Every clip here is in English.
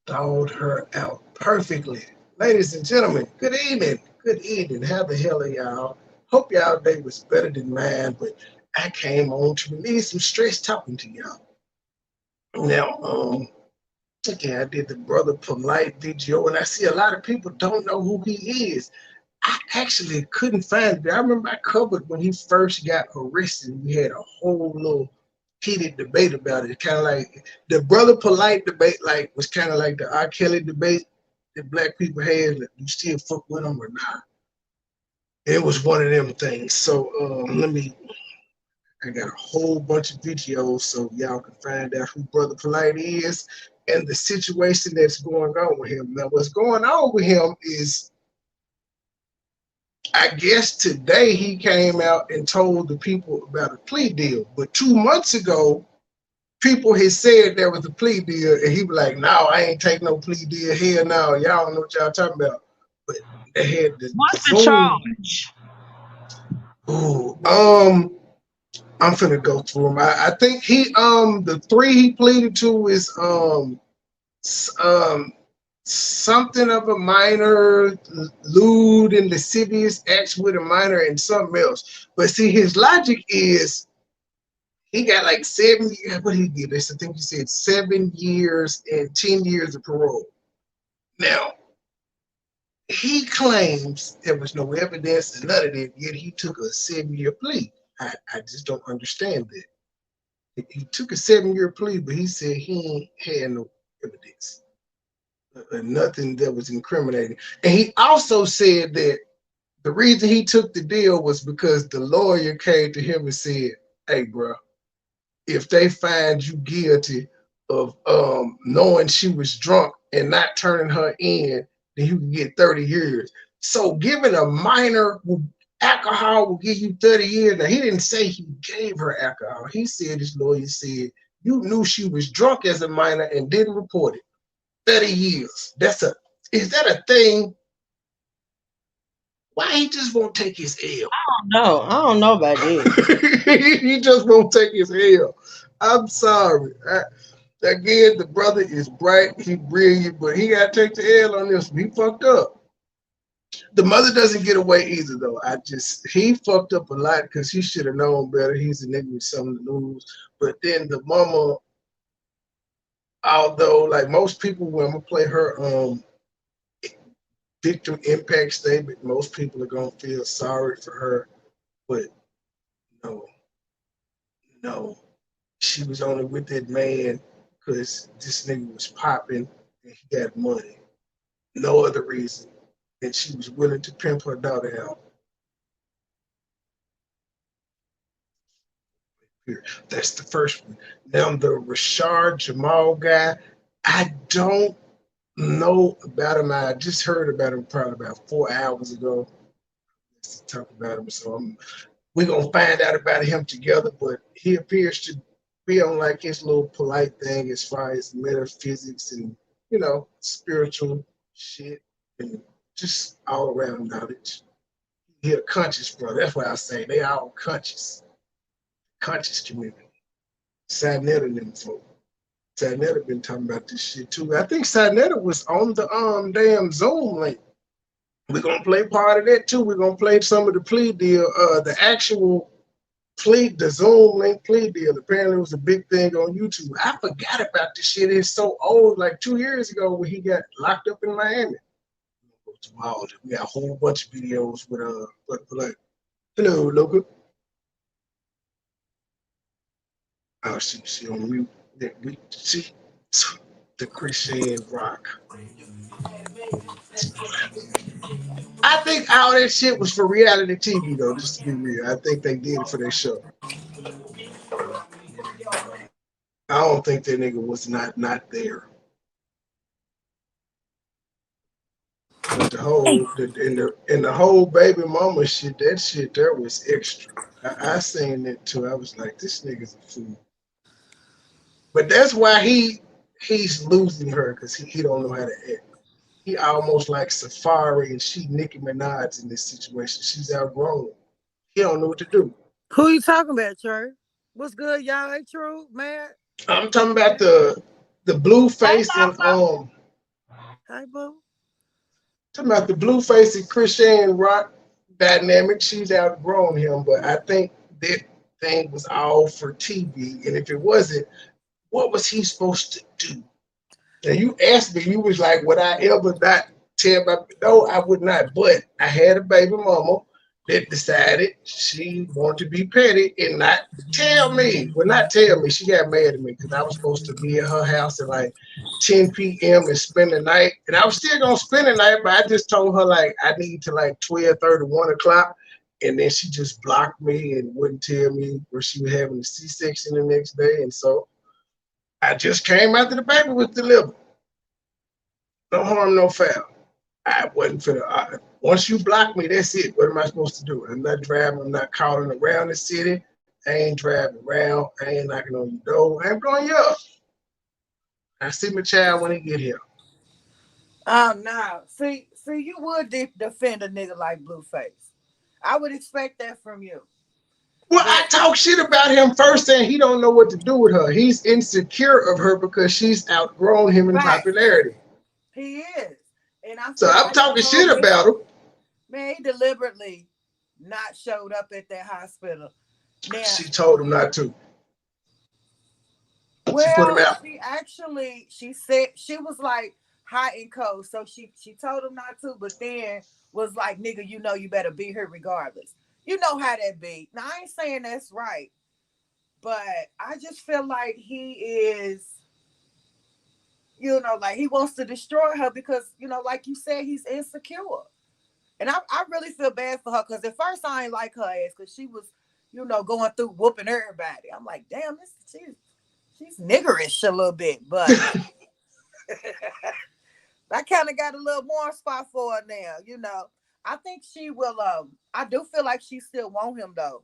thawed her out perfectly. Ladies and gentlemen, good evening. Good evening. How the hell are y'all? Hope y'all day was better than mine, but I came on to relieve some stress talking to y'all. Now, okay, I did the brother Polight video, and I see a lot of people don't know who he is. I actually couldn't find it. I remember I covered when he first got arrested. We had a whole little heated debate about it. Kind of like the brother Polight debate, like was kind of like the R. Kelly debate that black people had. Like, you still fuck with him or not? It was one of them things. So let me. I got a whole bunch of videos so y'all can find out who Brother Polight is and the situation that's going on with him. Now, what's going on with him is, I guess today he came out and told the people about a plea deal. But 2 months ago, people had said there was a plea deal, and he was like, "No, I ain't take no plea deal here. Now, y'all don't know what y'all talking about." But they had the What's the Zoom. charge? Ooh, I'm finna go through them. I think the three he pleaded to is um something of a minor, lewd and lascivious acts with a minor, and something else. But see, his logic is he got like 7 years. What did he get? I think he said 7 years and 10 years of parole. Now he claims there was no evidence and none of that, yet he took a 7 year plea. I just don't understand that. He took a 7 year plea, but he said he had no evidence. Nothing that was incriminating. And he also said that the reason he took the deal was because the lawyer came to him and said, "Hey, bro, if they find you guilty of knowing she was drunk and not turning her in, then you can get 30 years." So giving a minor alcohol will give you 30 years. Now, he didn't say he gave her alcohol. He said, his lawyer said, you knew she was drunk as a minor and didn't report it. 30 years. Is that a thing? Why he just won't take his L? No, I don't know about that. He just won't take his L. I'm sorry. Again, the brother is bright, he brilliant, but he got to take the L on this. He fucked up. The mother doesn't get away either, though. He fucked up a lot because he should have known better. He's a nigga with something to lose. But then the mama, although like most people, when I'm gonna play her victim impact statement, most people are gonna feel sorry for her, but no, no, she was only with that man because this nigga was popping and he got money. No other reason. And she was willing to pimp her daughter out. That's the first one. Now the Rashard Jamal guy, I don't know about him. I just heard about him probably about 4 hours ago. Let's talk about him. So we're gonna find out about him together, but he appears to be on like his little polite thing as far as metaphysics and spiritual shit and just all around knowledge. He a conscious bro. That's why I say they all conscious community. Sadnetta and them folk. Sadnetta been talking about this shit too. I think Sadnetta was on the damn Zoom link. We're gonna play part of that too. We're gonna play some of the plea deal, the actual plea, the Zoom link plea deal. Apparently it was a big thing on YouTube. I forgot about this shit. It's so old, like 2 years ago when he got locked up in Miami. We got a whole bunch of videos with like, hello, local. Oh, she on mute. We see the Chrisean rock. I think all that shit was for reality TV though, just to be real. I think they did it for their show. I don't think that nigga was not there. But the whole baby mama shit, that shit there was extra. I seen it too. I was like, this nigga's a fool. But that's why he's losing her because he don't know how to act. He almost like Safari and she Nicki Minaj in this situation. She's outgrown. He don't know what to do. Who you talking about, Trey? What's good, y'all? Ain't true, man? I'm talking about the Blueface and Hi, boo. Talking about the Blueface and Chrisean rock dynamic, she's outgrown him, but I think that thing was all for TV. And if it wasn't, what was he supposed to do? And you asked me, you was like, would I ever not tell my no, I would not. But I had a baby mama that decided she wanted to be petty and not tell me. Well, not tell me. She got mad at me because I was supposed to be at her house at like 10 p.m. and spend the night. And I was still gonna spend the night, but I just told her like I need to like 12:30, 1 o'clock. And then she just blocked me and wouldn't tell me where she was having a C-section the next day. And so I just came after the baby was delivered. No harm, no foul. I wasn't finna. Once you block me, that's it. What am I supposed to do? I'm not driving. I'm not calling around the city. I ain't driving around. I ain't knocking on your door. I ain't blowing you up. I see my child when he get here. Oh no. See, you would defend a nigga like Blueface. I would expect that from you. Well, I But talk shit about him first, and he don't know what to do with her. He's insecure of her because she's outgrown him in right, popularity. he is. And I So feel I'm like talking shit about him. man, he deliberately not showed up at that hospital. Now, She told him not to. She put him well, out. she said she was like hot and cold. So she told him not to, but then was like, nigga, you know you better be here regardless. You know how that be. Now I ain't saying that's right, but I just feel like he is, like he wants to destroy her because, like you said, he's insecure. And I really feel bad for her because at first I ain't like her ass because she was, going through whooping everybody. I'm like, damn, she's niggerish a little bit, but I kind of got a little warm spot for her now. I think she will. I do feel like she still want him though,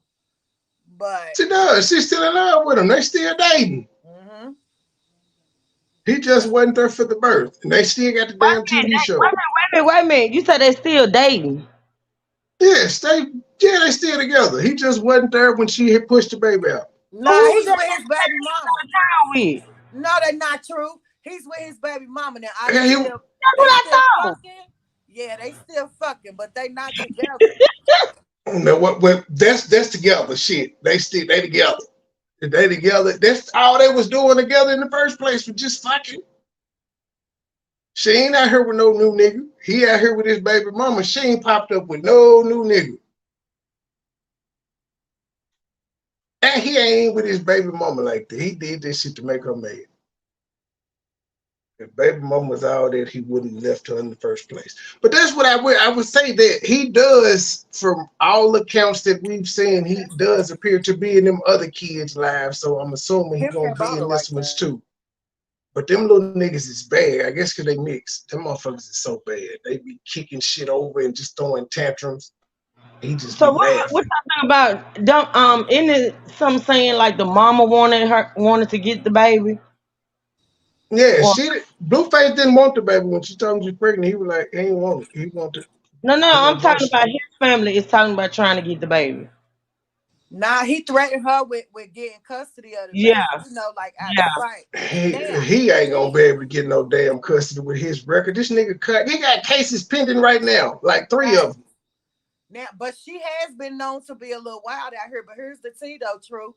but She does. She's still in love with him. They still dating. mm-hmm. He just wasn't there for the birth. And they still got the damn TV show. Wait a minute. You said they still dating. Yes, they still together. He just wasn't there when she had pushed the baby out. Nah, Who he's that with his baby mama. with? No, that's not true. He's with his baby mama now. Are And he, That's they what I still thought. fucking? Yeah, they still fucking, but they not together. no, what that's together. Shit. They together. They together. That's all they was doing together in the first place was just fucking. She ain't out here with no new nigga. He out here with his baby mama. She ain't popped up with no new nigga. And he ain't with his baby mama like that. He did this shit to make her mad. If baby mama was all that, he wouldn't have left her in the first place. But that's what I would say that he does, from all accounts that we've seen, he does appear to be in them other kids' lives. So I'm assuming he Him gonna and be in Bala like this one's that. too. But them little niggas is bad. I guess because they mixed. Them motherfuckers is so bad. They be kicking shit over and just throwing tantrums. He just So be what laughing. y'all think about? Don't isn't it some saying like the mama wanted to get the baby? Yeah, Or Blueface didn't want the baby when she told him she was pregnant. He was like, he ain't want it. He wanted no, an I'm talking abortion. about his family is talking about trying to get the baby. Nah, he threatened her with getting custody of the Yeah, baby, like out of yeah. spite. He, Now, he ain't gonna she be able to get no damn custody with his record. This nigga cut. He got cases pending right now, like 3 of right. them. Now, but she has been known to be a little wild out here. But here's the tea, though, True.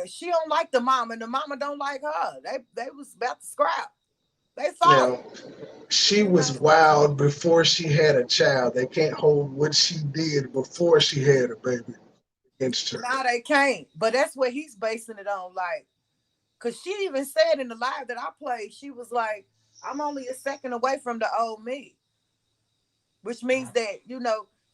She don't like the mama, and the mama don't like her. They was about to scrap. They fought. Now, she You was know. wild before she had a child. They can't hold what she did before she had a baby against her. Now they can't. But that's what he's basing it on. Like, cause she even said in the live that I played, she was like, "I'm only a second away from the old me," which means that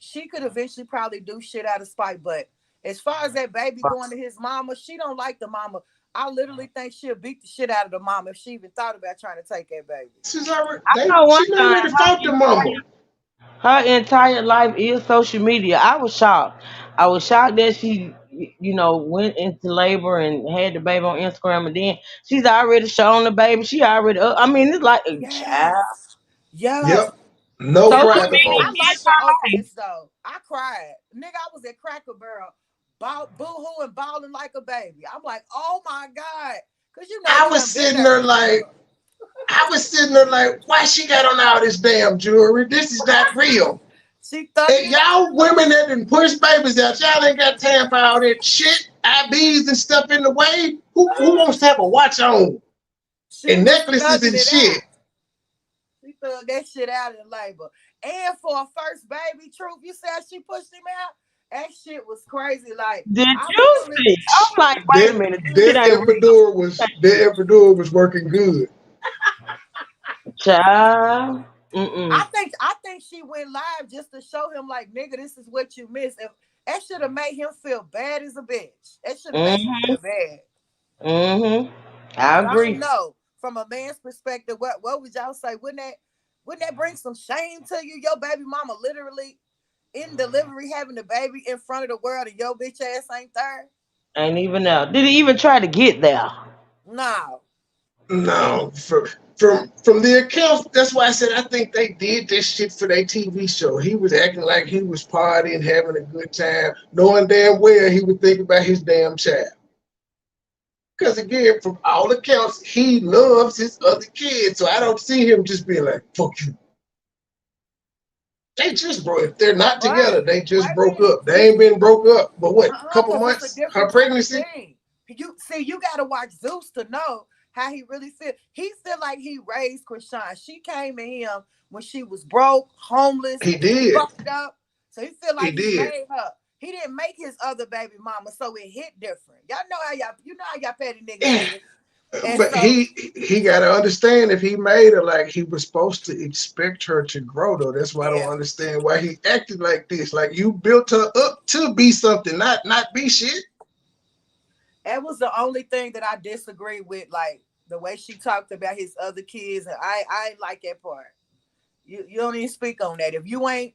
she could eventually probably do shit out of spite. But as far as that baby going to his mama, she don't like the mama. I literally think she'll beat the shit out of the mama if she even thought about trying to take that baby. She's already I know one she thing. already fought the mama. Her entire life is social media. I was shocked. I was shocked that she, went into labor and had the baby on Instagram, and then she's already shown the baby. She already. I mean, it's like a child. Yes. Yes. Yep. No Social But private media I moments. like is the her life. openness though. I cried. Nigga, I was at Cracker Barrel, boo-hoo and bawling like a baby. I'm like, oh my God. Cause I you was haven't been sitting there there like, before. I was sitting there like, why she got on all this damn jewelry? This is not real. She thugging And it out. y'all women that done push babies out, y'all ain't got time for all that shit, IVs and stuff in the way. Who wants to have a watch on She and was necklaces thugging and it shit? out. She thugged that shit out in labor. And for a first baby, truth, you said she pushed him out. That shit was crazy. Like Did I you literally, see? I'm like, wait a That minute, this shit that ain't epidural was working good. real. Child. Mm-mm. I think she went live just to show him like, nigga, this is what you missed. If that should have made him feel bad as a bitch. That should have made him Mm-hmm. feel bad. Mm-hmm. I Cause I don't agree. know. From a man's perspective, what would y'all say? Wouldn't that bring some shame to you? Your baby mama literally in delivery having the baby in front of the world and your bitch ass ain't there? Ain't even now. Did he even try to get there? No. No, from the accounts, that's why I said I think they did this shit for their TV show. He was acting like he was partying, having a good time, knowing damn well he would think about his damn child. Because again, from all accounts, he loves his other kids. So I don't see him just being like, fuck you. They just broke. If they're not Right. together, they Wait just a broke minute. up. They ain't been broke up, but what? Couple Because it's a months? Her different type of pregnancy? thing. You see, you gotta watch Zeus to know how he really feel. He feel like he raised Chrisean. She came to him when she was broke, homeless, He did. fucked up. So he feel He like he did. made her. He didn't make his other baby mama, so it hit different. Y'all know how y'all, you know how y'all petty niggas Yeah. is. And But so, he got to understand if he made her like he was supposed to expect her to grow though. That's why I don't yeah, understand why he acted like this. Like you built her up to be something, not be shit. that was the only thing that I disagree with, like the way she talked about his other kids, and I ain't like that part. You don't even speak on that. If you ain't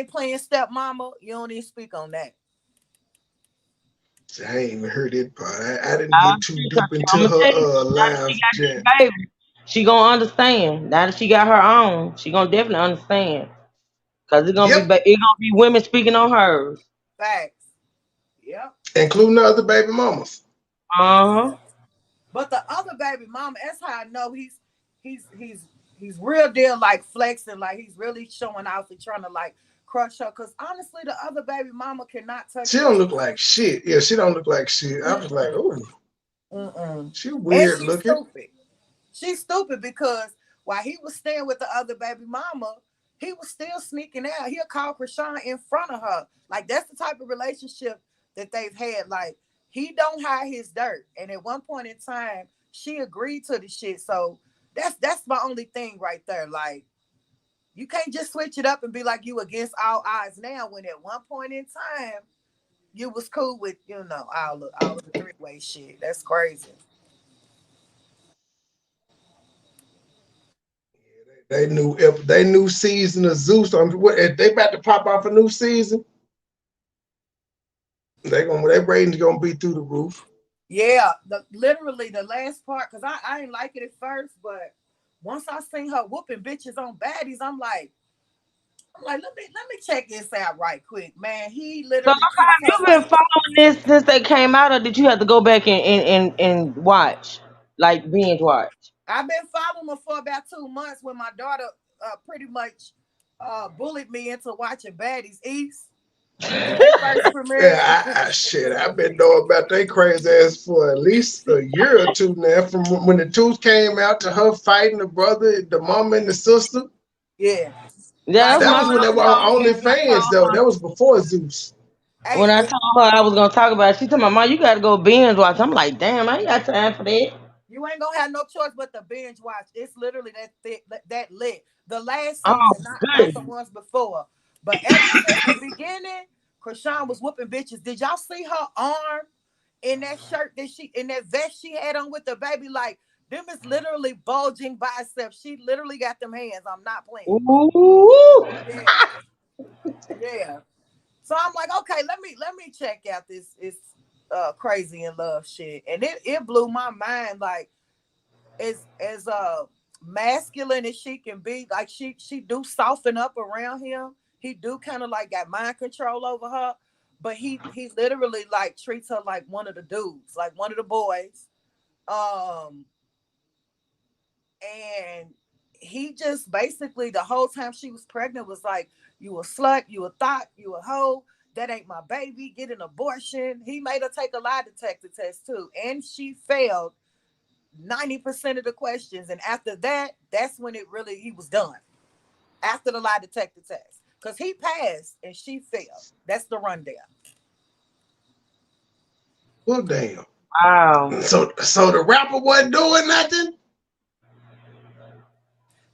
playing stepmama, you don't even speak on that. I ain't even heard it part. I didn't I get too agree, 'cause deep I'm into gonna tell you, her now that she live got chat. this baby, she gonna understand. Now that she got her own, she gonna definitely understand. Cause Yep, it gonna be women speaking on hers. Facts. Yep. including the other baby mamas. Uh huh. But the other baby mama, that's how I know he's real deal like flexing, like he's really showing off and trying to like crush her. Cause honestly, the other baby mama cannot touch She don't look Chrisean. like shit. Yeah, she don't look like shit. I was like, Mm-mm. oh, Mm-mm. she And weird she's looking. stupid. She's stupid because while he was staying with the other baby mama, he was still sneaking out. He'll call Chrisean in front of her. Like that's the type of relationship that they've had. Like he don't hide his dirt. And at one point in time, she agreed to the shit. So that's my only thing right there. Like you can't just switch it up and be like you against all odds now when at one point in time you was cool with, all of the three-way shit. That's crazy. They new season of Zeus. If they about to pop off a new season, their ratings gonna be through the roof. Yeah, literally the last part, because I didn't like it at first, but once I seen her whooping bitches on baddies, I'm like, let me check this out right quick, man. He So literally treats have her you been like following this since they came out, or did you have to go back and watch, like binge watch? I've been following her for about 2 months when my daughter pretty much bullied me into watching Baddies East when they first premiered. Yeah, shit, I've been knowing about they crazy ass for at least a year or two now. From when the tooth came out to her fighting the brother, the mom, and the sister. Yeah, Yeah, like that's That my was when her. they first were on time. OnlyFans though. That was before Zeus. When Hey, I told her I was gonna talk about it, she told my mom, "You gotta go binge watch." I'm like, "Damn, I ain't got time for that." you ain't gonna have no choice but to binge watch. It's literally that thick, that lit. The last Oh, season, not the good. ones before. But ever since the beginning, Chrisean was whooping bitches. Did y'all see her arm in that shirt that she in that vest she had on with the baby? Like them is literally bulging biceps. She literally got them hands. I'm not playing. Ooh. Yeah, yeah. So I'm like, okay, let me check out this crazy in love shit, and it blew my mind. Like as masculine as she can be, like she do soften up around him. He do kind of like got mind control over her, but he literally like treats her like one of the dudes, like one of the boys. Um, And he just basically the whole time she was pregnant was like, you a slut, you a thought, you a hoe, that ain't my baby, get an abortion. He made her take a lie detector test too, and she failed 90% of the questions. And after that, that's when he was done. After the lie detector test, because he passed and she failed. That's the rundown. Well, damn. Wow. So the rapper wasn't doing nothing.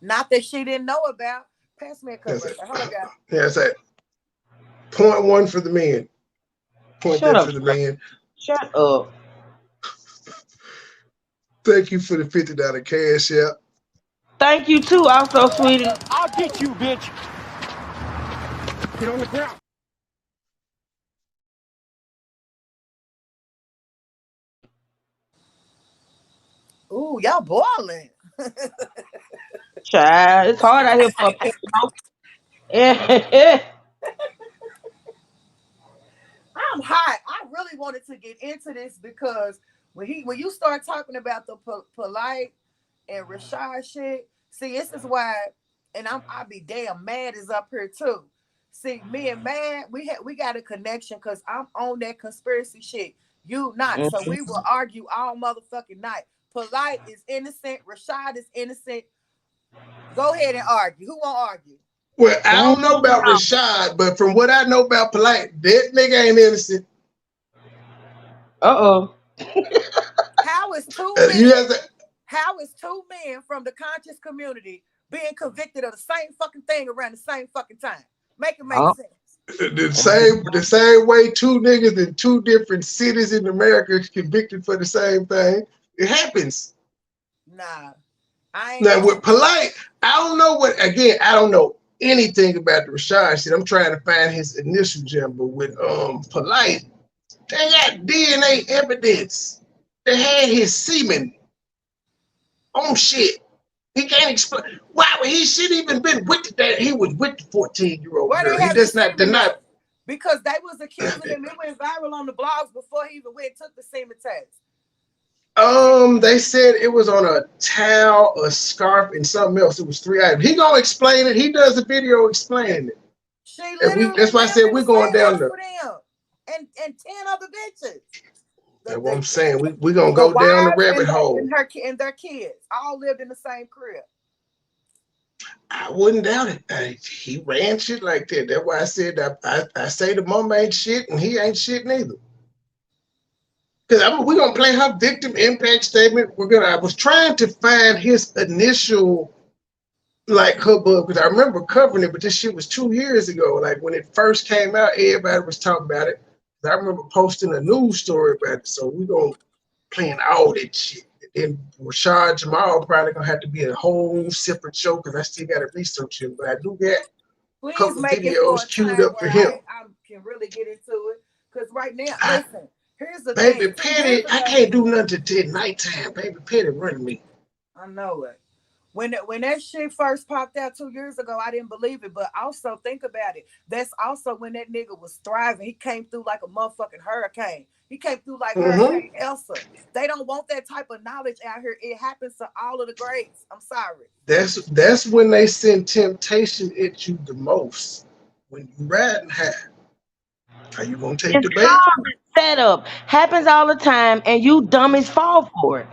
Not that she didn't know about. Pass me a cup That's right it. there. Hold on, guys. That's it. Point one for the men. Point Shut that up. for the men. Shut up. Thank you for the $50 cash out. Thank you too, also, sweetie. I'll get you, bitch. Get on the ground. Ooh, y'all boiling. Child, it's hard out here for a pimp, I'm hot. I really wanted to get into this because when you start talking about the Polight and Rashad shit, see, this is why, and I'll be damn mad is up here too. See, me and Mad, we got a connection because I'm on that conspiracy shit. You not. So we will argue all motherfucking night. Polight is innocent. Rashad is innocent. Go ahead and argue. Who won't argue? Well, I don't know about Rashad, but from what I know about Polite, that nigga ain't innocent. Uh-oh. How is two You men? have to, How is two men from the conscious community being convicted of the same fucking thing around the same fucking time? Make it make sense. the same way two niggas in two different cities in America is convicted for the same thing. It happens. Nah, I ain't Now gonna. with Polite, I don't know I don't know anything about the Rashad shit. I'm trying to find his initial gem, but with Polite, they got DNA evidence. They had his semen on shit. He can't explain why he should even been with that. He was with the 14-year-old Where girl. they He have the does not semen deny. at? Because they was accusing him. It went viral on the blogs before he even went and took the semen test. They said it was on a towel, a scarf, and something else. It was 3 items. He gonna explain it. He does a video explaining it. She And literally that's why I said lived in we're the going same down house there. with him and 10 other bitches. That's what I'm saying. We gonna The go down the wives rabbit hole. and their kids all lived in the same crib. I wouldn't doubt it. He ran shit like that. That's why I said I say the mama ain't shit and he ain't shit neither. Because we're gonna play her victim impact statement. I was trying to find his initial like her book because I remember covering it, but this shit was 2 years ago. Like when it first came out, everybody was talking about it. I remember posting a news story about it. So we're gonna playing all that shit. And Rashad Jamal probably gonna have to be a whole separate show because I still gotta research him. But I do get a Please couple of make it for a videos queued time up for where him. I can really get into it. Because right now, I, listen, here's the Baby thing. 2 years Petty, I ago, can't do nothing till nighttime. Baby Petty running me. I know it. When that shit first popped out 2 years ago, I didn't believe it. But also think about it. That's also when that nigga was thriving. He came through like a motherfucking hurricane. He came through like Mm-hmm. Hurricane Elsa. They don't want that type of knowledge out here. It happens to all of the greats. I'm sorry. That's when they send temptation at you the most. When you riding high. Are you gonna take It's the bait? called the setup. Happens all the time, and you dummies fall for it.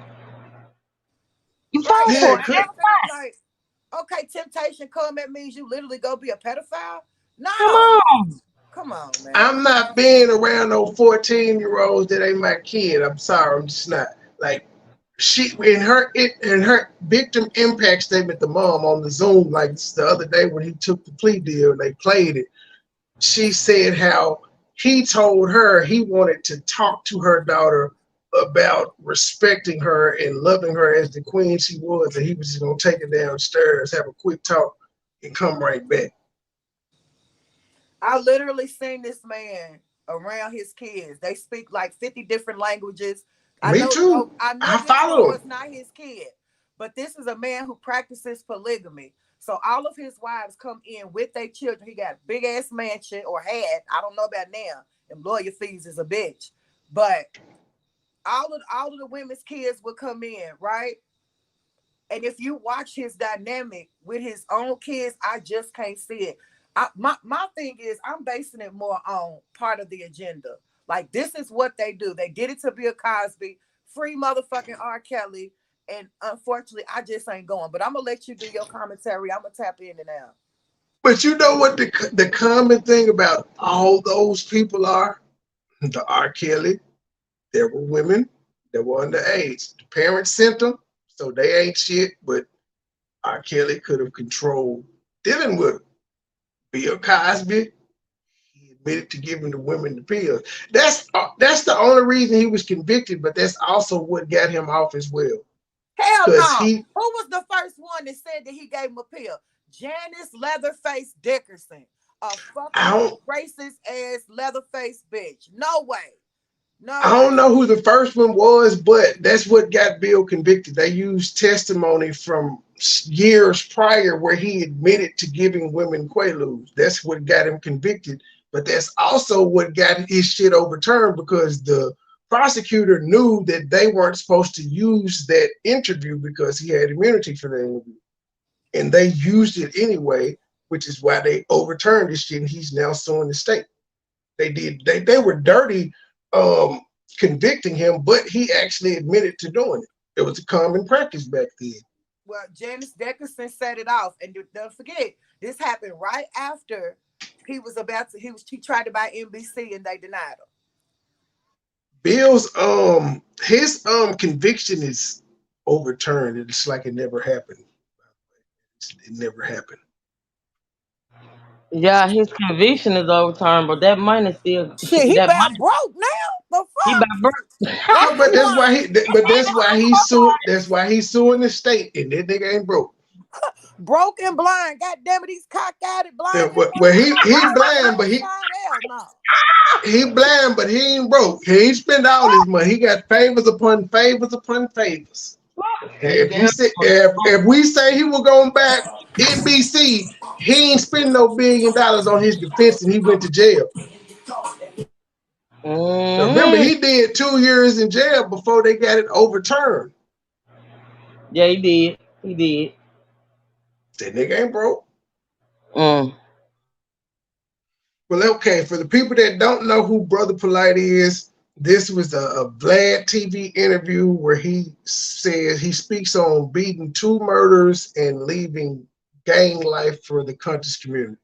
You Right. fall That Yeah, for it it makes could. every sense. time. Like, okay, temptation come, that means you literally go be a pedophile? Come No. on. Come on, man. I'm not being around no 14-year-olds that ain't my kid. I'm sorry, I'm just not. Like she in her victim impact statement, the mom on the Zoom, like the other day when he took the plea deal and they played it, she said how he told her he wanted to talk to her daughter about respecting her and loving her as the queen she was, and he was just gonna take her downstairs, have a quick talk, and come right back. I literally seen this man around his kids. They speak like 50 different languages. Me too. I know I this one follow him. was not his kid, but this is a man who practices polygamy. So all of his wives come in with their children. He got big ass mansion or had. I don't know about now. And lawyer fees is a bitch. But all of the women's kids would come in, right? And if you watch his dynamic with his own kids, I just can't see it. My thing is, I'm basing it more on part of the agenda. Like, this is what they do. They did it to Bill Cosby, free motherfucking R. Kelly, and unfortunately, I just ain't going. But I'm gonna let you do your commentary. I'm gonna tap in and out. But you know what the common thing about all those people are? The R. Kelly, there were women that were underage. The parents sent them, so they ain't shit, but R. Kelly could have controlled dealing with them. Bill Cosby, he admitted to giving the women the pills. That's the only reason he was convicted, but that's also what got him off as well. Hell no. Who was the first one that said that he gave him a pill? Janice Leatherface Dickerson, a fucking racist ass Leatherface bitch. No way. No. I don't know who the first one was, but that's what got Bill convicted. They used testimony from years prior where he admitted to giving women Quaaludes. That's what got him convicted. But that's also what got his shit overturned, because the prosecutor knew that they weren't supposed to use that interview because he had immunity for the interview. And they used it anyway, which is why they overturned this shit, and he's now suing the state. They were dirty convicting him, but he actually admitted to doing it. It was a common practice back then. Well, Janice Dickerson set it off, and don't forget, this happened right after he tried to buy NBC and they denied him. Bill's his conviction is overturned. It's like it never happened. It never happened. Yeah, his conviction is overturned, but that money still. Shit, he about broke now. The fuck? He about broke. No, but that's why he. But that's why he's suing. That's why he's suing the state, and that nigga ain't broke. Broke and blind. God damn it, he's cockeyed blind. Yeah, well, he blind, but he blind, but he ain't broke. He ain't spend all his money. He got favors upon favors upon favors. If we say he was going back NBC, he ain't spend no $1 billion on his defense, and he went to jail. Remember, he did 2 years in jail before they got it overturned. Yeah, he did. He did. That nigga ain't broke. Well, okay, for the people that don't know who Brother Polight is, this was a Vlad TV interview where he says he speaks on beating 2 murders and leaving gang life for the conscious community.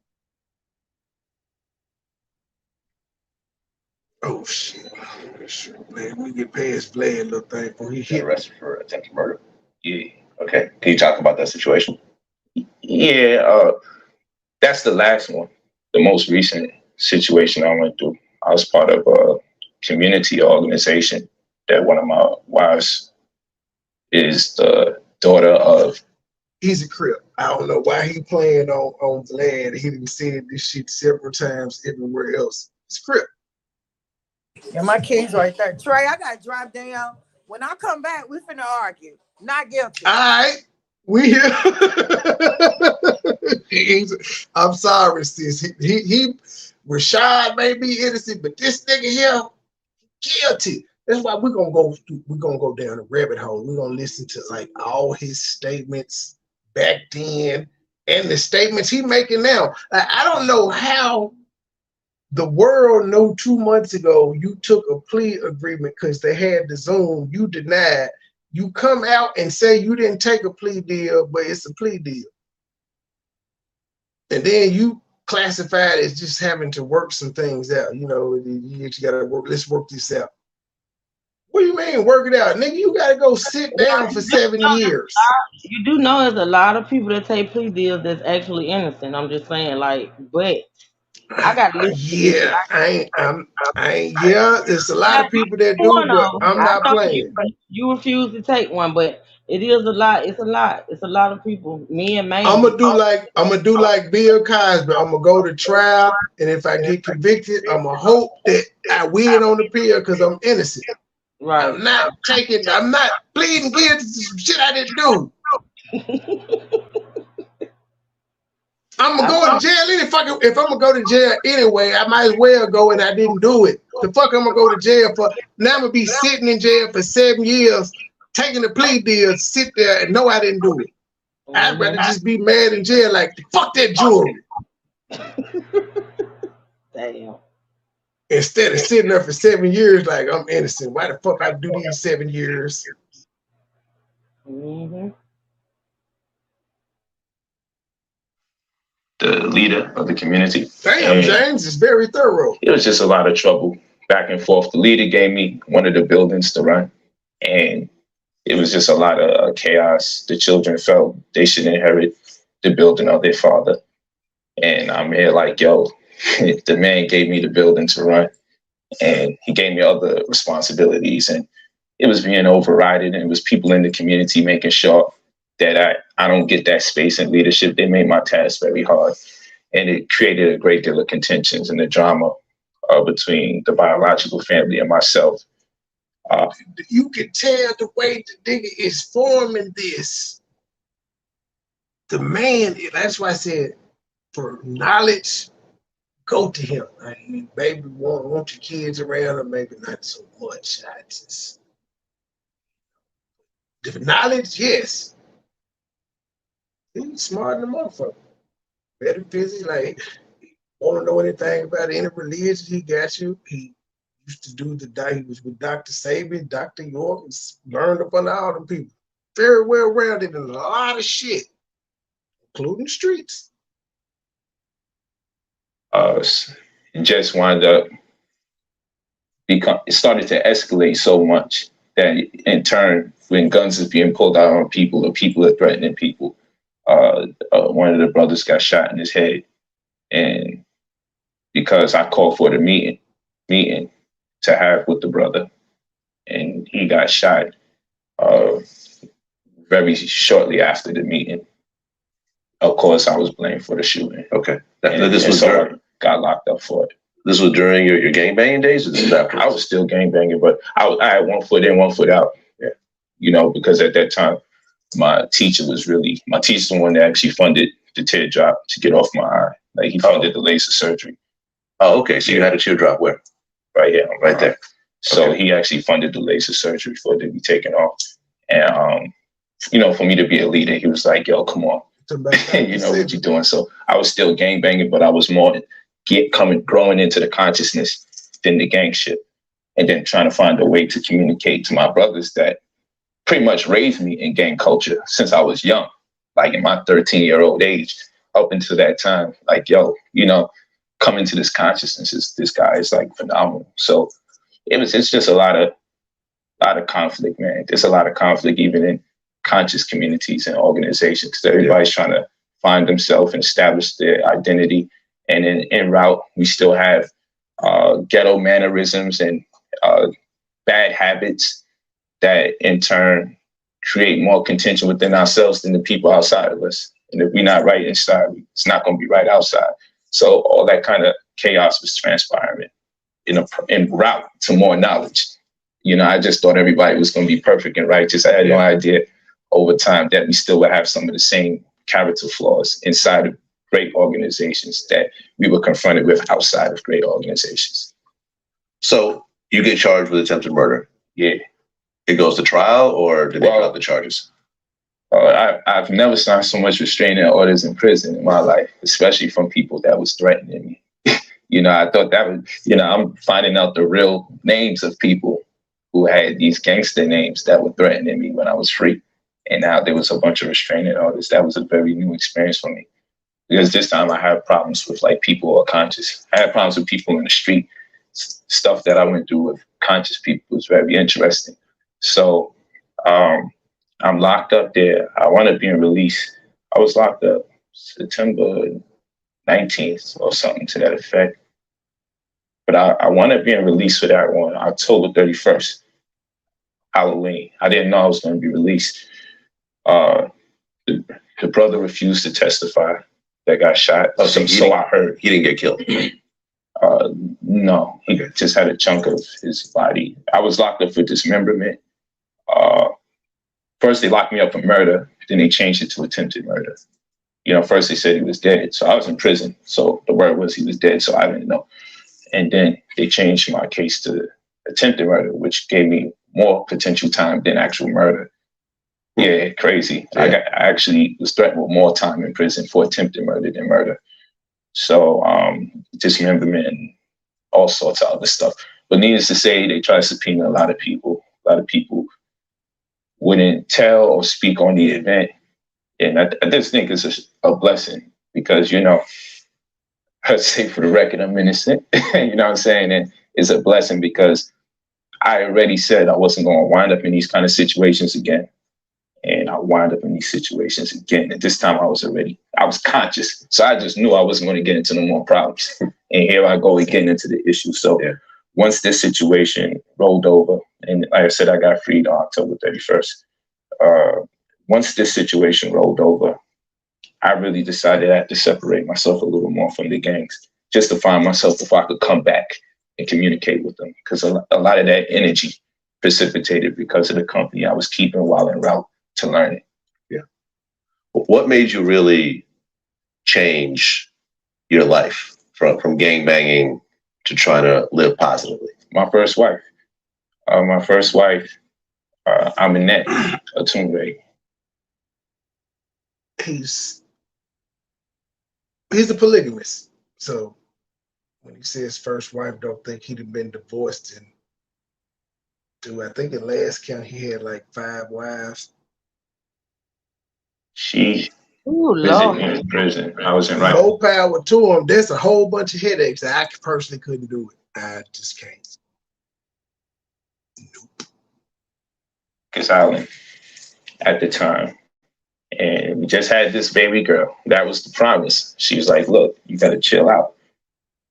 Oh shit! Vlad, we get past Vlad, little thing before he hit arrested for attempted murder. Yeah. Okay. Can you talk about that situation? Yeah. That's the last one. The most recent situation I went through. I was part of a community organization that one of my wives is the daughter of. He's a Crip. I don't know why he playing on Vlad. He done said this shit several times everywhere else. It's Crip. Yeah, my kid's right there. Trey, I gotta drive down. When I come back, we finna argue. Not guilty. All right. We here. I'm sorry, sis. He Rashad may be innocent, but this nigga here guilty. That's why we're gonna go down a rabbit hole. We're gonna listen to like all his statements back then and the statements he making now. I don't know how the world knew 2 months ago you took a plea agreement because they had the Zoom, you denied. You come out and say you didn't take a plea deal, but it's a plea deal. And then you classify it as just having to work some things out. You know, you gotta work, let's work this out. What do you mean work it out? Nigga, you gotta go sit down for 7 years. You do know there's a lot of people that take plea deals that's actually innocent. I'm just saying, like, but I got to yeah, there's a lot of people that do, but I'm not playing. You refuse to take one, but it is a lot. It's a lot. It's a lot of people. Me and man. I'm gonna do like Bill Cosby. I'm gonna go to trial, and if I get convicted, I'm gonna hope that I win on the pill because I'm innocent. Right. I'm not pleading guilty to some shit I didn't do. I'm gonna go to jail if I'm gonna go to jail anyway, I might as well go and I didn't do it. The fuck I'm gonna go to jail for? Now I'm gonna be sitting in jail for 7 years taking the plea deal, sit there and know I didn't do it. I'd rather just be mad in jail, like, fuck that jewelry. Damn. Instead of sitting there for 7 years, like, I'm innocent. Why the fuck I do these 7 years? Mm-hmm. The leader of the community. Damn, James is very thorough. It was just a lot of trouble back and forth. The leader gave me one of the buildings to run, and it was just a lot of chaos. The children felt they should inherit the building of their father. And I'm here like, yo, the man gave me the building to run, and he gave me other responsibilities, and it was being overridden, and it was people in the community making sure that I don't get that space in leadership. They made my task very hard, and it created a great deal of contentions and the drama between the biological family and myself. You can tell the way the nigga is forming this. The man, that's why I said, for knowledge, go to him. I mean, maybe want your kids around, or maybe not so much. The knowledge, yes. He's smart than a motherfucker. Better busy, like, want to know anything about any religion, he got you. He used to do he was with Dr. Sabi, Dr. York, learned up on all them people. Very well rounded in a lot of shit, including streets. It just wound up it started to escalate so much that in turn, when guns is being pulled out on people or people are threatening people, one of the brothers got shot in his head, and because I called for the meeting to have with the brother, and he got shot very shortly after the meeting. Of course, I was blamed for the shooting. Okay. So I got locked up for it. This was during your gangbanging days, or this was after? I was still gangbanging, but I had 1 foot in, 1 foot out. Yeah. You know, because at that time, my teacher's the one that actually funded the teardrop to get off my eye. Like, he funded the laser surgery. Oh, okay. So you had a teardrop where? Right here. Right there. So he actually funded the laser surgery for it to be taken off. And, you know, for me to be a leader, he was like, yo, come on. You know what you're doing. So I was still gangbanging, but I was more growing into the consciousness than the gang shit. And then trying to find a way to communicate to my brothers that pretty much raised me in gang culture since I was young, like in my 13-year-old age, up until that time, like, yo, you know, coming to this consciousness, this guy is like phenomenal. So it's just a lot of conflict, man. There's a lot of conflict even in conscious communities and organizations, because everybody's trying to find themselves and establish their identity. And en route, we still have ghetto mannerisms and bad habits that in turn create more contention within ourselves than the people outside of us. And if we're not right inside, it's not going to be right outside. So all that kind of chaos was transpiring en route to more knowledge. You know, I just thought everybody was going to be perfect and righteous. I had no idea over time that we still would have some of the same character flaws inside of great organizations that we were confronted with outside of great organizations. So you get charged with attempted murder. Yeah. It goes to trial, or did they drop the charges? I've never signed so much restraining orders in prison in my life, especially from people that was threatening me. You know, I thought that was, you know, I'm finding out the real names of people who had these gangster names that were threatening me when I was free. And now there was a bunch of restraining orders. That was a very new experience for me. Because this time I had problems with like people who are conscious. I had problems with people in the street. Stuff that I went through with conscious people was very interesting. So I'm locked up there. I wound up being released. I was locked up September 19th or something to that effect. But I wound up being released for that one, October 31st, Halloween. I didn't know I was going to be released. The brother refused to testify that got shot. Oh, so I heard. He didn't get killed? No, he just had a chunk of his body. I was locked up for dismemberment. First, they locked me up for murder. Then they changed it to attempted murder. You know, first they said he was dead. So I was in prison. So the word was he was dead. So I didn't know. And then they changed my case to attempted murder, which gave me more potential time than actual murder. Yeah, crazy. Yeah. I actually was threatened with more time in prison for attempted murder than murder. So dismemberment and all sorts of other stuff. But needless to say, they try to subpoena a lot of people. A lot of people wouldn't tell or speak on the event. And I just think it's a blessing because, you know, I'd say for the record, I'm innocent. You know what I'm saying? And it's a blessing because I already said I wasn't going to wind up in these kind of situations again. And I wind up in these situations again. And this time I was conscious. So I just knew I wasn't going to get into no more problems. And here I go again into the issue. So once this situation rolled over, and like I said, I got freed on October 31st. Once this situation rolled over, I really decided I had to separate myself a little more from the gangs just to find myself if I could come back and communicate with them. Because a lot of that energy precipitated because of the company I was keeping while en route to learn it. Yeah. What made you really change your life from gang banging to trying to live positively? My first wife. Aminette Atunde. He's a polygamist. So when he says first wife, don't think he'd have been divorced I think in last count he had like 5 wives. She Ooh, visited Lord. me in prison. I was in right. More power to him. There's a whole bunch of headaches. I personally couldn't do it. I just can't. Nope. Cause Island at the time. And we just had this baby girl. That was the promise. She was like, look, you got to chill out,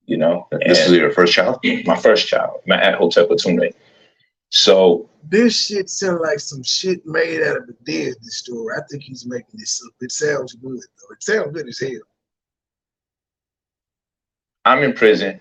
you know. This was your first child? My first child, at Hotel Atunde. So this shit sounds like some shit made out of a Disney story. I think he's making this up. It sounds good, though. It sounds good as hell. I'm in prison.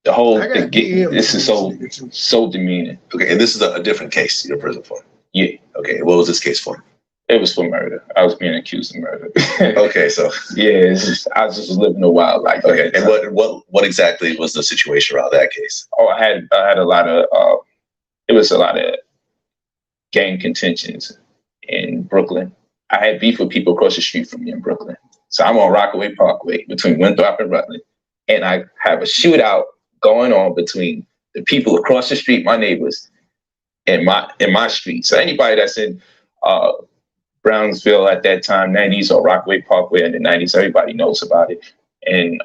The whole thing, this is so demeaning. Okay, and this is a different case you're in prison for? Yeah. Okay, what was this case for? It was for murder. I was being accused of murder. Okay, so yeah, I was just living a wild life. Okay, and what exactly was the situation around that case? Oh, I had a lot of it was a lot of gang contentions in Brooklyn. I had beef with people across the street from me in Brooklyn. So I'm on Rockaway Parkway between Winthrop and Rutland, and I have a shootout going on between the people across the street, my neighbors, in my street. So anybody that's in Brownsville at that time, 90s, or Rockaway Parkway in the 90s, everybody knows about it. And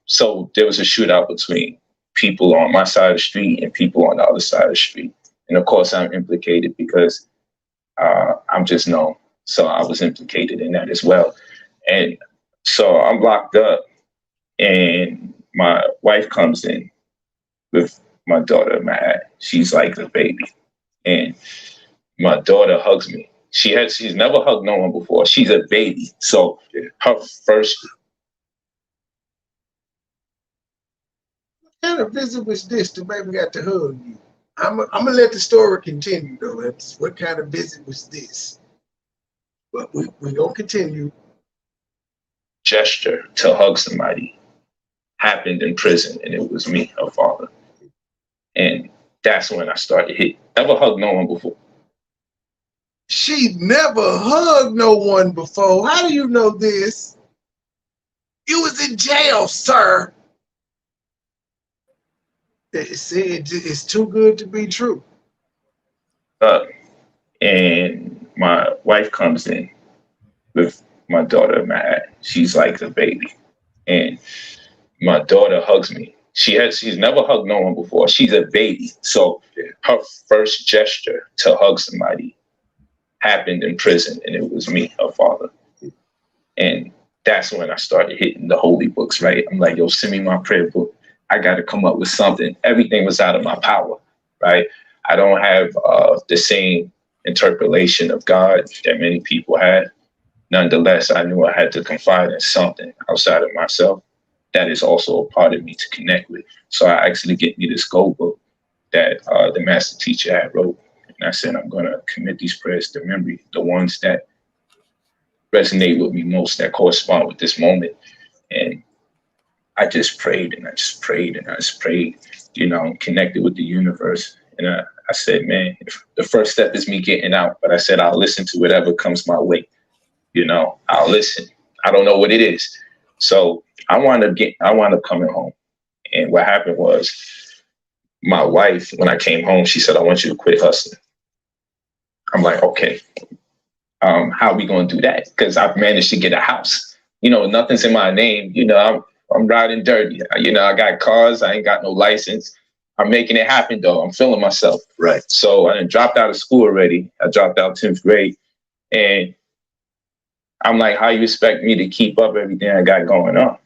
so there was a shootout between people on my side of the street and people on the other side of the street. And of course, I'm implicated because I'm just known. So I was implicated in that as well. And so I'm locked up, and my wife comes in with my daughter, Matt. She's like a baby. And my daughter hugs me. She's never hugged no one before. She's a baby. So her first. What kind of visit was this? The baby got to hug you. I'm gonna let the story continue though. What kind of visit was this? But we're gonna continue. Gesture to hug somebody happened in prison, and it was me, her father. And that's when I started hitting. Never hugged no one before. She never hugged no one before. How do you know this? You was in jail, sir. It's too good to be true. And my wife comes in with my daughter, Matt. She's like a baby. And my daughter hugs me. She's never hugged no one before. She's a baby. So her first gesture to hug somebody happened in prison, and it was me, her father. And that's when I started hitting the holy books, right? I'm like, yo, send me my prayer book. I got to come up with something. Everything was out of my power, right? I don't have the same interpolation of God that many people had. Nonetheless, I knew I had to confide in something outside of myself that is also a part of me to connect with. So I actually get me this gold book that the master teacher had wrote. And I said, I'm going to commit these prayers to memory, the ones that resonate with me most, that correspond with this moment. And I just prayed and I just prayed and I just prayed, you know, connected with the universe. And I I said, man, the first step is me getting out. But I said, I'll listen to whatever comes my way. You know, I'll listen. I don't know what it is. So I wound up coming home. And what happened was my wife, when I came home, she said, I want you to quit hustling. I'm like, okay, how are we going to do that? Because I've managed to get a house. You know, nothing's in my name. You know, I'm riding dirty. You know, I got cars. I ain't got no license. I'm making it happen, though. I'm feeling myself. Right. So I dropped out of school already. I dropped out 10th grade. And I'm like, how you expect me to keep up everything I got going on?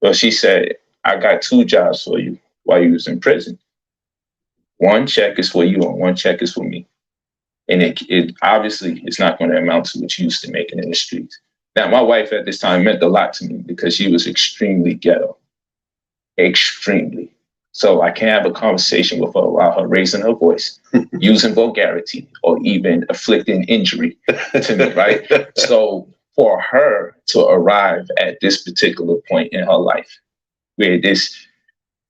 Well, she said, I got 2 jobs for you while you was in prison. 1 check is for you and 1 check is for me. And it obviously it's not going to amount to what you used to making in the streets. Now, my wife at this time meant a lot to me because she was extremely ghetto. Extremely. So I can't have a conversation with her while her raising her voice, using vulgarity, or even inflicting injury to me, right? So for her to arrive at this particular point in her life, where this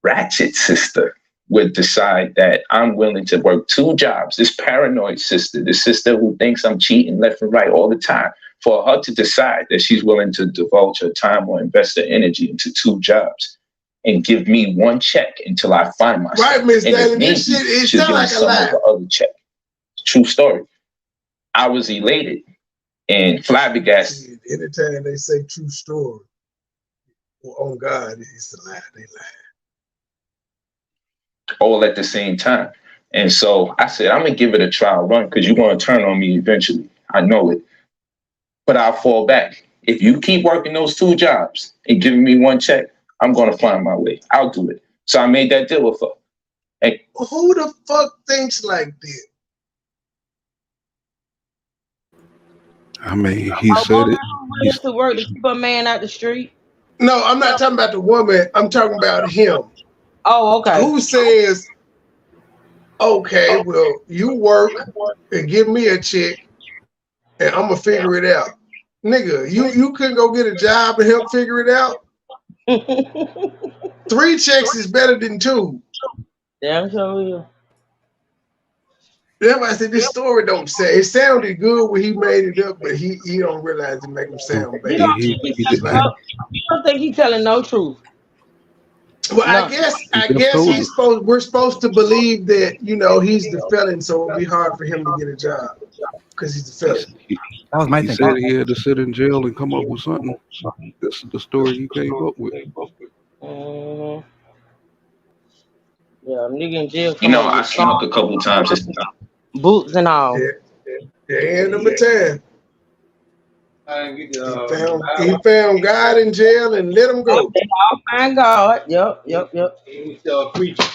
ratchet sister would decide that I'm willing to work 2 jobs, this paranoid sister, this sister who thinks I'm cheating left and right all the time, for her to decide that she's willing to divulge her time or invest her energy into 2 jobs and give me 1 check until I find myself. Right, Miss Daly, this shit, it sounds like a lie. The other check. True story. I was elated and flabbergasted. Anytime they say true story, well, on God, it's a lie. They lie. All at the same time. And so I said, I'm going to give it a trial run because you're going to turn on me eventually. I know it. But I'll fall back. If you keep working those 2 jobs and giving me 1 check, I'm going to find my way. I'll do it. So I made that deal with her. And who the fuck thinks like that? I mean, he said it. He's to work to keep a man out the street. No, I'm not talking about the woman. I'm talking about him. Oh, okay. Who says, okay, well, you work and give me a check and I'm going to figure it out. Nigga, you couldn't go get a job and help figure it out? 3 checks is better than 2. Damn sure. That's why I said this story don't say. It sounded good when he made it up, but he don't realize it make him sound bad. You don't think he's telling no truth? Well, no. I guess we're supposed to believe that, you know, he's the felon, so it'll be hard for him to get a job because he's the felon. That was my thing. He said he had to sit in jail and come up with something. That's the story he came up with. Yeah, nigga in jail. You know, I snuck a couple times. Boots and all. Yeah, number 10. He found God in jail and let him go. Find God. Yep. He still preaching.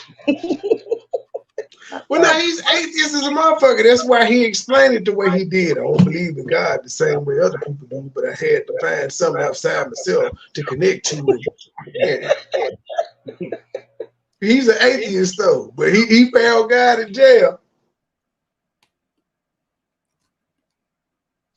Well, now he's atheist as a motherfucker. That's why he explained it the way he did. I don't believe in God the same way other people do, but I had to find something outside myself to connect to. Yeah. He's an atheist though, but he found God in jail.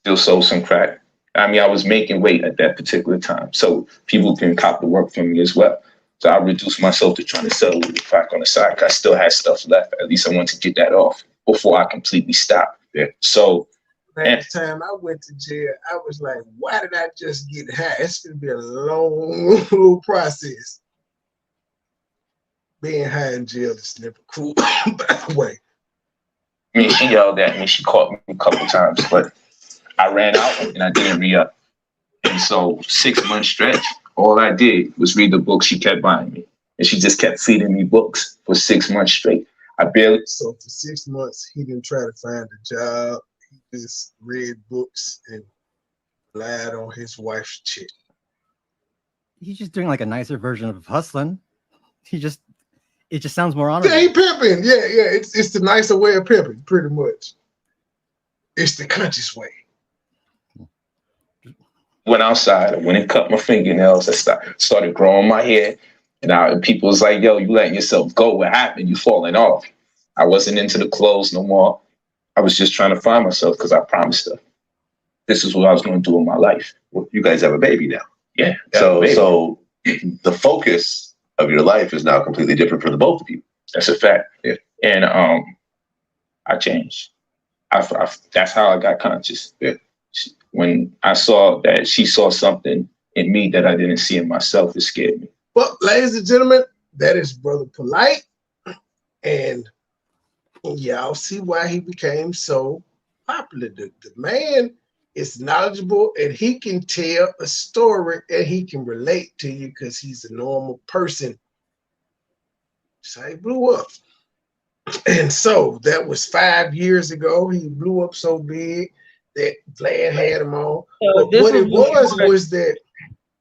Still sold some crack. I mean, I was making weight at that particular time, so people can cop the work from me as well. So I reduced myself to trying to settle with the crack on the side because I still had stuff left. At least I wanted to get that off before I completely stopped. Yeah. So last time I went to jail, I was like, why did I just get high? It's going to be a long little process. Being high in jail is never cool, by the way. I mean, she yelled at me. She caught me a couple times, but I ran out and I didn't re-up. And so 6 months stretch, all I did was read the books she kept buying me. And she just kept feeding me books for 6 months straight. So for 6 months, he didn't try to find a job. He just read books and lied on his wife's check. He's just doing like a nicer version of hustling. It just sounds more honorable. Yeah, he pimping. Yeah. It's the nicer way of pimping, pretty much. It's the conscious way. Went outside, I went and cut my fingernails. I started growing my hair. And people was like, yo, you letting yourself go. What happened? You falling off. I wasn't into the clothes no more. I was just trying to find myself because I promised her this is what I was going to do in my life. Well, you guys have a baby now. Yeah. So the focus of your life is now completely different for the both of you. That's a fact. Yeah. And I changed. That's how I got conscious. When I saw that she saw something in me that I didn't see in myself, it scared me. Well, ladies and gentlemen, that is Brother Polight. And y'all see why he became so popular. The man is knowledgeable and he can tell a story and he can relate to you because he's a normal person. So he blew up. And so that was 5 years ago. He blew up so big that Vlad had him on. So But what it was that.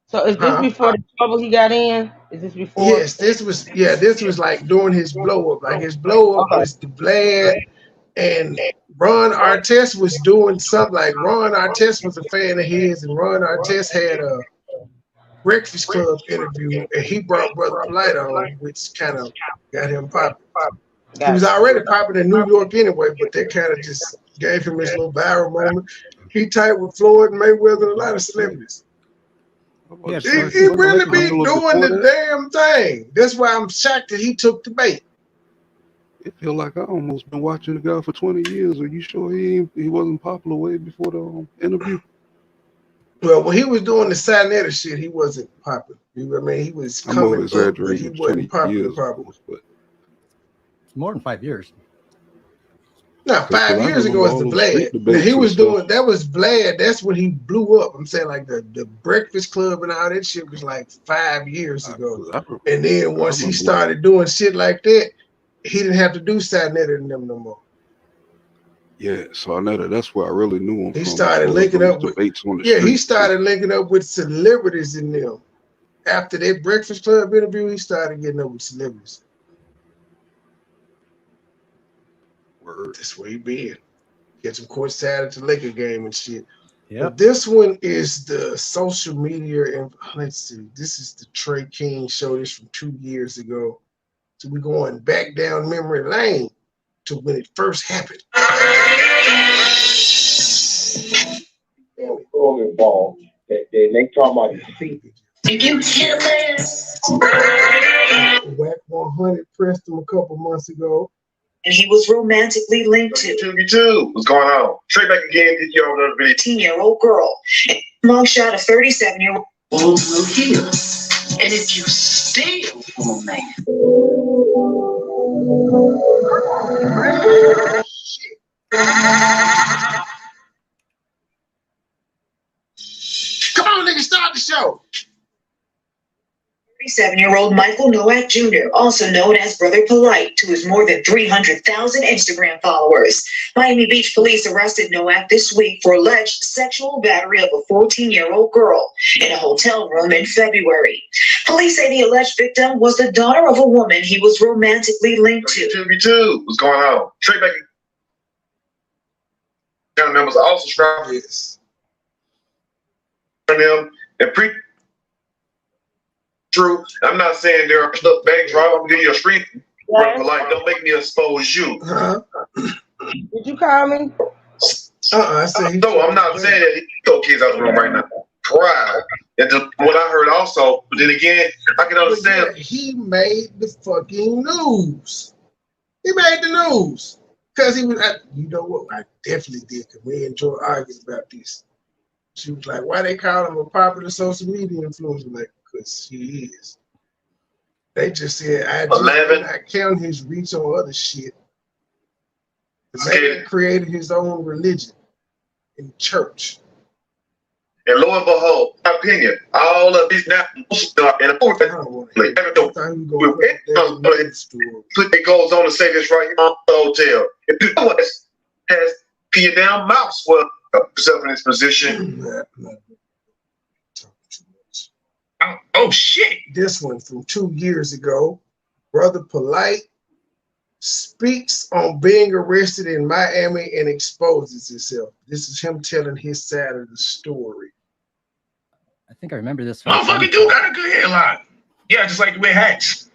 So is this before the trouble he got in? Is this before? Yes, this was like during his blow up. Like his blow up was the Vlad and Ron Artest was doing something. Like Ron Artest was a fan of his, and Ron Artest had a Breakfast Club interview, and he brought Brother Polight on, which kind of got him popular. He was already popular in New York anyway, but that kind of just gave him his little viral moment. He tied with Floyd Mayweather and a lot of celebrities. Yeah, He really be doing the damn thing. That's why I'm shocked that he took the bait. It feel like I almost been watching the guy for 20 years. Are you sure he wasn't popular way before the interview? Well, when he was doing the Sinetta shit, he wasn't popular. I mean, he was coming up, but he wasn't popular. But more than 5 years. No, 5 years ago was the Vlad. Now, he was doing that was Vlad. That's when he blew up. I'm saying like the Breakfast Club and all that shit was like 5 years ago. And then once he started doing shit like that, he didn't have to do Sinetta and them no more. Yeah, Sinetta, that's where I really knew him. He started linking up with he started linking up with celebrities in them. After that Breakfast Club interview, he started getting up with celebrities. That's where he been. Get him courtside at the Laker game and shit. Yeah. But this one is the social media, and let's see. This is the Trey King show. This from 2 years ago. So we're going back down memory lane to when it first happened. They talking about his feet. You killers. Wack 100 pressed him a couple months ago. And he was romantically linked to. Me too. What's going on? Straight back again. Did y'all know the 18-year-old girl. Mugshot a 37-year-old. Will heal. And if you steal from a man. Shit. Come on, nigga, start the show. 37-year-old Michael Nowak Jr., also known as Brother Polight, to his more than 300,000 Instagram followers. Miami Beach police arrested Nowak this week for alleged sexual battery of a 14-year-old girl in a hotel room in February. Police say the alleged victim was the daughter of a woman he was romantically linked to. Me too. What's going on? Straight back. Family members also subscribed. Yes. Them and true. I'm not saying there are stuff banks right. I'm gonna give you a screen. Like, don't make me expose you. Did you call me? I said no, I'm not saying that. He throw kids out the room right now. Cry. And what I heard also, but then again, I can understand. Yeah, he made the fucking news. He made the news because he was. You know what? I definitely did. Because we enjoy arguing about this. She was like, "Why they call him a popular social media influencer?" Like, because he is. They just said, I count his reach on other shit. The man created his own religion in church. And lo and behold, my opinion, all of these now and of course, it goes on to say this right here on the hotel. If you know what has your damn mouse well yourself in this position. Oh shit! This one from 2 years ago. Brother Polight speaks on being arrested in Miami and exposes himself. This is him telling his side of the story. I think I remember this one. Motherfucking dude got a good hairline. Yeah, just like the way hats.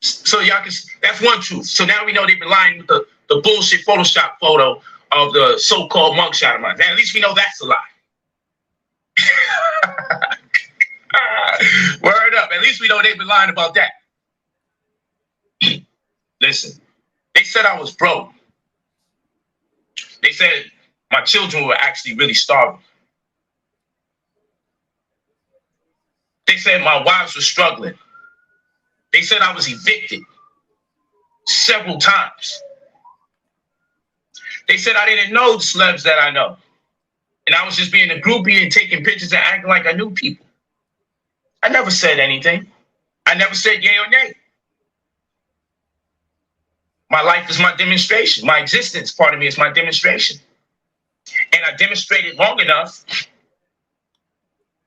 So y'all can, that's one truth. So now we know they've been lying with the bullshit Photoshop photo of the so-called mugshot of mine. Now at least we know that's a lie. Word up. At least we know they've been lying about that. Listen, they said I was broke. They said my children were actually really starving. They said my wives were struggling. They said I was evicted several times. They said I didn't know the celebs that I know. And I was just being a groupie and taking pictures and acting like I knew people. I never said anything. I never said yay or nay. My life is my demonstration. My existence, part of me, is my demonstration. And I demonstrated long enough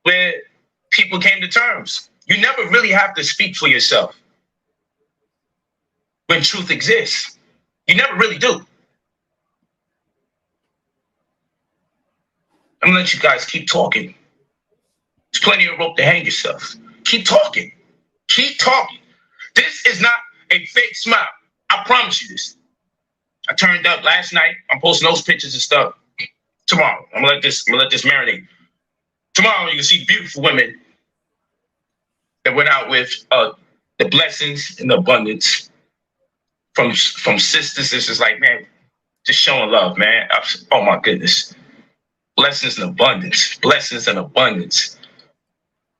where people came to terms. You never really have to speak for yourself when truth exists. You never really do. I'm gonna let you guys keep talking. There's plenty of rope to hang yourself. Keep talking. Keep talking. This is not a fake smile. I promise you this. I turned up last night. I'm posting those pictures and stuff. Tomorrow, I'm gonna let this marinate. Tomorrow, you can see beautiful women that went out with the blessings and the abundance from sisters. It's just like, man, just showing love, man. Oh my goodness. Blessings and abundance. Blessings and abundance.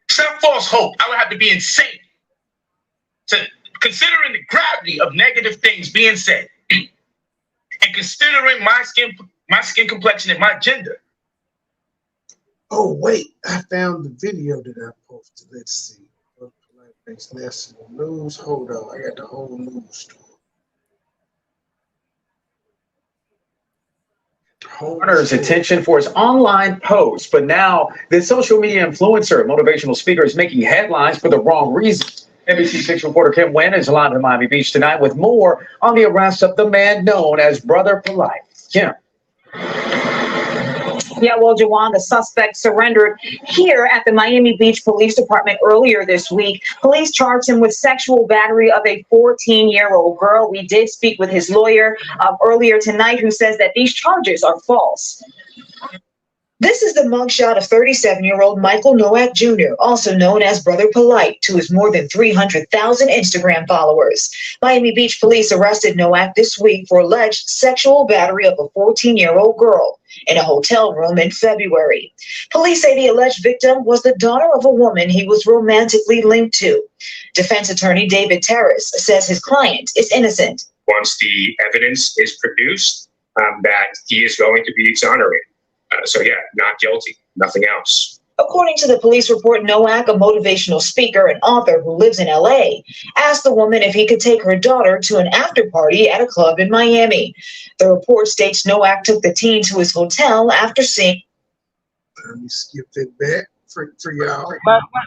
It's not false hope. I would have to be insane to considering the gravity of negative things being said, and considering my skin complexion and my gender. Oh wait, I found the video that I posted. Let's see. National news. Hold on, I got the whole news story. Garners attention for his online post, but now this social media influencer, motivational speaker, is making headlines for the wrong reasons. NBC6 reporter Kim Wynn is live in Miami Beach tonight with more on the arrest of the man known as Brother Polight. Kim. Yeah, well, Jawan, the suspect surrendered here at the Miami Beach Police Department earlier this week. Police charged him with sexual battery of a 14-year-old girl. We did speak with his lawyer earlier tonight, who says that these charges are false. This is the mugshot of 37-year-old Michael Nowak Jr., also known as Brother Polight, to his more than 300,000 Instagram followers. Miami Beach police arrested Nowak this week for alleged sexual battery of a 14-year-old girl in a hotel room in February. Police say the alleged victim was the daughter of a woman he was romantically linked to. Defense attorney David Terrace says his client is innocent. Once the evidence is produced, that he is going to be exonerated. So yeah, not guilty, nothing else. According to the police report, Nowak, a motivational speaker and author who lives in LA, asked the woman if he could take her daughter to an after party at a club in Miami. The report states Nowak took the teen to his hotel after seeing. Let me skip that back for y'all.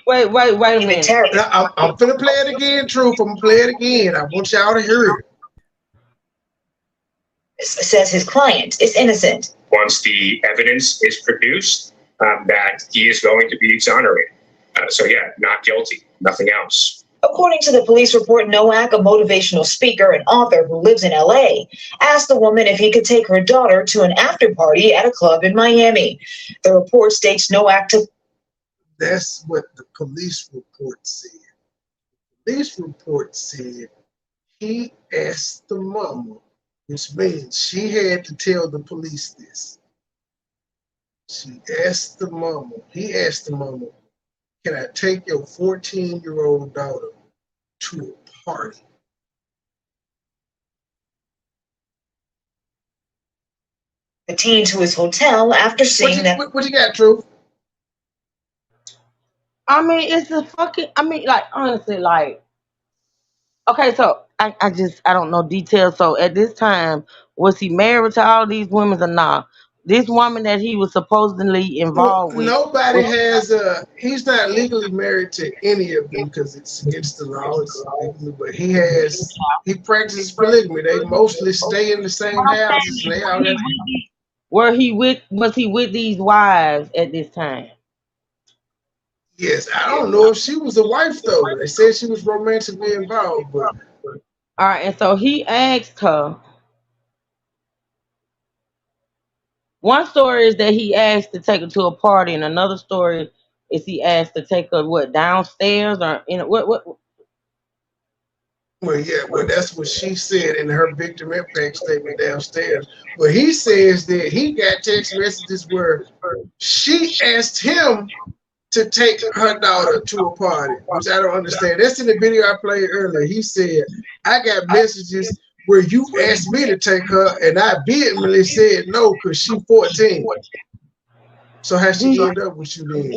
Wait a minute. I'm finna play it again, Truth. I'm gonna play it again. I want y'all to hear it. Says his client is innocent. Once the evidence is produced, that he is going to be exonerated. So yeah, not guilty, nothing else. According to the police report, Nowak, a motivational speaker and author who lives in LA, asked the woman if he could take her daughter to an after party at a club in Miami. The report states Nowak took. That's what the police report said. The police report said he asked the mama, which means she had to tell the police this. She asked the mama, he asked the mama, can I take your 14-year-old daughter to a party? The teen to his hotel after seeing that. What you got, Drew? I mean, it's a fucking, like, honestly, like, okay, so I don't know details. So at this time, was he married to all these women or not? This woman that he was supposedly involved with. Nobody has he's not legally married to any of them because it's against the law. But he practices polygamy. They mostly stay in the same houses. And they all got. Was he with these wives at this time? Yes, I don't know if she was a wife though. They said she was romantically involved, but. All right, and so he asked her. One story is that he asked to take her to a party, and another story is he asked to take her downstairs or in what? Well, yeah, well, that's what she said in her victim impact statement downstairs. But he says that he got text messages where she asked him to take her daughter to a party, which I don't understand. That's in the video I played earlier. He said, I got messages where you asked me to take her, and I vehemently said no because she's 14. So how she end up with you then?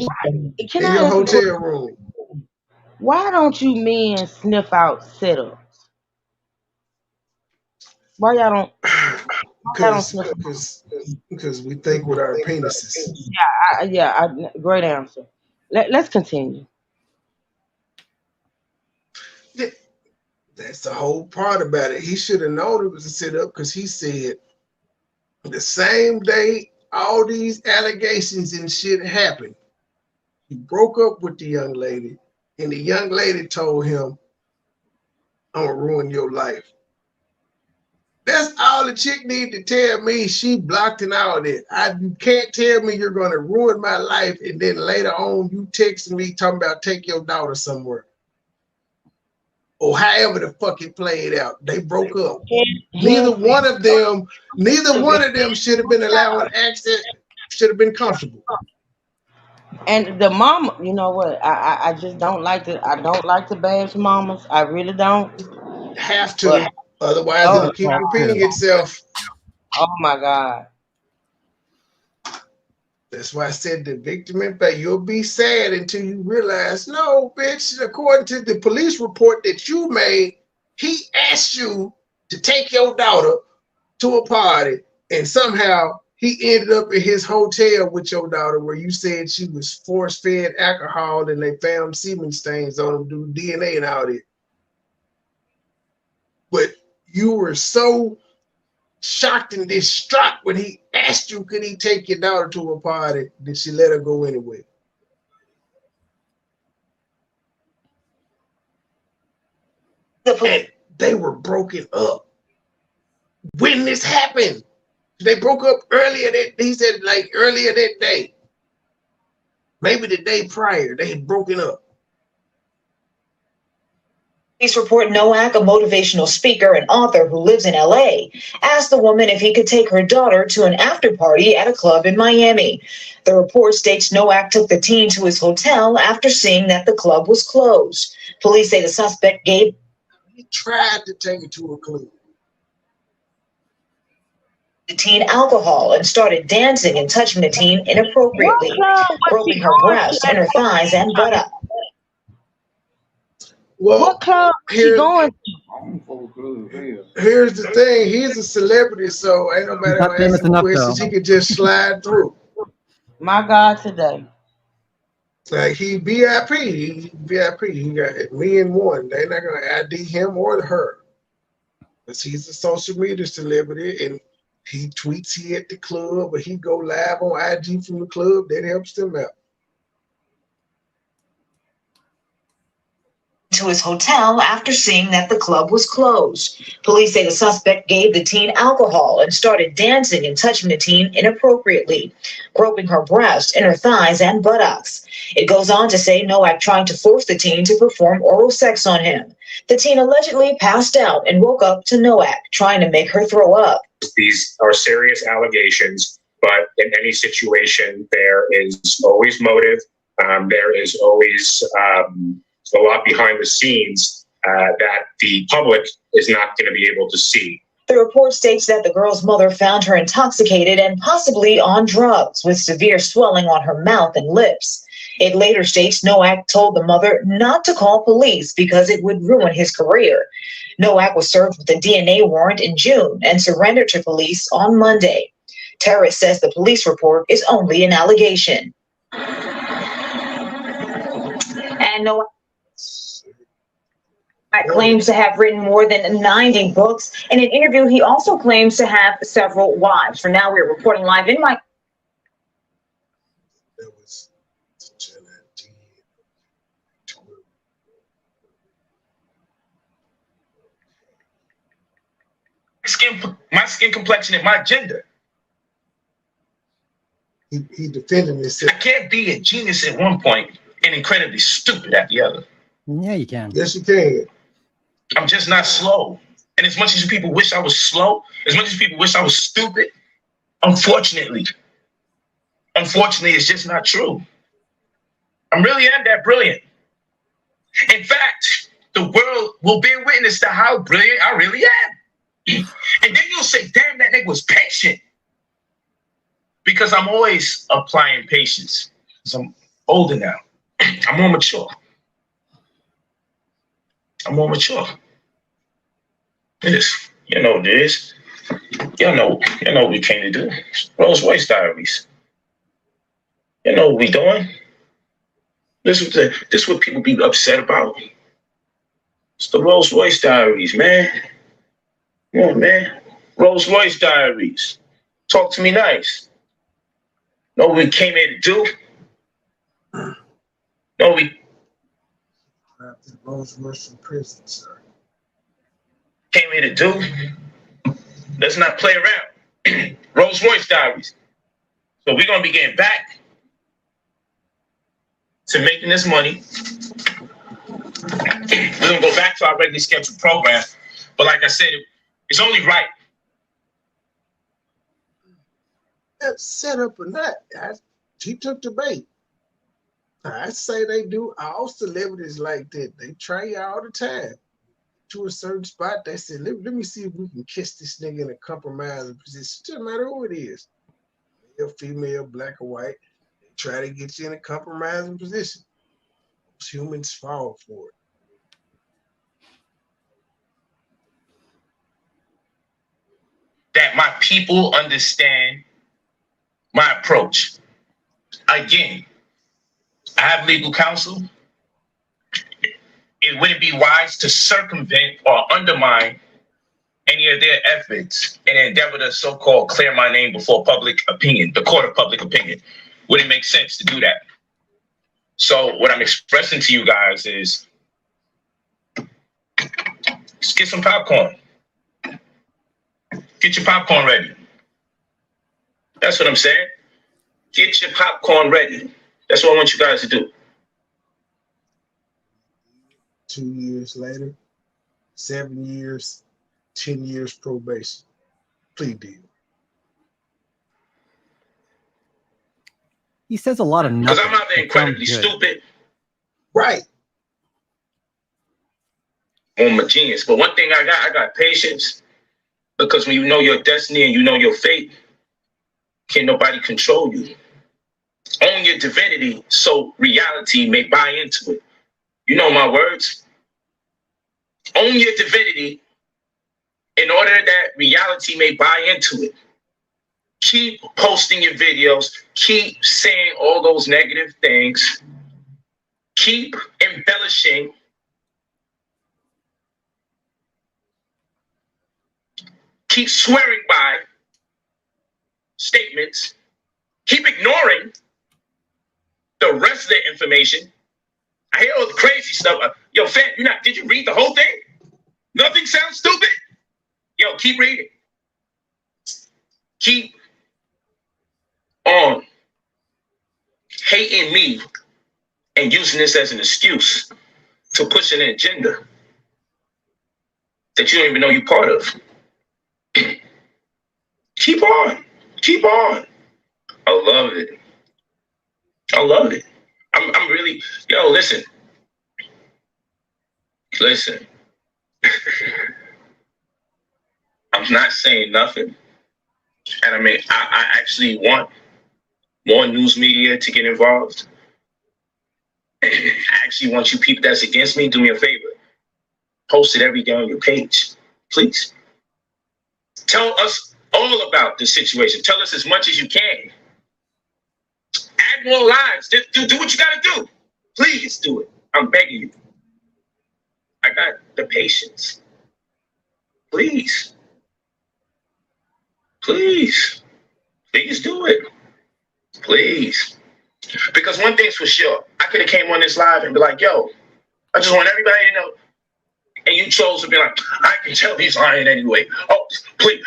Can In I your ask a hotel question? room. Why don't you men sniff out setups? Why y'all don't? Why y'all don't sniff? Because we think with our penises. Great answer. Let's continue. That's the whole part about it. He should have known it was a setup because he said the same day all these allegations and shit happened, he broke up with the young lady, and the young lady told him, I'm gonna ruin your life. That's all the chick need to tell me. She blocked and all that. You can't tell me you're gonna ruin my life, and then later on you text me talking about take your daughter somewhere. Or however the fuck it played out. They broke up. Neither one of them should have been allowing access, should have been comfortable. And the mama, you know what? I just don't like to bash mamas. I really don't. Have to. Otherwise it'll keep repeating itself. Oh my God. That's why I said the victim impact, you'll be sad until you realize, no, bitch, according to the police report that you made, he asked you to take your daughter to a party, and somehow he ended up in his hotel with your daughter where you said she was force-fed alcohol and they found semen stains on them, do DNA and all that. But you were so shocked and distraught when he asked you, could he take your daughter to a party, that she let her go anyway. And they were broken up when this happened. They broke up earlier that, he said, like earlier that day. Maybe the day prior, they had broken up. Police report Nowak, a motivational speaker and author who lives in LA, asked the woman if he could take her daughter to an after party at a club in Miami. The report states Nowak took the teen to his hotel after seeing that the club was closed. Police say the suspect gave... He tried to take her to a club. The teen alcohol and started dancing and touching the teen inappropriately, groping her breast and her thighs and buttocks. Well, what club is she going to? Here's the thing. He's a celebrity, so ain't nobody gonna ask him questions. He could just slide through. My God, today. Like he VIP. He VIP. He got me and one. They're not gonna ID him or her. Because he's a social media celebrity and he tweets he at the club, or he go live on IG from the club. That helps them out. To his hotel after seeing that the club was closed. Police say the suspect gave the teen alcohol and started dancing and touching the teen inappropriately, groping her breast and her thighs and buttocks. It goes on to say Nowak trying to force the teen to perform oral sex on him. The teen allegedly passed out and woke up to Nowak trying to make her throw up. These are serious allegations, but in any situation, there is always motive. There is always a lot behind the scenes that the public is not going to be able to see. The report states that the girl's mother found her intoxicated and possibly on drugs, with severe swelling on her mouth and lips. It later states Nowak told the mother not to call police because it would ruin his career. Nowak was served with a DNA warrant in June and surrendered to police on Monday. Terrace says the police report is only an allegation. And Nowak claims to have written more than 90 books. In an interview, he also claims to have several wives. For now, we're reporting live in my... My skin complexion and my gender. He defending himself. I can't be a genius at one point and incredibly stupid at the other. Yeah, you can. Yes, you can. I'm just not slow. And as much as people wish I was slow, as much as people wish I was stupid, unfortunately, it's just not true. I really am that brilliant. In fact, the world will bear witness to how brilliant I really am. And then you'll say, damn, that nigga was patient. Because I'm always applying patience. Because I'm older now. I'm more mature. This, you know this. You know what we came to do. Rolls Royce Diaries. You know what we doing. This is what people be upset about. It's the Rolls Royce Diaries, man. Come on, man. Rolls Royce Diaries. Talk to me nice. Know what we came here to do? No, we Rolls Royce in prison, sir. Came here to do. Let's not play around. Rolls Royce Diaries. So we're gonna be getting back to making this money. We're gonna go back to our regularly scheduled program. But like I said, it's only right. That's set up or not. He took the bait. I say they do. All celebrities like that. They try you all the time. To a certain spot, they said, let me see if we can kiss this nigga in a compromising position. It doesn't matter who it is. Male, female, black or white. They try to get you in a compromising position. Most humans fall for it. That my people understand my approach. Again, I have legal counsel. It wouldn't be wise to circumvent or undermine any of their efforts in an endeavor to so-called clear my name before public opinion, the court of public opinion. Wouldn't make sense to do that. So what I'm expressing to you guys is, just get some popcorn. Get your popcorn ready. That's what I'm saying. Get your popcorn ready. That's what I want you guys to do. 2 years later, 7 years, 10 years probation. Plea deal. He says a lot of nothing. Because I'm out there incredibly stupid. Right. I'm a genius. But one thing I got patience. Because when you know your destiny and you know your fate, can't nobody control you. Own your divinity so reality may buy into it. You know my words. Own your divinity in order that reality may buy into it. Keep posting your videos. Keep saying all those negative things. Keep embellishing. Keep swearing by statements. Keep ignoring the rest of the information. I hear all the crazy stuff. Yo, fam, did you read the whole thing? Nothing sounds stupid. Yo, keep reading. Keep on hating me and using this as an excuse to push an agenda that you don't even know you're part of. Keep on. Keep on. I love it. I love it. I'm really, yo, listen. I'm not saying nothing. And I mean, I actually want more news media to get involved. I actually want you people that's against me, do me a favor. Post it every day on your page, please. Tell us all about the situation. Tell us as much as you can. Add more lives. Do what you gotta do. Please do it. I'm begging you. I got the patience. Please. Please. Please do it. Please. Because one thing's for sure. I could have came on this live and be like, yo, I just want everybody to know. And you chose to be like, I can tell he's lying anyway. Oh, please.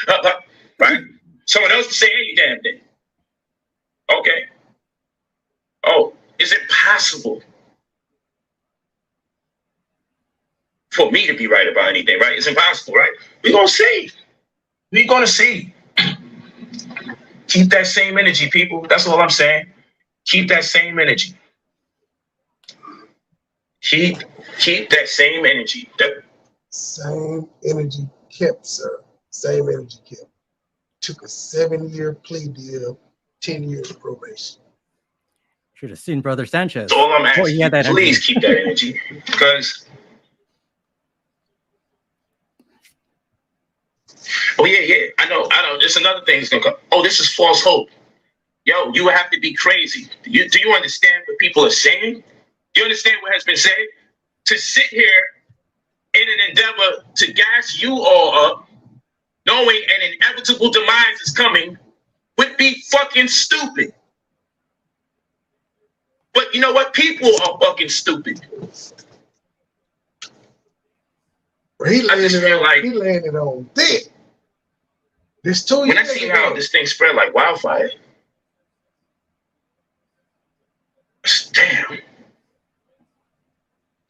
Right? Someone else to say any damn thing. Okay. Oh, is it possible for me to be right about anything, right? It's impossible, right? We're gonna see. We're gonna see. Keep that same energy, people. That's all I'm saying. Keep that same energy. Keep that same energy. Same energy kept, sir. Same energy kept. Took a 7-year plea deal, 10 years probation. Should have seen Brother Sanchez. That's all I'm asking. He had that Please energy. keep that energy. Because yeah. I know. There's another thing that's gonna come. Oh, this is false hope. Yo, you have to be crazy. Do you understand what people are saying? Do you understand what has been said? To sit here in an endeavor to gas you all up, knowing an inevitable demise is coming, would be fucking stupid. But you know what? People are fucking stupid. He landed on thick. This 2 years when I see how this thing spread like wildfire, damn,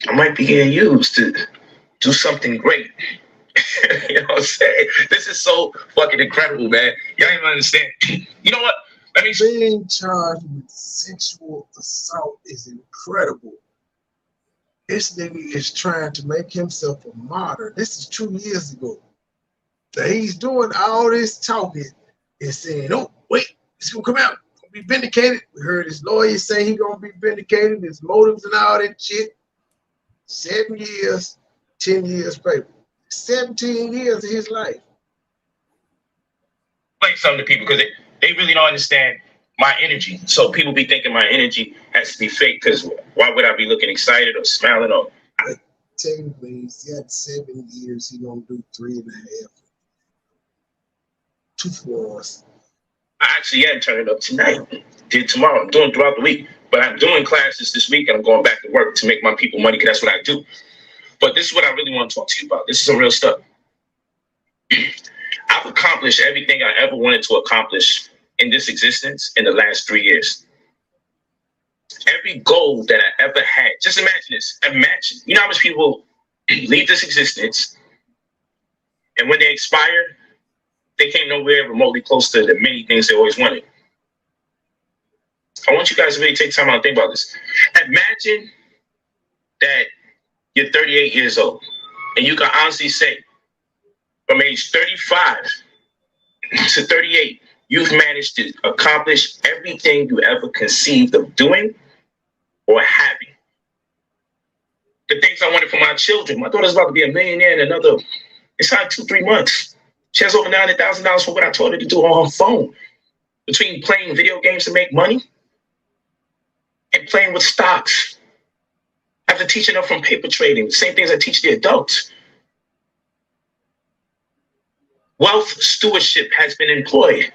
I might be getting used to do something great. You know what I'm saying? This is so fucking incredible, man. Y'all don't even understand. You know what? Being charged with sexual assault is incredible. This nigga is trying to make himself a martyr. This is 2 years ago. So he's doing all this talking and saying, "Oh, wait, it's gonna come out. It's gonna be vindicated." We heard his lawyer say he's gonna be vindicated, his motives and all that shit. 7 years, 10 years paper. 17 years of his life. Explain something to people because they really don't understand my energy. So people be thinking my energy has to be fake because why would I be looking excited or smiling or? Technically, he's got 7 years. He's gonna do 3.5. 2 floors. I actually had to turn it up tonight. Did tomorrow. I'm doing throughout the week, but I'm doing classes this week and I'm going back to work to make my people money because that's what I do. But this is what I really want to talk to you about. This is some real stuff. I've accomplished everything I ever wanted to accomplish in this existence in the last 3 years. Every goal that I ever had, just imagine this. Imagine, you know how much people leave this existence and when they expire, they came nowhere remotely close to the many things they always wanted. I want you guys to really take time out and think about this. Imagine that you're 38 years old and you can honestly say from age 35 to 38, you've managed to accomplish everything you ever conceived of doing or having. The things I wanted for my children. My daughter's about to be a millionaire in it's like 2-3 months. She has over $900,000 for what I told her to do on her phone. Between playing video games to make money and playing with stocks. After teaching her from paper trading, the same things I teach the adults. Wealth stewardship has been employed.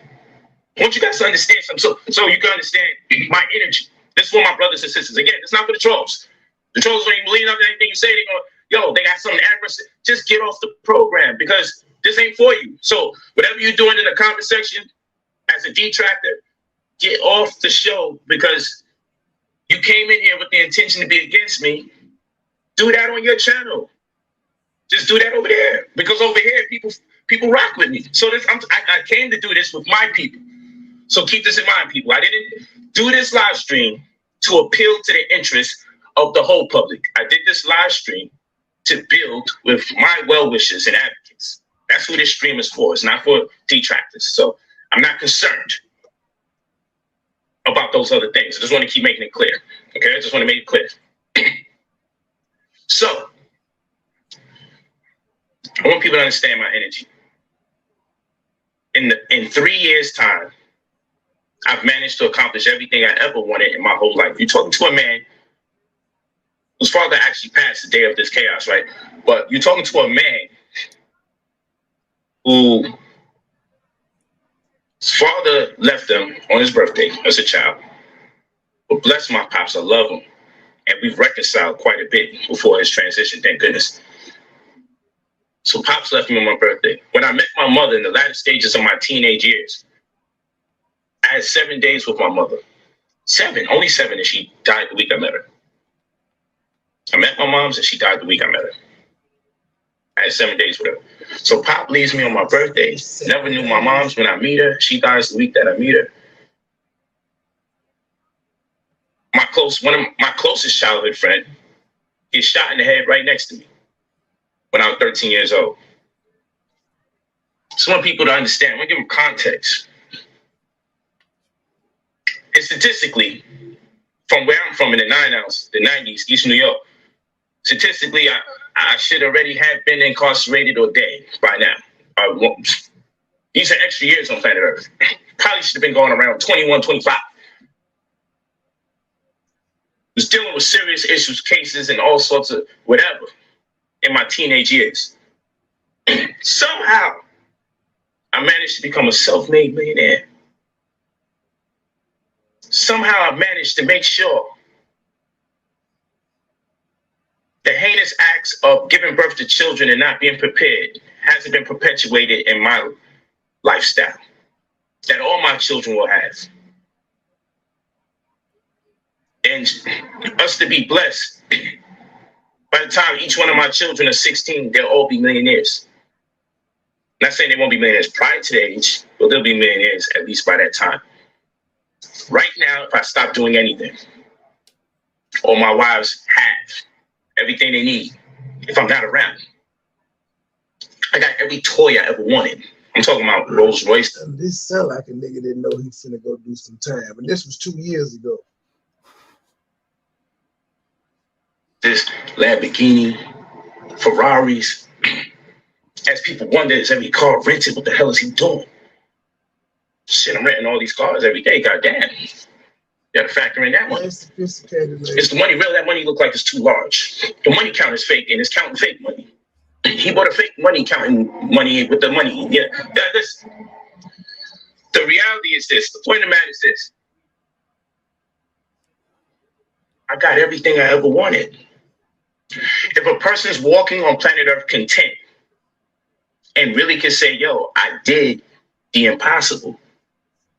I want you guys to understand something so you can understand my energy. This is for my brothers and sisters. Again, it's not for the trolls. The trolls don't even believe up in anything you say. They're going, they got something adverse. Just get off the program because this ain't for you. So whatever you're doing in the comment section as a detractor, get off the show because you came in here with the intention to be against me. Do that on your channel. Just do that over there because over here people rock with me. So I came to do this with my people. So keep this in mind, people. I didn't do this live stream to appeal to the interests of the whole public. I did this live stream to build with my well-wishers and advocates. That's who this stream is for. It's not for detractors. So I'm not concerned about those other things. I just want to keep making it clear. Okay, I just want to make it clear. So I want people to understand my energy. In 3 years' time, I've managed to accomplish everything I ever wanted in my whole life. You're talking to a man whose father actually passed the day of this chaos, right? But you're talking to a man whose father left him on his birthday as a child. But bless my pops, I love him. And we've reconciled quite a bit before his transition, thank goodness. So pops left me on my birthday. When I met my mother in the latter stages of my teenage years, I had 7 days with my mother. 7, only 7, and she died the week I met her. I met my mom's and she died the week I met her. I had 7 days with her. So Pop leaves me on my birthday. Never knew my mom's when I meet her. She dies the week that I meet her. One of my closest childhood friend gets shot in the head right next to me when I was 13 years old. So I want people to understand. I'm gonna give them context. And statistically, from where I'm from in the 90s, East New York, statistically, I should already have been incarcerated or dead by now. These are extra years on planet Earth. Probably should have been going around 21, 25. Was dealing with serious issues, cases, and all sorts of whatever in my teenage years. Somehow, I managed to become a self-made millionaire. Somehow, I managed to make sure the heinous acts of giving birth to children and not being prepared hasn't been perpetuated in my lifestyle that all my children will have. And us to be blessed, by the time each one of my children are 16, they'll all be millionaires. Not saying they won't be millionaires prior to their age, but they'll be millionaires at least by that time. Right now, if I stop doing anything, all my wives have everything they need if I'm not around. I got every toy I ever wanted. I'm talking about Rolls Royce. This sound like a nigga didn't know he's finna go do some time. And this was 2 years ago. This Lamborghini, Ferraris. As people wonder, is every car rented? What the hell is he doing? Shit, I'm renting all these cars every day. Goddamn. You gotta factor in that money. It's the money, really, that money look like it's too large. The money count is fake, and it's counting fake money. He bought a fake money counting money with the money. Yeah, the reality is this. The point of the matter is this. I got everything I ever wanted. If a person's walking on planet Earth content and really can say, yo, I did the impossible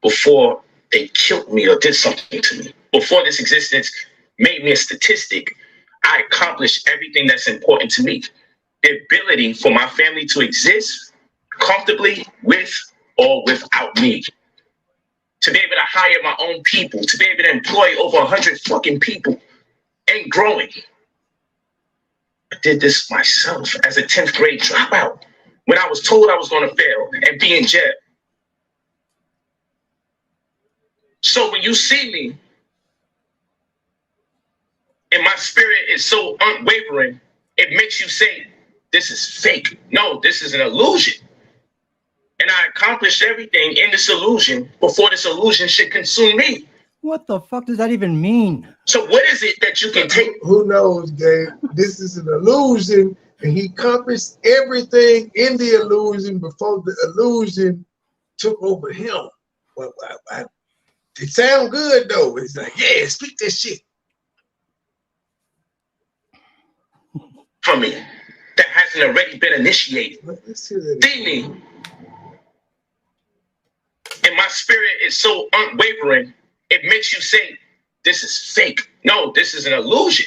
before they killed me or did something to me, before this existence made me a statistic, I accomplished everything that's important to me. The ability for my family to exist comfortably with or without me. To be able to hire my own people, to be able to employ over 100 fucking people and growing. I did this myself as a 10th grade dropout when I was told I was going to fail and be in jail. So when you see me and my spirit is so unwavering, it makes you say, this is fake. No, this is an illusion. And I accomplished everything in this illusion before this illusion should consume me. What the fuck does that even mean? So what is it that you can take? Who knows, Gabe? This is an illusion, and he accomplished everything in the illusion before the illusion took over him. Well, it sounds good, though. It's like, yeah, speak this shit. For me, that hasn't already been initiated. Let's hear that. Didn't he? And my spirit is so unwavering, it makes you say, this is fake. No, this is an illusion.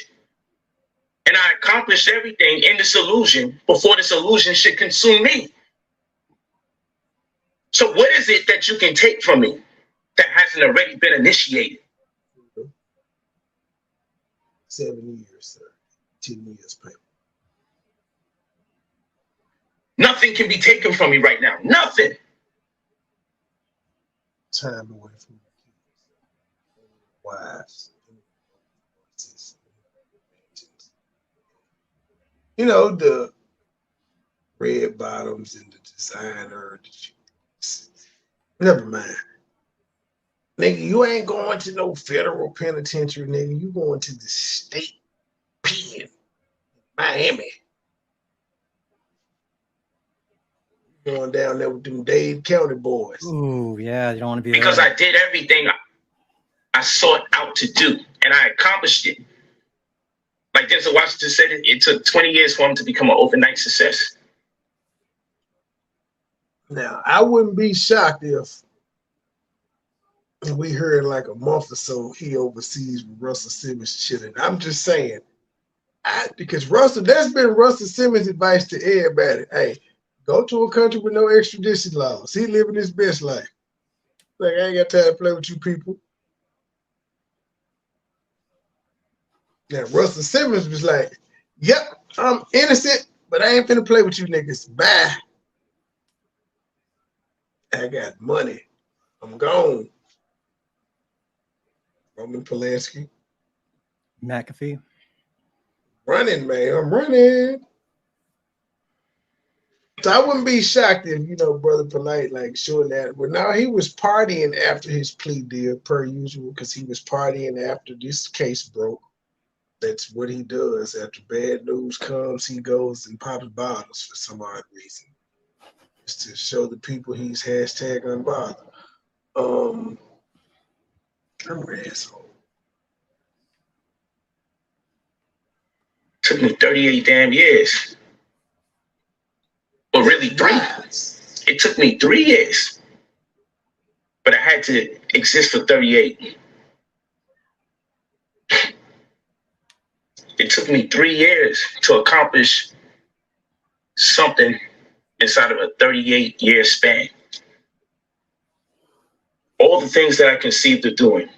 And I accomplished everything in this illusion before this illusion should consume me. So what is it that you can take from me that hasn't already been initiated? 7 years, sir. 10 years, paper. Nothing can be taken from me right now. Nothing. Time away from the kids, wives, you know, the red bottoms and the designer. Never mind. Nigga, you ain't going to no federal penitentiary, nigga. You going to the state pen, Miami. Going down there with them Dade County boys. Ooh, yeah, you don't want to be because there. I did everything I sought out to do, and I accomplished it. Like Denzel Washington said, it took 20 years for him to become an overnight success. Now, I wouldn't be shocked if we heard like a month or so he overseas with Russell Simmons shit. And I'm just saying, Because Russell, that's been Russell Simmons' advice to everybody. Hey, go to a country with no extradition laws. He living his best life. Like, I ain't got time to play with you people. Now, Russell Simmons was like, yep, I'm innocent, but I ain't finna play with you niggas. Bye. I got money. I'm gone. Roman Polanski. McAfee. Running, man. I'm running. So I wouldn't be shocked if, Brother Polight, like, showing that. But now he was partying after his plea deal, per usual, because he was partying after this case broke. That's what he does. After bad news comes, he goes and pops bottles for some odd reason. Just to show the people he's #unbothered. I'm an asshole. Took me 38 damn years. Well, really 3. It took me 3 years. But I had to exist for 38. It took me 3 years to accomplish something inside of a 38-year span. All the things that I conceived of doing,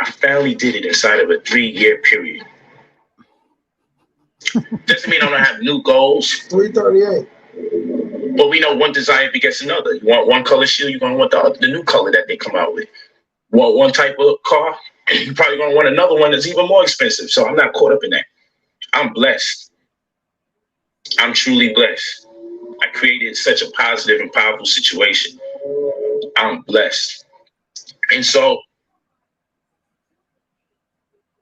I finally did it inside of a 3-year period. Doesn't mean I don't have new goals. 338. But we know one desire begets another. You want one color shoe, you're going to want the new color that they come out with. Want one type of car, you're probably going to want another one that's even more expensive. So I'm not caught up in that. I'm blessed. I'm truly blessed. I created such a positive and powerful situation. I'm blessed. And so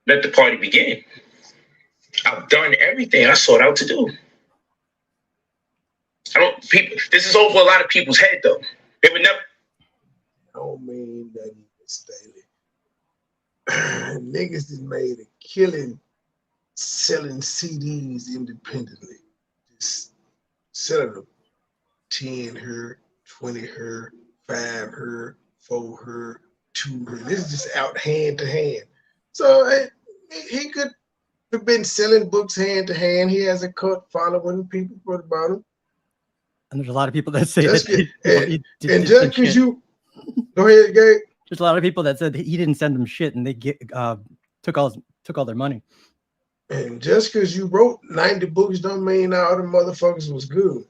let the party begin. I've done everything I sought out to do. This is over a lot of people's head, though. They would never. I don't mean that, Staley. Niggas that made a killing selling CDs independently. Just selling them 10 her, 20 her, 5 her, 4 her, 2 her. This is just out hand to hand. So he could have been selling books hand to hand. He has a cult following. People put about him. And there's a lot of people that say just that. Just because you go ahead, Gabe. There's a lot of people that said that he didn't send them shit, and they took all their money. And just because you wrote 90 books don't mean all the motherfuckers was good.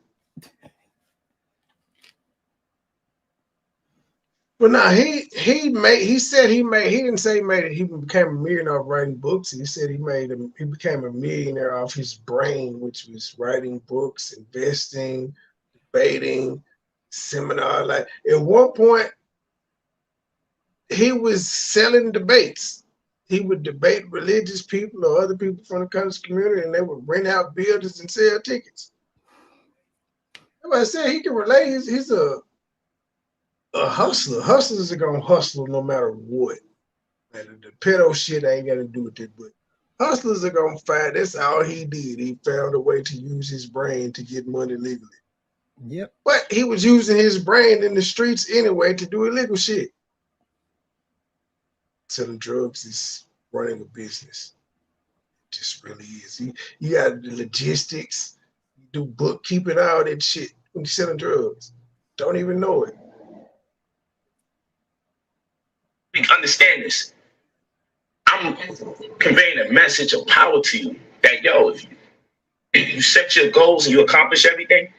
But now he didn't say he made it. He became a millionaire off writing books. He said he became a millionaire off his brain, which was writing books, investing, debating, seminar. Like at one point, he was selling debates. He would debate religious people or other people from the country community, and they would rent out buildings and sell tickets. That's why I said he can relate. He's a hustler. Hustlers are gonna hustle no matter what. And the pedo shit ain't got to do with it, but hustlers are gonna find. That's all he did. He found a way to use his brain to get money legally. Yep. But he was using his brain in the streets anyway to do illegal shit. Selling drugs is running a business. It just really is. You got the logistics, you do bookkeeping, all that shit when you're selling drugs. Don't even know it. Understand this. I'm conveying a message of power to you that, if you set your goals and you accomplish everything,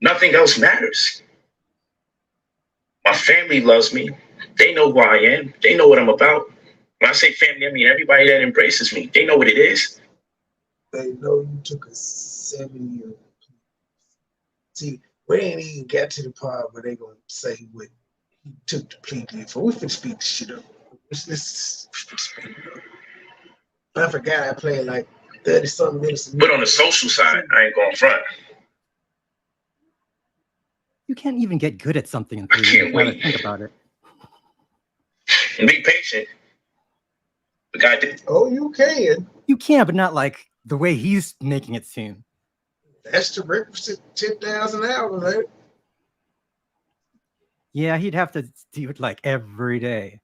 nothing else matters. My family loves me. They know who I am. They know what I'm about. When I say family, I mean everybody that embraces me. They know what it is. They know you took a 7-year. See, we ain't even got to the part where they gonna say what he took the plea deal for. We finna speed the shit up. Let's speed it up. I forgot I played like 30-something minutes. But on the social side, I ain't going front. You can't even get good at something in 3 years. Now that I think about it. And be patient. The guy did. Oh, you can. You can, but not like the way he's making it seem. That's the requisite 10,000 hours, right? Yeah, he'd have to do it like every day.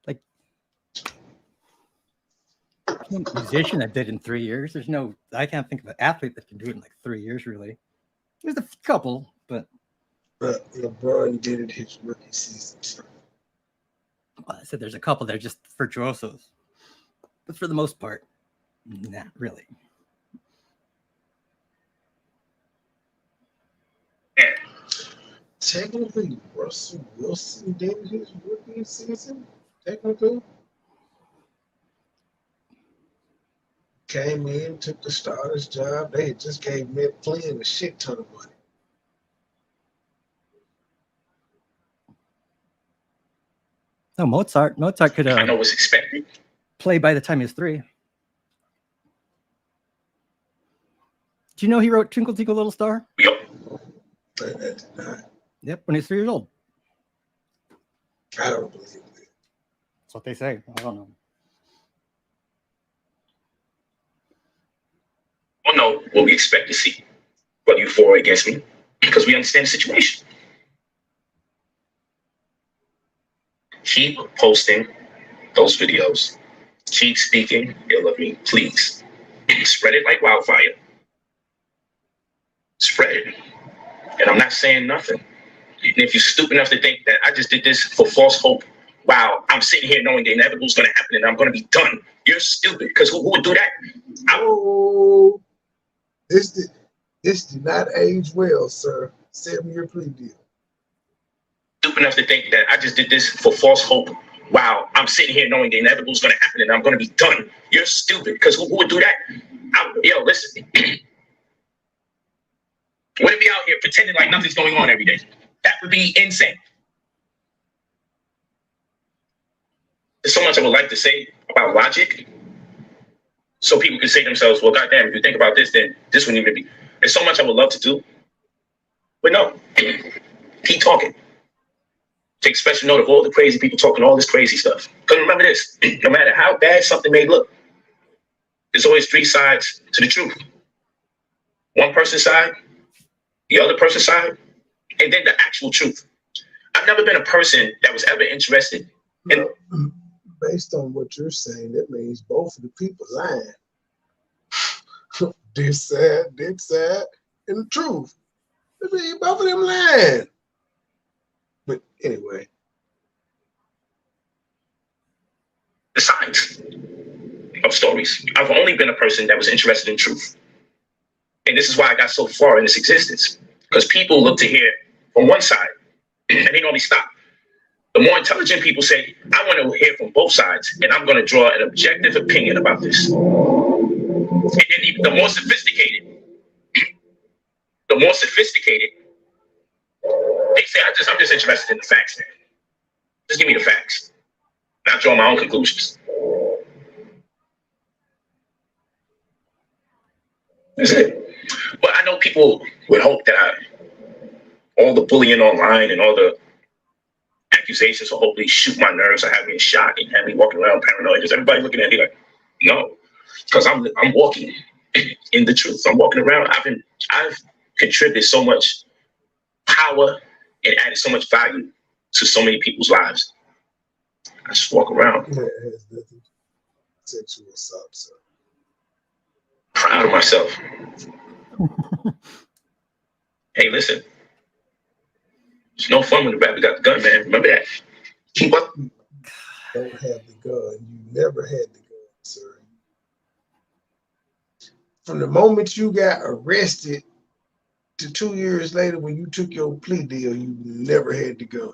Like, no musician that did in 3 years. There's no, I can't think of an athlete that can do it in like 3 years, really. There's a couple, but LeBron did it his rookie season. So. Well, I said there's a couple that are just virtuosos. But for the most part, not really. Technically, Russell Wilson did his rookie season. Technically. Came in, took the starter's job. They just gave Plea a shit ton of money. No, Mozart could I know what's expected. Play by the time he was 3. Do you know he wrote Twinkle Twinkle Little Star? Yep. Yep, when he was 3 years old. I don't believe it. That's what they say. I don't know. We'll know what we expect to see, whether you're for or against me, because we understand the situation. Keep posting those videos. Keep speaking ill of me, please. Spread it like wildfire. Spread it. And I'm not saying nothing. And if you're stupid enough to think that I just did this for false hope, wow, I'm sitting here knowing the inevitable's going to happen and I'm going to be done. You're stupid, because who would do that? Oh, this did not age well, sir. 7-year plea deal. Stupid enough to think that I just did this for false hope. Wow, I'm sitting here knowing the inevitable's going to happen and I'm going to be done. You're stupid, because who would do that? Yo, listen. Wouldn't be out here pretending like nothing's going on every day. That would be insane. There's so much I would like to say about logic, so people can say to themselves, well, goddamn, if you think about this, then this wouldn't even be. There's so much I would love to do. But no, keep talking. Take special note of all the crazy people talking all this crazy stuff. Because remember this, no matter how bad something may look, there's always 3 sides to the truth. One person's side, the other person's side, and then the actual truth. I've never been a person that was ever interested in... Based on what you're saying, that means both of the people lying. This side, and the truth. That means both of them lying. But anyway. The sides of stories. I've only been a person that was interested in truth. And this is why I got so far in this existence. Because people look to hear from one side, and they normally stop. The more intelligent people say, I want to hear from both sides, and I'm going to draw an objective opinion about this. And then even the more sophisticated, they say, I'm just interested in the facts, man. Just give me the facts. And I'll draw my own conclusions. That's it. But I know people would hope that all the bullying online and all the accusations will hopefully shoot my nerves or have me in shock and have me walking around paranoid. Just everybody looking at me like, no, because I'm walking in the truth. I'm walking around. I've contributed so much power and added so much value to so many people's lives. I just walk around. Yeah, it has nothing sexual assault, sir. Proud of myself. Hey, listen. It's no fun when the rabbit got the gun, man. Remember that. Keep up. Don't have the gun. You never had the gun, sir. From the moment you got arrested to 2 years later when you took your plea deal, you never had the gun.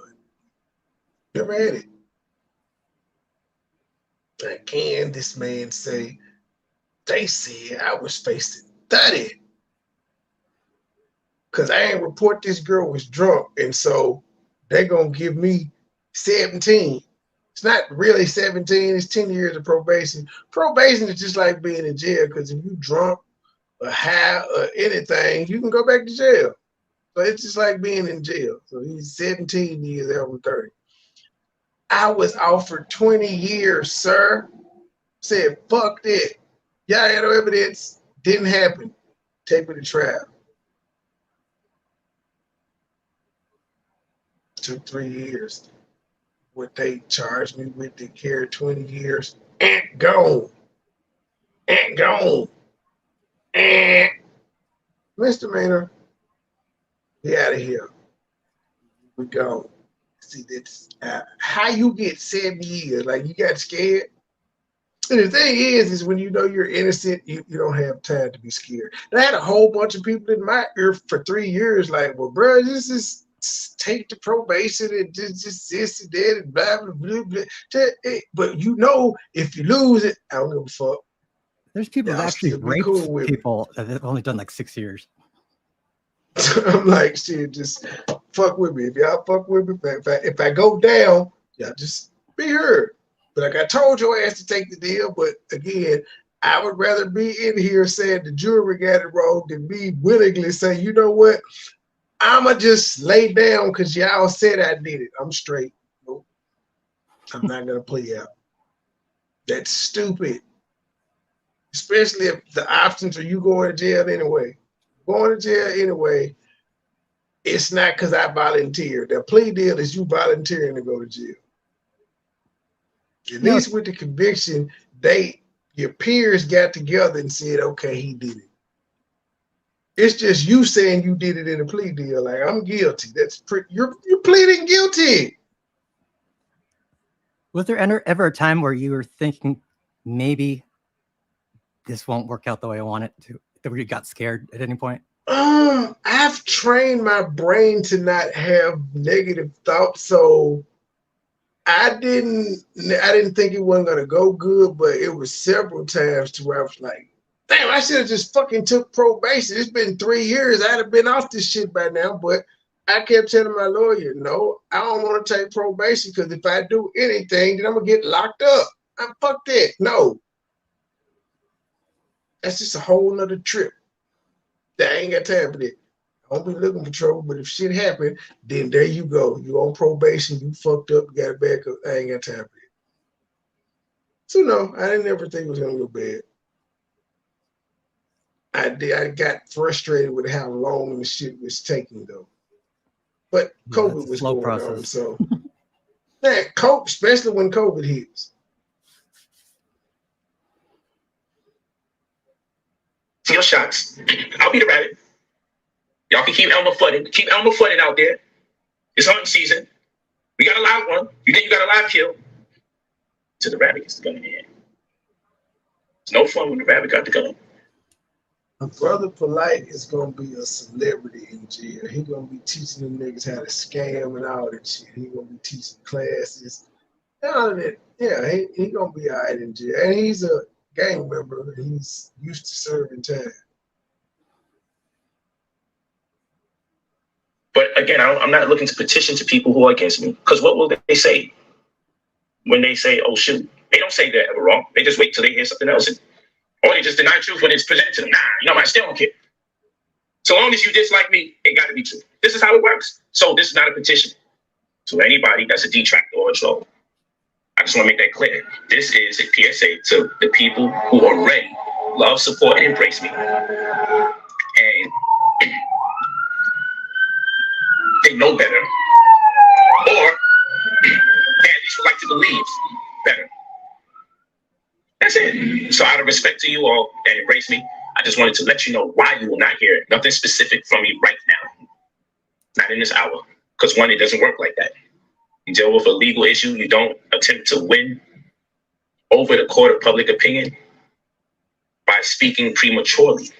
Never had it. And can this man say, they said I was facing 30. Because I ain't report this girl was drunk, and so they're going to give me 17. It's not really 17. It's 10 years of probation. Probation is just like being in jail, because if you drunk or high or anything, you can go back to jail. So it's just like being in jail. So he's 17 years out from 30. I was offered 20 years, sir. Said, fuck that. Y'all had no evidence. Didn't happen. Take me to trial. Took 3 years. What they charged me with, they carried 20 years. Gone. And gone. And misdemeanor. Get out of here. We go. See, that's how you get 70 years. Like, you got scared. And the thing is when you know you're innocent, you don't have time to be scared. And I had a whole bunch of people in my ear for 3 years, like, well, bro, this is take the probation and just this and that and blah, blah, blah, blah. But you know, if you lose it, I don't give a fuck. There's people that actually raped people that have only done like 6 years. I'm like, shit, just fuck with me. If y'all fuck with me, if I go down, y'all just be heard. But like I told your ass to take the deal, but again, I would rather be in here saying the jury got it wrong than me willingly say, you know what, I'ma just lay down because y'all said I did it. I'm straight. Nope. I'm not gonna play out. That's stupid. Especially if the options are you going to jail anyway. Going to jail anyway, it's not because I volunteered. The plea deal is you volunteering to go to jail. At least with the conviction, your peers got together and said, okay, he did it. It's just you saying you did it in a plea deal. Like, I'm guilty. That's you're pleading guilty. Was there ever a time where you were thinking maybe this won't work out the way I want it to, that you got scared at any point? I've trained my brain to not have negative thoughts, so I didn't think it wasn't gonna go good, but it was several times to where I was like, damn, I should have just fucking took probation. It's been 3 years. I'd have been off this shit by now, but I kept telling my lawyer, no, I don't want to take probation because if I do anything, then I'm gonna get locked up. Fuck that. No. That's just a whole nother trip. I ain't got time for that. I don't be looking for trouble, but if shit happen, then there you go. You on probation, you fucked up, you got to back up. I ain't got time for it. So no, I didn't ever think it was gonna go bad. I got frustrated with how long the shit was taking though. But COVID was going on, so man, especially when COVID hits. Your shots. I'll be the rabbit. Y'all can keep Elmer flooding. Keep Elmer flooding out there. It's hunting season. We got a live one. You think you got a live kill? So the rabbit gets the gun in the hand. It's no fun when the rabbit got the gun. My brother Polight is gonna be a celebrity in jail. He gonna be teaching them niggas how to scam and all that shit. He gonna be teaching classes. All of that. Yeah, he gonna be all right in jail. And he's a gang member. He's used to serving time. But again, I'm not looking to petition to people who are against me, because what will they say when they say, oh, shoot? They don't say they're ever wrong. They just wait till they hear something else. Or they just deny truth when it's presented to them. Nah, you know, I still don't care. So long as you dislike me, it got to be true. This is how it works. So this is not a petition to anybody that's a detractor or a troll. I just want to make that clear. This is a PSA to the people who already love, support, and embrace me. And they know better, or they at least would like to believe better. That's it. So out of respect to you all that embrace me, I just wanted to let you know why you will not hear nothing specific from me right now. Not in this hour. Because one, it doesn't work like that. You deal with a legal issue, you don't attempt to win over the court of public opinion by speaking prematurely.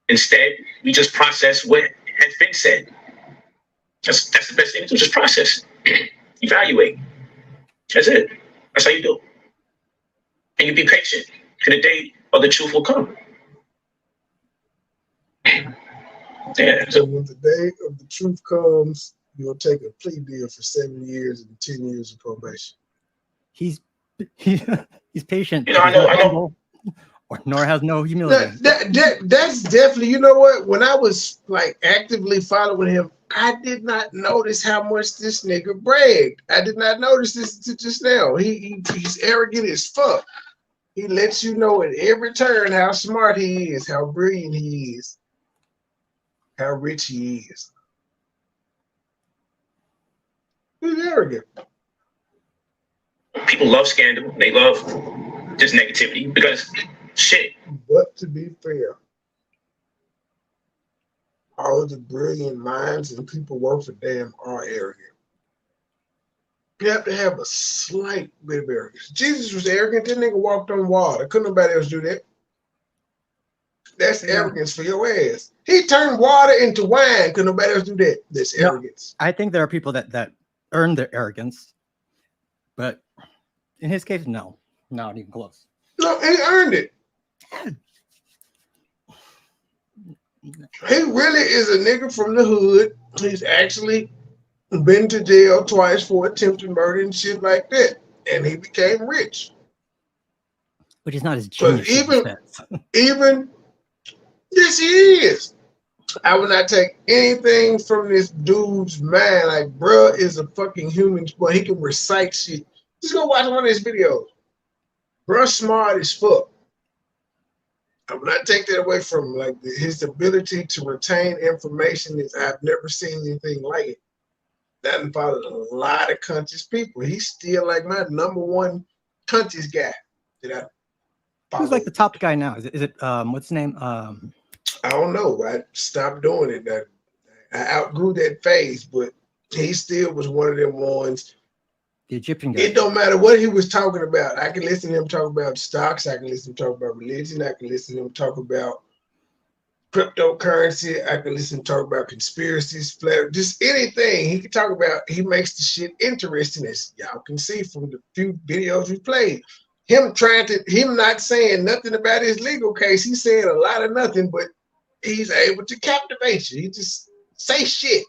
Instead, we just process what has been said. That's the best thing to do, just process, evaluate. That's it. That's how you do. And you be patient, and the day of the truth will come. Yeah. So when the day of the truth comes, you'll take a plea deal for 7 years and 10 years of probation. He's patient. You know, I know. Nor has no humility. That's definitely, you know what? When I was like actively following him, I did not notice how much this nigga bragged. I did not notice this just now. He's arrogant as fuck. He lets you know at every turn how smart he is, how brilliant he is, how rich he is. He's arrogant. People love scandal. They love just negativity because shit. But to be fair, all the brilliant minds and people worth a damn are arrogant. You have to have a slight bit of arrogance. Jesus was arrogant. That nigga walked on water. Couldn't nobody else do that. That's arrogance for your ass. He turned water into wine. Couldn't nobody else do that. That's arrogance. I think there are people that earn their arrogance, but in his case, no, not even close. No, he earned it. He really is a nigga from the hood. He's actually been to jail twice for attempted murder and shit like that. And he became rich. But he's not as genius. Even yes, he is. I would not take anything from this dude's mind. Like, bruh is a fucking human. Well, he can recite shit. Just go watch one of his videos. Bruh smart as fuck. I would not take that away from him. Like, his ability to retain information is, I've never seen anything like it. That involves a lot of conscious people. He's still like my #1 conscious guy. Who's like the top guy now? Is it what's his name? I don't know. I stopped doing it. I outgrew that phase, but he still was one of them ones. The Egyptian guy. It don't matter what he was talking about. I can listen to him talk about stocks. I can listen to him talk about religion. I can listen to him talk about cryptocurrency. I can listen to him talk about conspiracies, just anything he can talk about. He makes the shit interesting, as y'all can see from the few videos we played. Him not saying nothing about his legal case. He's saying a lot of nothing, but he's able to captivate you. He just say shit.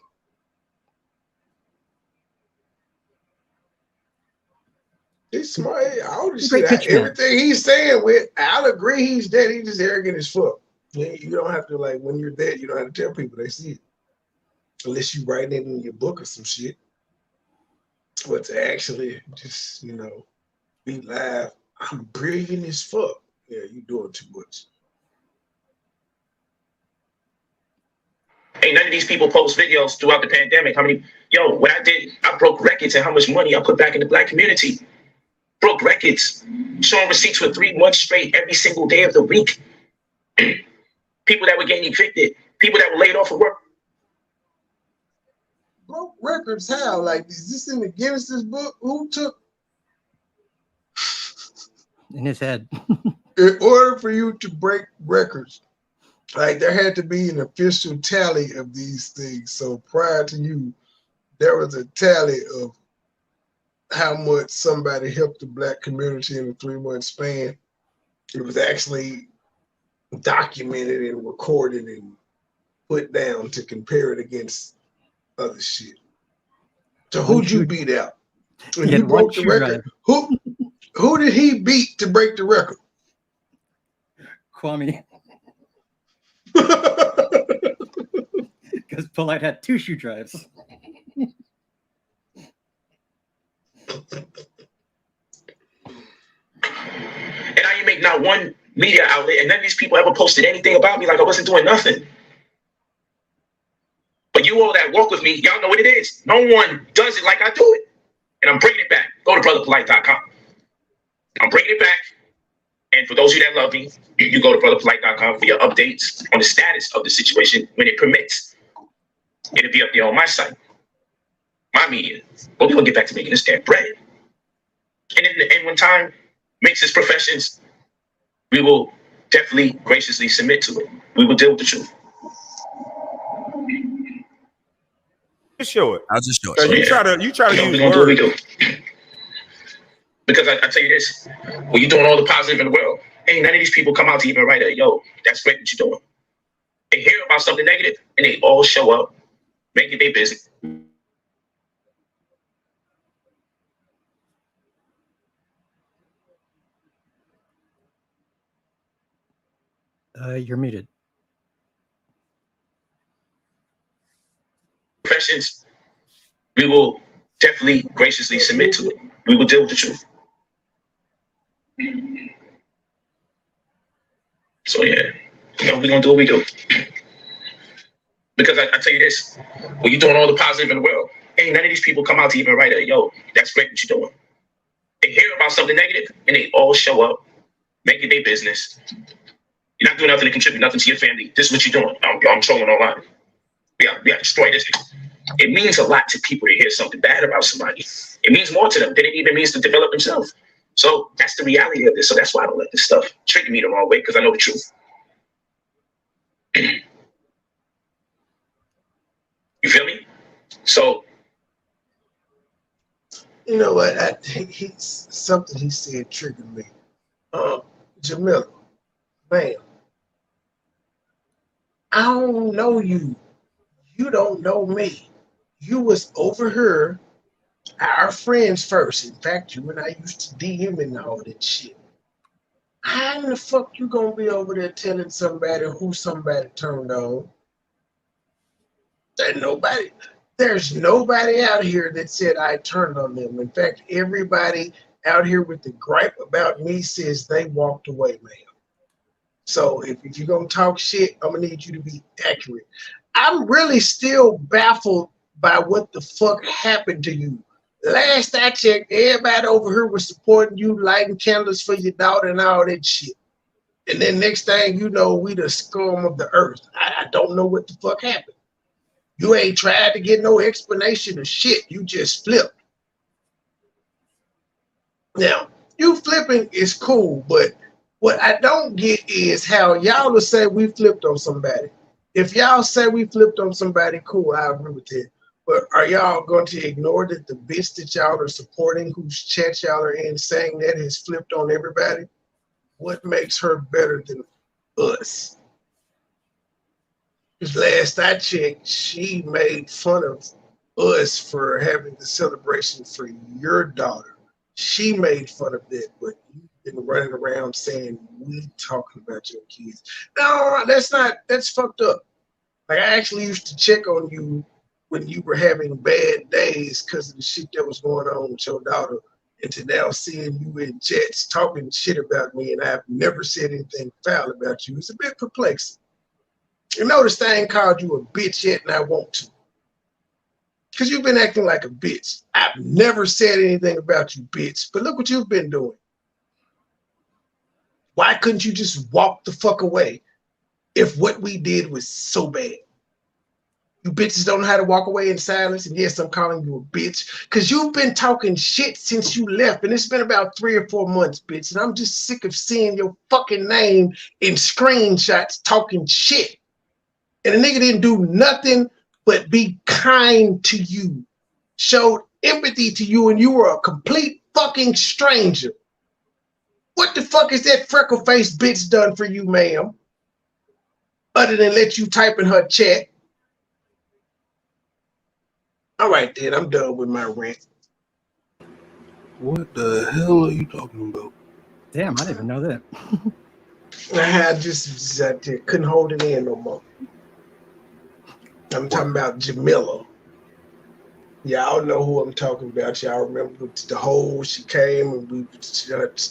He's smart. All the shit. Everything he's saying with, I'll agree he's dead. He's just arrogant as fuck. You don't have to, like, when you're dead, you don't have to tell people, they see it. Unless you write it in your book or some shit. But to actually just, be live, I'm brilliant as fuck. Yeah, you doing too much. Ain't none of these people post videos throughout the pandemic. What I did, I broke records and how much money I put back in the Black community. Broke records. Showing receipts for 3 months straight every single day of the week. People that were getting evicted. People that were laid off of work. Broke records how? Like, is this in the Guinness book? Who took? In his head. In order for you to break records, like, there had to be an official tally of these things. So prior to you, there was a tally of how much somebody helped the Black community in a 3-month span. It was actually documented and recorded and put down to compare it against other shit. So who'd you beat out? When you broke the record, who did he beat to break the record? Kwame. Because Polight had 2 shoe drives. And I ain't make not one media outlet, and none of these people ever posted anything about me, like I wasn't doing nothing. But you all that walk with me, y'all know what it is. No one does it like I do it. And I'm bringing it back. Go to brotherpolight.com. I'm bringing it back. And for those of you that love me, you go to brotherpolight.com for your updates on the status of the situation when it permits. It'll be up there on my site, my media. But we're going to get back to making this damn bread. And when time makes its professions, we will definitely graciously submit to it. We will deal with the truth. Just show it. I'll just show it. So you try to use words. Do what we do. Because I tell you this, when you're doing all the positive in the world, ain't none of these people come out to even write that's great what you're doing. They hear about something negative and they all show up, make it their business. You're muted. Professions, we will definitely graciously submit to it. We will deal with the truth. So yeah, we're gonna do what we do. Because I tell you this, when you're doing all the positive in the world, ain't none of these people come out to even write that's great what you're doing. They hear about something negative and they all show up, make it their business. You're not doing nothing to contribute nothing to your family. This is what you're doing. I'm trolling online. We got to destroy this. It means a lot to people to hear something bad about somebody. It means more to them than it even means to develop themselves. So that's the reality of this. So that's why I don't let this stuff trick me the wrong way, because I know the truth. You feel me? So, you know what? Something he said triggered me. Jamila, man, I don't know you. You don't know me. You was over here, our friends first. In fact, you and I used to DM and all that shit. How in the fuck you gonna be over there telling somebody who somebody turned on? There's nobody out here that said I turned on them. In fact, everybody out here with the gripe about me says they walked away, man. So if you're gonna talk shit, I'm gonna need you to be accurate. I'm really still baffled by what the fuck happened to you. Last I checked, everybody over here was supporting you, lighting candles for your daughter and all that shit. And then next thing you know, we the scum of the earth. I don't know what the fuck happened. You ain't tried to get no explanation of shit. You just flipped. Now, you flipping is cool, but what I don't get is how y'all will say we flipped on somebody. If y'all say we flipped on somebody, cool, I agree with that. But are y'all going to ignore that the bitch that y'all are supporting, whose chat y'all are in, saying that has flipped on everybody? What makes her better than us? Because last I checked, she made fun of us for having the celebration for your daughter. She made fun of that, but you've been running around saying we talking about your kids. No, that's fucked up. Like, I actually used to check on you when you were having bad days because of the shit that was going on with your daughter. And to now seeing you in chats talking shit about me, and I've never said anything foul about you, it's a bit perplexing. You notice I ain't called you a bitch yet, and I want to. Because you've been acting like a bitch. I've never said anything about you, bitch. But look what you've been doing. Why couldn't you just walk the fuck away if what we did was so bad? You bitches don't know how to walk away in silence. And yes, I'm calling you a bitch. Because you've been talking shit since you left. And it's been about 3 or 4 months, bitch. And I'm just sick of seeing your fucking name in screenshots talking shit. And the nigga didn't do nothing but be kind to you, showed empathy to you, and you were a complete fucking stranger. What the fuck is that freckle-faced bitch done for you, ma'am? Other than let you type in her chat. All right, then, I'm done with my rant. What the hell are you talking about? Damn, I didn't even know that. I just couldn't hold it in no more. I'm talking about Jamila. Y'all know who I'm talking about. Y'all remember the whole, she came and we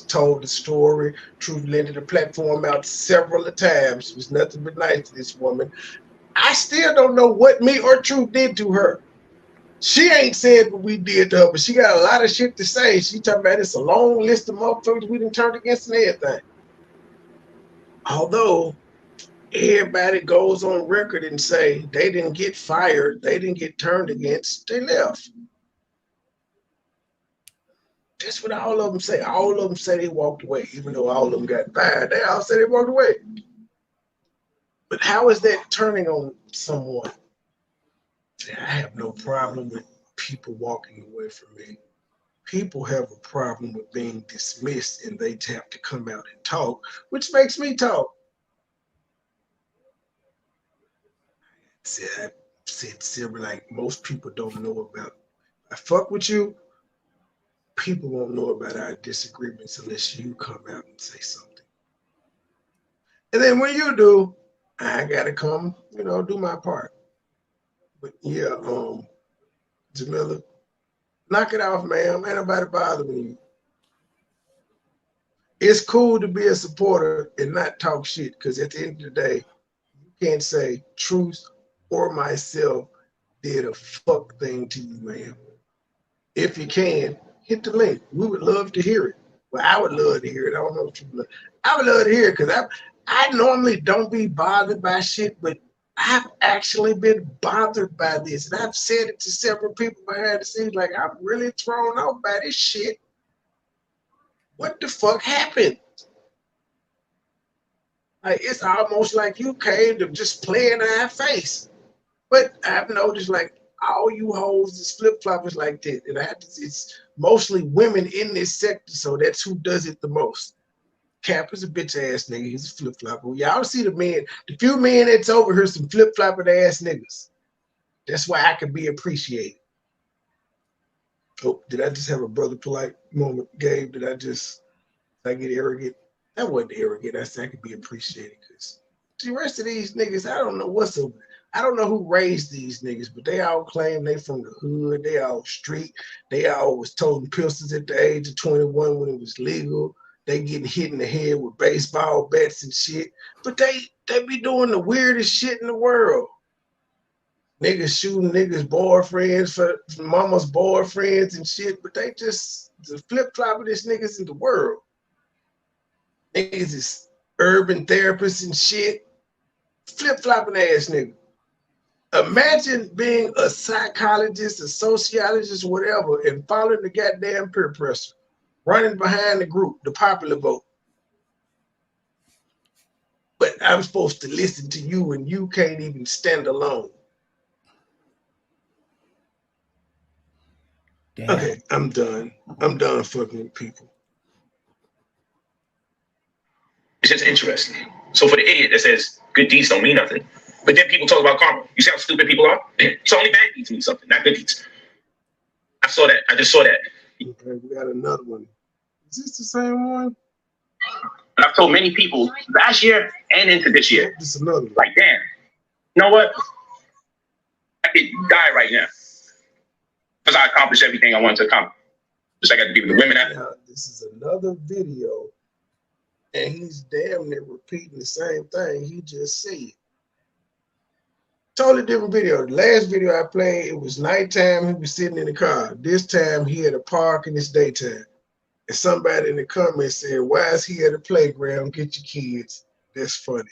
told the story. Truth lended the platform out several times. It was nothing but nice to this woman. I still don't know what me or Truth did to her. She ain't said what we did to her, but she got a lot of shit to say. She talking about it's a long list of motherfuckers we done turned against and everything. Although everybody goes on record and say they didn't get fired, they didn't get turned against, they left. That's what all of them say. All of them say they walked away, even though all of them got fired. They all say they walked away. But how is that turning on someone? I have no problem with people walking away from me. People have a problem with being dismissed and they have to come out and talk, which makes me talk. I said silver, like most people don't know about. I fuck with you. People won't know about our disagreements unless you come out and say something. And then when you do, I gotta come, do my part. But yeah, Jamila, knock it off, ma'am. Ain't nobody bothering you. It's cool to be a supporter and not talk shit, because at the end of the day, you can't say Truth or myself did a fuck thing to you, ma'am. If you can, hit the link. We would love to hear it. Well, I would love to hear it. I don't know if you would. I would love to hear it because I normally don't be bothered by shit, but I've actually been bothered by this. And I've said it to several people behind the scenes, like, I'm really thrown off by this shit. What the fuck happened? Like, it's almost like you came to just play in our face. But I've noticed, like, all you hoes is flip-floppers like that. And it's mostly women in this sector, so that's who does it the most. Cap is a bitch-ass nigga. He's a flip-flopper. Y'all see the men, the few men that's over here, some flip-flopper-ass niggas. That's why I can be appreciated. Oh, did I just have a brother polite moment, Gabe? Did I get arrogant? That wasn't arrogant. I said I could be appreciated because the rest of these niggas, I don't know what's up. I don't know who raised these niggas, but they all claim they from the hood. They all street. They all was toting pistols at the age of 21 when it was legal. They getting hit in the head with baseball bats and shit. But they be doing the weirdest shit in the world. Niggas shooting niggas' boyfriends for mama's boyfriends and shit. But they just the flip-floppingest niggas in the world. Niggas is urban therapists and shit. Flip-flopping ass nigga. Imagine being a psychologist, a sociologist, whatever, and following the goddamn peer pressure. Running behind the group, the popular vote. But I'm supposed to listen to you and you can't even stand alone. Damn. Okay, I'm done. I'm done fucking with people. It's just interesting. So for the idiot that says good deeds don't mean nothing, but then people talk about karma. You see how stupid people are? So only bad deeds mean something, not good deeds. I saw that. I just saw that. Okay, we got another one. Is this the same one? And I've told many people last year and into this year, this is another one. Like, damn, you know what? I could die right now because I accomplished everything I wanted to accomplish. Just like I got to be with the women. This is another video, and he's damn near repeating the same thing he just said. Totally different video. The last video I played, it was nighttime. He was sitting in the car. This time he at a park and it's daytime. And somebody in the comments said, "Why is he at a playground? Get your kids." That's funny.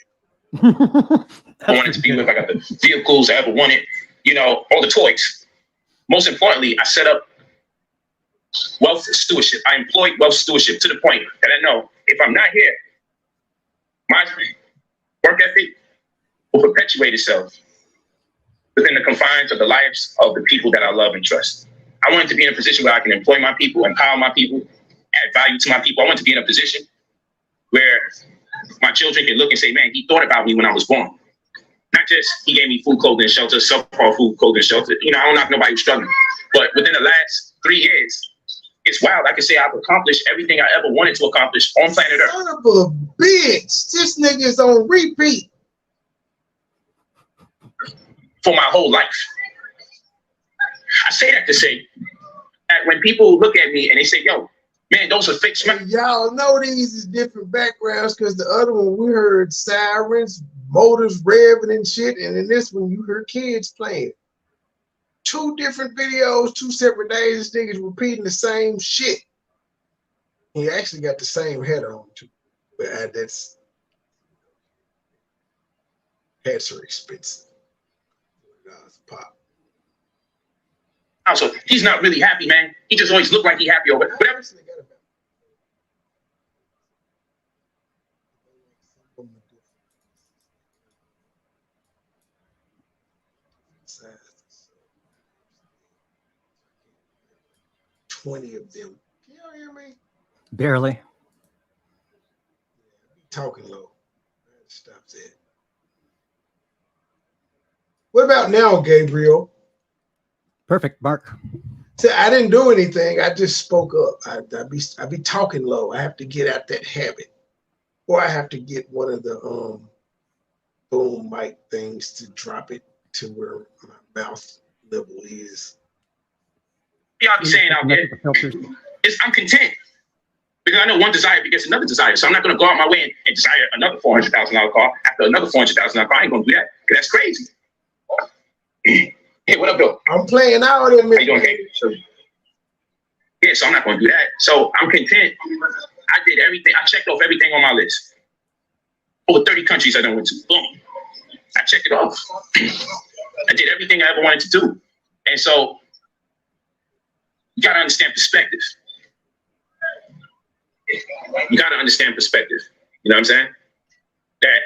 I wanted to be with. I got the vehicles I ever wanted. You know, all the toys. Most importantly, I set up wealth stewardship. I employed wealth stewardship to the point that I know if I'm not here, my work ethic will perpetuate itself within the confines of the lives of the people that I love and trust. I wanted to be in a position where I can employ my people, empower my people, add value to my people. I want to be in a position where my children can look and say, man, he thought about me when I was born. Not just he gave me food, clothing, shelter, subpar food, clothing, shelter. You know, I don't knock nobody who's struggling. But within the last 3 years, it's wild. I can say I've accomplished everything I ever wanted to accomplish on planet Earth. Son of a bitch. This nigga is on repeat. For my whole life. I say that to say that when people look at me and they say, yo, man, those are fake smiles. Y'all know these is different backgrounds because the other one we heard sirens, motors revving and shit, and in this one you heard kids playing. 2 different videos, 2 separate days, this nigga's repeating the same shit. He actually got the same head on too. But that's hats are expensive. Pop. So he's not really happy, man. He just always look like he happy or whatever. $20 of them. Can y'all hear me? Barely. Talking low. Stop that. What about now, Gabriel? Perfect, Mark. So I didn't do anything. I just spoke up. I be talking low. I have to get out that habit, or I have to get one of the boom mic things to drop it to where my mouth level is. Y'all be saying out there, I'm content because I know one desire begets another desire. So I'm not going to go out my way and desire another $400,000 car after another $400,000 car. I ain't going to do that because that's crazy. Hey, what up, though? I'm playing out in How you doing, Gabe? Yeah, so I'm not going to do that. So I'm content. I did everything. I checked off everything on my list. Over 30 countries I done went to. Boom. I checked it off. I did everything I ever wanted to do. And so you got to understand perspective. You got to understand perspective. You know what I'm saying? That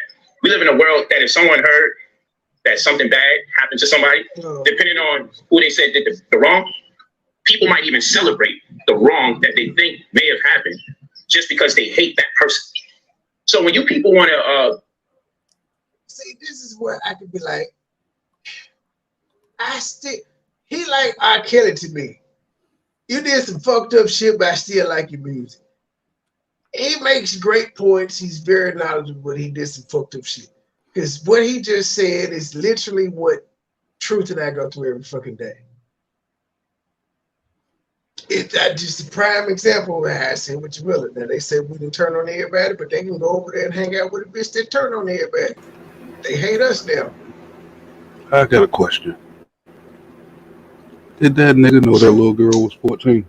we live in a world that if someone heard that something bad happened to somebody, depending on who they said did the wrong, people might even celebrate the wrong that they think may have happened just because they hate that person. So when you people want to see, this is where I could be like, he like R. Kelly to me. You did some fucked up shit, but I still like your music. He makes great points. He's very knowledgeable, but he did some fucked up shit. Because what he just said is literally what Truth and I go through every fucking day. It's just a prime example of how I said with Jamila. Now they said we didn't turn on everybody, but they can go over there and hang out with a bitch that turn on everybody. They hate us now. I got a question. Did that nigga know that little girl was 14?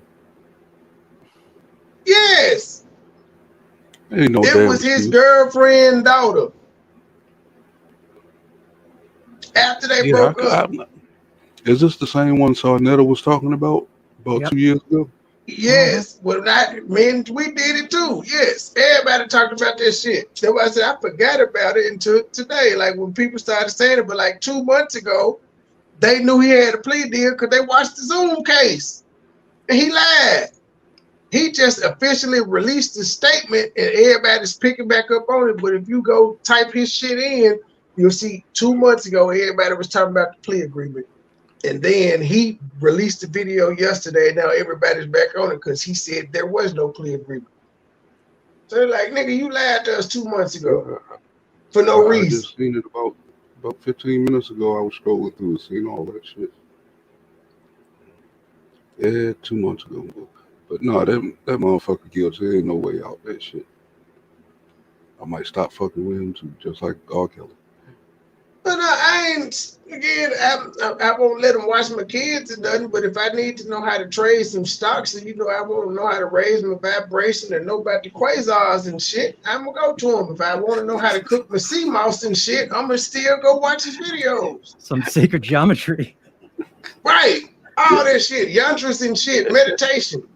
Yes. Ain't no it damn was his excuse. girlfriend's daughter. After they broke up. Is this the same one Sarnetta was talking about 2 years ago? Yes, well, we did it too. Yes, everybody talked about this shit. That's why I said I forgot about it until today. Like when people started saying it, but like 2 months ago, they knew he had a plea deal because they watched the Zoom case, and he lied. He just officially released the statement, and everybody's picking back up on it. But if you go type his shit in, you'll see 2 months ago everybody was talking about the plea agreement. And then he released the video yesterday. Now everybody's back on it because he said there was no plea agreement. So they're like, nigga, you lied to us 2 months ago for no reason. I just seen it about 15 minutes ago. I was scrolling through and seeing all that shit. Yeah, 2 months ago. But no, that motherfucker guilty. Ain't no way out that shit. I might stop fucking with him too, just like R. Kelly. But I ain't, again, I won't let them watch my kids and nothing, but if I need to know how to trade some stocks and, I want to know how to raise my vibration and know about the quasars and shit, I'm going to go to him. If I want to know how to cook my sea mouse and shit, I'm going to still go watch his videos. Some sacred geometry. Right. All that shit. Yantras and shit. Meditation.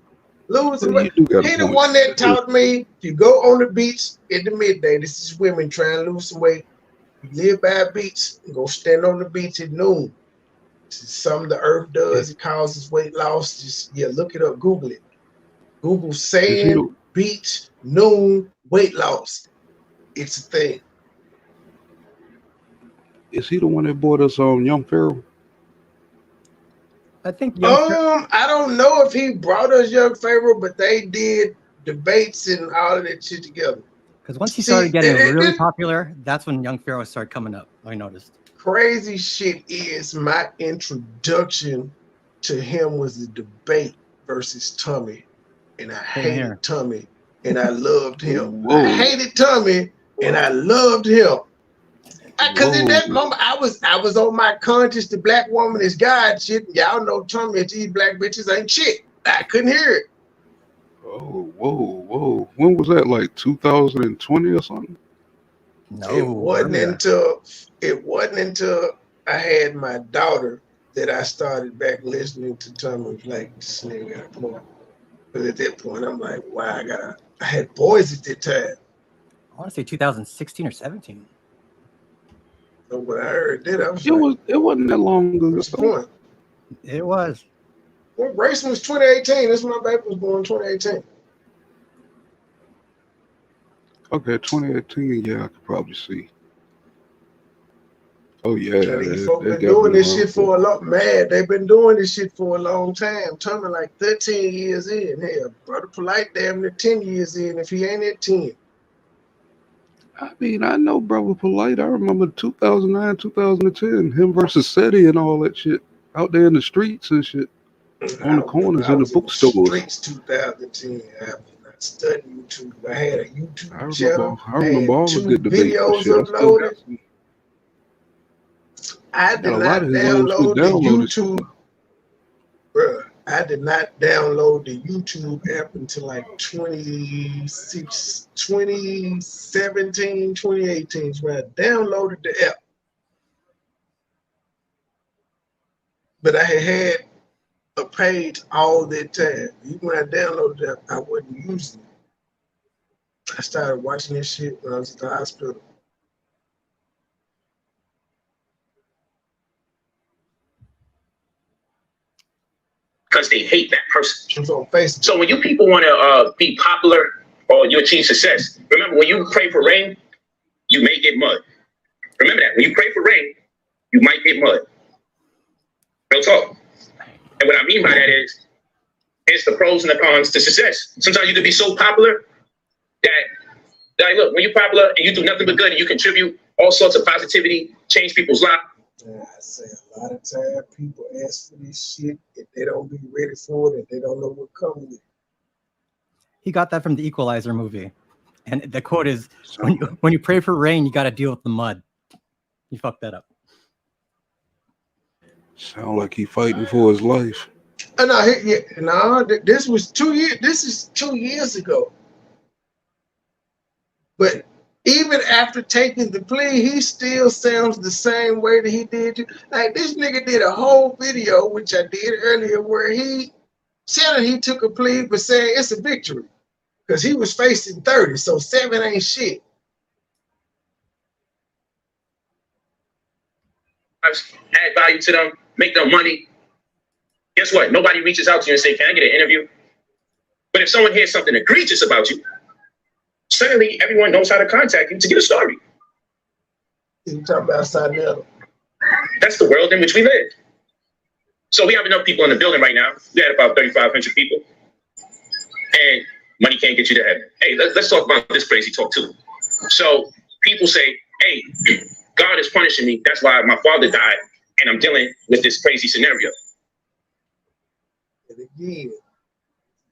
Losing weight. He the one that taught me to go on the beach at the midday. This is women trying to lose some weight. You live by a beach and go stand on the beach at noon. This is something the earth does. It causes weight loss. Just look it up. Google it. Google sand, beach, noon, weight loss. It's a thing. Is he the one that bought us Young Pharaoh? I think I don't know if he brought us Young Pharaoh, but they did debates and all of that shit together. Because once he started getting really popular, that's when Young Pharaoh started coming up, I noticed. Crazy shit is my introduction to him was the debate versus Tommy. And I hated Tommy and I loved him. Whoa. I hated Tommy and I loved him. Because in that moment, I was on my conscious, the black woman is God shit. Y'all know Tommy and these black bitches ain't shit. I couldn't hear it. Oh, whoa. When was that, like 2020 or something? No. It wasn't until I had my daughter that I started back listening to Tommy like this nigga got a point. But at that point, I'm like, wow, I had boys at that time. I want to say 2016 or 17. So when I heard that, I was it wasn't that long ago. What's the point? It was. Well, Grayson was 2018. That's when my baby was born, 2018. Okay, 2018. Yeah, I could probably see. Oh yeah, these folks been doing this shit for a long. Man, they've been doing this shit for a long time. Tommy like 13 years in. Hell, Brother Polight damn near 10 years in. If he ain't at 10. I mean, I know Brother Polight. I remember 2009, 2010, him versus SETI and all that shit out there in the streets and shit. On the corners in the bookstores. Streets 2010. I was not studying YouTube. I had a YouTube channel. I remember all the good debates. Videos uploaded. I did not download the YouTube. Bruh, I did not download the YouTube app until like 2017, 2018 is when I downloaded the app. But I had a page all that time. Even when I downloaded the app, I wasn't using it. I started watching this shit when I was at the hospital. Because they hate that person. It's on Facebook. So when you people want to be popular or you achieve success, remember when you pray for rain, you may get mud. Remember that. When you pray for rain, you might get mud. Real talk. And what I mean by that is, here's the pros and the cons to success. Sometimes you can be so popular that, like, look, when you're popular and you do nothing but good and you contribute all sorts of positivity, change people's lives. Yeah, I say a lot of time people ask for this shit and they don't be ready for it and they don't know what comes with it. He got that from the Equalizer movie. And the quote is, when you pray for rain, you got to deal with the mud. You fucked that up. Sound like he fighting for his life. This was 2 years. This is 2 years ago. But even after taking the plea, he still sounds the same way that he did. Like this nigga did a whole video, which I did earlier, where he said that he took a plea, but saying it's a victory because he was facing 30, so 7 ain't shit. Add value to them, make them money. Guess what? Nobody reaches out to you and say, can I get an interview? But if someone hears something egregious about you, suddenly everyone knows how to contact you to get a story. You talk about Sinetta. That's the world in which we live. So we have enough people in the building right now. We had about 3,500 people. And money can't get you to heaven. Hey, let's talk about this crazy talk too. So people say, hey, God is punishing me. That's why my father died. And I'm dealing with this crazy scenario. And again,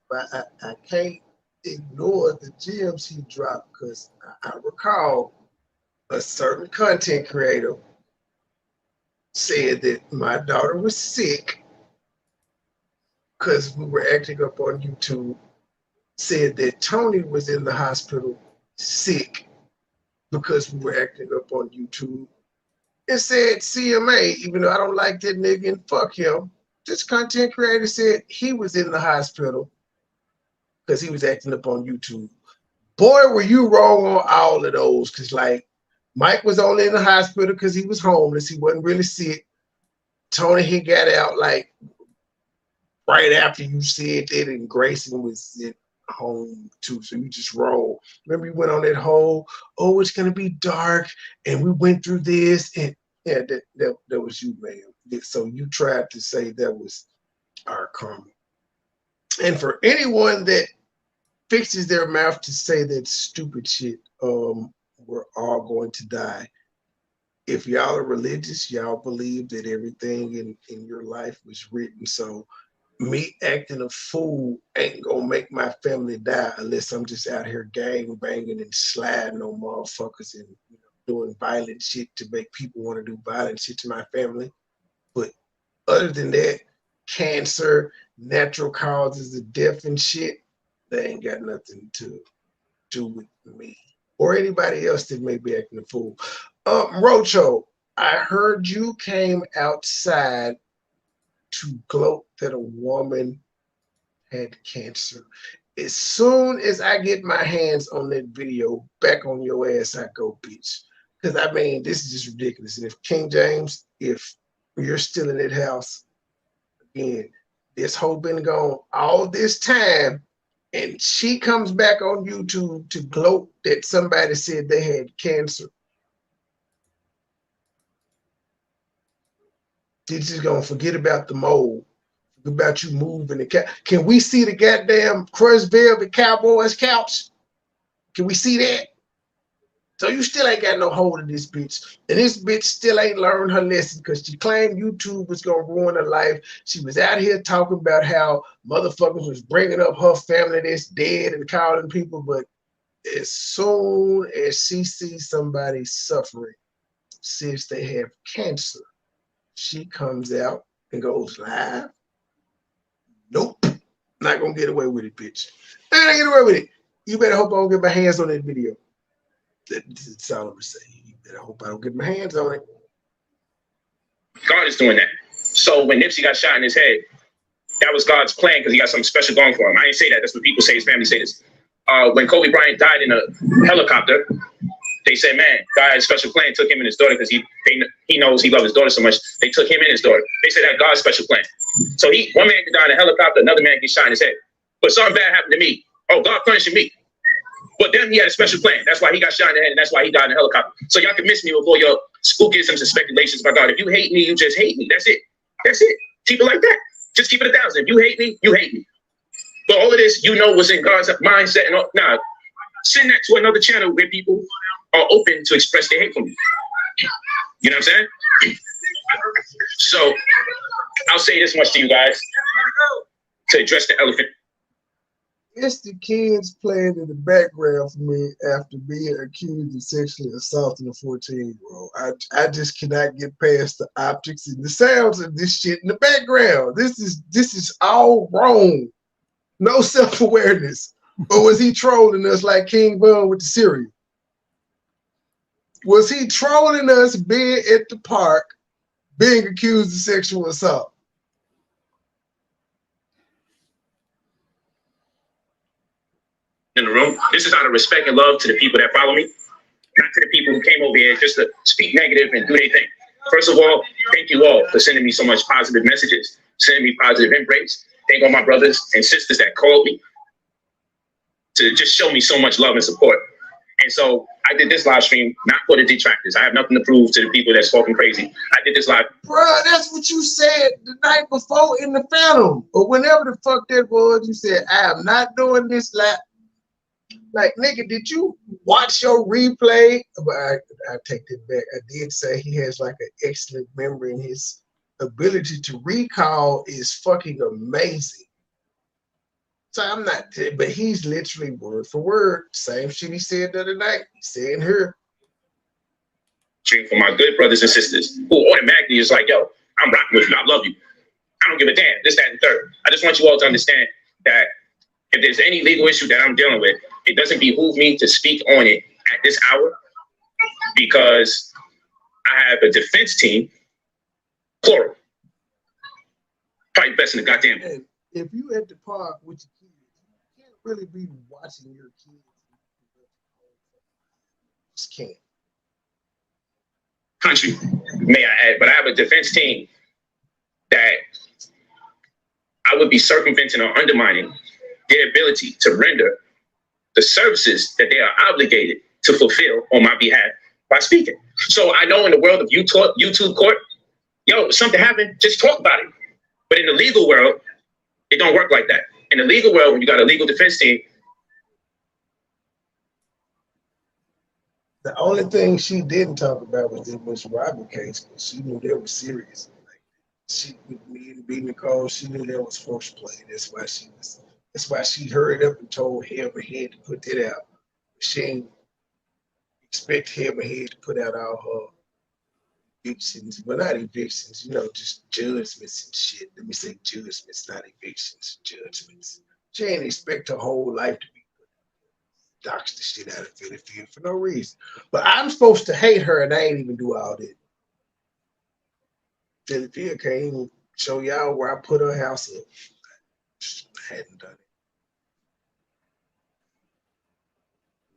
but I can't ignore the gems he dropped because I recall a certain content creator said that my daughter was sick because we were acting up on YouTube, said that Tony was in the hospital sick because we were acting up on YouTube, and said CMA, even though I don't like that nigga and fuck him, this content creator said he was in the hospital because he was acting up on YouTube. Boy, were you wrong on all of those, because like Mike was only in the hospital because he was homeless. He wasn't really sick. Tony, he got out like right after you said that, and Grayson was at home too. So you just roll. Remember you went on that whole, oh, it's gonna be dark, and we went through this, and yeah, that was you, man. So you tried to say that was our karma. And for anyone that fixes their mouth to say that stupid shit, we're all going to die. If y'all are religious, y'all believe that everything in your life was written. So me acting a fool ain't gonna make my family die unless I'm just out here gang banging and sliding on motherfuckers and doing violent shit to make people want to do violent shit to my family. But other than that, cancer, natural causes of death and shit, they ain't got nothing to do with me or anybody else that may be acting a fool. Rocho, I heard you came outside to gloat that a woman had cancer. As soon as I get my hands on that video, back on your ass I go, bitch. Because I mean, this is just ridiculous. And if King James, if you're still in that house, again, this hoe been gone all this time, and she comes back on YouTube to gloat that somebody said they had cancer. She's just gonna forget about the mold, about you moving the couch. Can we see the goddamn crushed velvet Cowboys couch? Can we see that? So you still ain't got no hold of this bitch. And this bitch still ain't learned her lesson because she claimed YouTube was gonna ruin her life. She was out here talking about how motherfuckers was bringing up her family that's dead and calling people, but as soon as she sees somebody suffering, since they have cancer, she comes out and goes live. Not gonna get away with it, bitch. Not gonna get away with it. You better hope I don't get my hands on that video. That's all I'm gonna say. You better hope I don't get my hands on it. God is doing that. So when Nipsey got shot in his head, that was God's plan because he got something special going for him. I didn't say that. That's what people say. His family say this. When Kobe Bryant died in a helicopter, they said, man, God had a special plan, took him and his daughter because he knows he loved his daughter so much. They took him and his daughter. They said that God's special plan. So one man can die in a helicopter, another man can shot in his head. But something bad happened to me. Oh, God punishing me. But then he had a special plan. That's why he got shot in the head, and that's why he died in a helicopter. So y'all can miss me with all your spookisms and speculations about God. If you hate me, you just hate me. That's it. That's it. Keep it like that. Just keep it 1,000. If you hate me, you hate me. But all of this, was in God's mindset. And all. Now, send that to another channel where people are open to express their hate for me. You know what I'm saying? So I'll say this much to you guys to address the elephant. It's the kids playing in the background for me after being accused of sexually assaulting a 14-year-old. I just cannot get past the optics and the sounds of this shit in the background. This is all wrong. No self-awareness. Or was he trolling us like King Bun with the cereal? Was he trolling us being at the park, being accused of sexual assault? In the room. This is out of respect and love to the people that follow me, not to the people who came over here just to speak negative and do their thing. First of all, thank you all for sending me so much positive messages, sending me positive embrace. Thank all my brothers and sisters that called me to just show me so much love and support. And so I did this live stream not for the detractors. I have nothing to prove to the people that's talking crazy. I did this live. Bruh, that's what you said the night before in the Phantom, or whenever the fuck that was. You said, I am not doing this live. Like, nigga, did you watch your replay? But I take that back. I did say he has like an excellent memory, and his ability to recall is fucking amazing. So I'm not, but he's literally word for word. Same shit he said the other night. He's saying here. For my good brothers and sisters who automatically is like, yo, I'm rocking with you. I love you. I don't give a damn. This, that, and third. I just want you all to understand that if there's any legal issue that I'm dealing with, it doesn't behoove me to speak on it at this hour because I have a defense team, plural. Probably best in the goddamn. And if you at the park with your kids, you can't really be watching your kids. Just can't. Country, may I add, but I have a defense team that I would be circumventing or undermining their ability to render the services that they are obligated to fulfill on my behalf by speaking. So I know in the world of YouTube court, yo, something happened, just talk about it. But in the legal world, it don't work like that. In the legal world, when you got a legal defense team, the only thing she didn't talk about was the Miss Robert case, because she knew that was serious. Like, she, with me and B. Nicole, she knew that was force play. That's why she hurried up and told him and Head to put that out. She didn't expect him and Head to put out all her evictions, well, not evictions, you know, just judgments and shit. Let me say judgments, not evictions, judgments. She didn't expect her whole life to be dox the shit out of Philly for no reason. But I'm supposed to hate her, and I ain't even do all that. Philly can't even show y'all where I put her house up. I hadn't done it.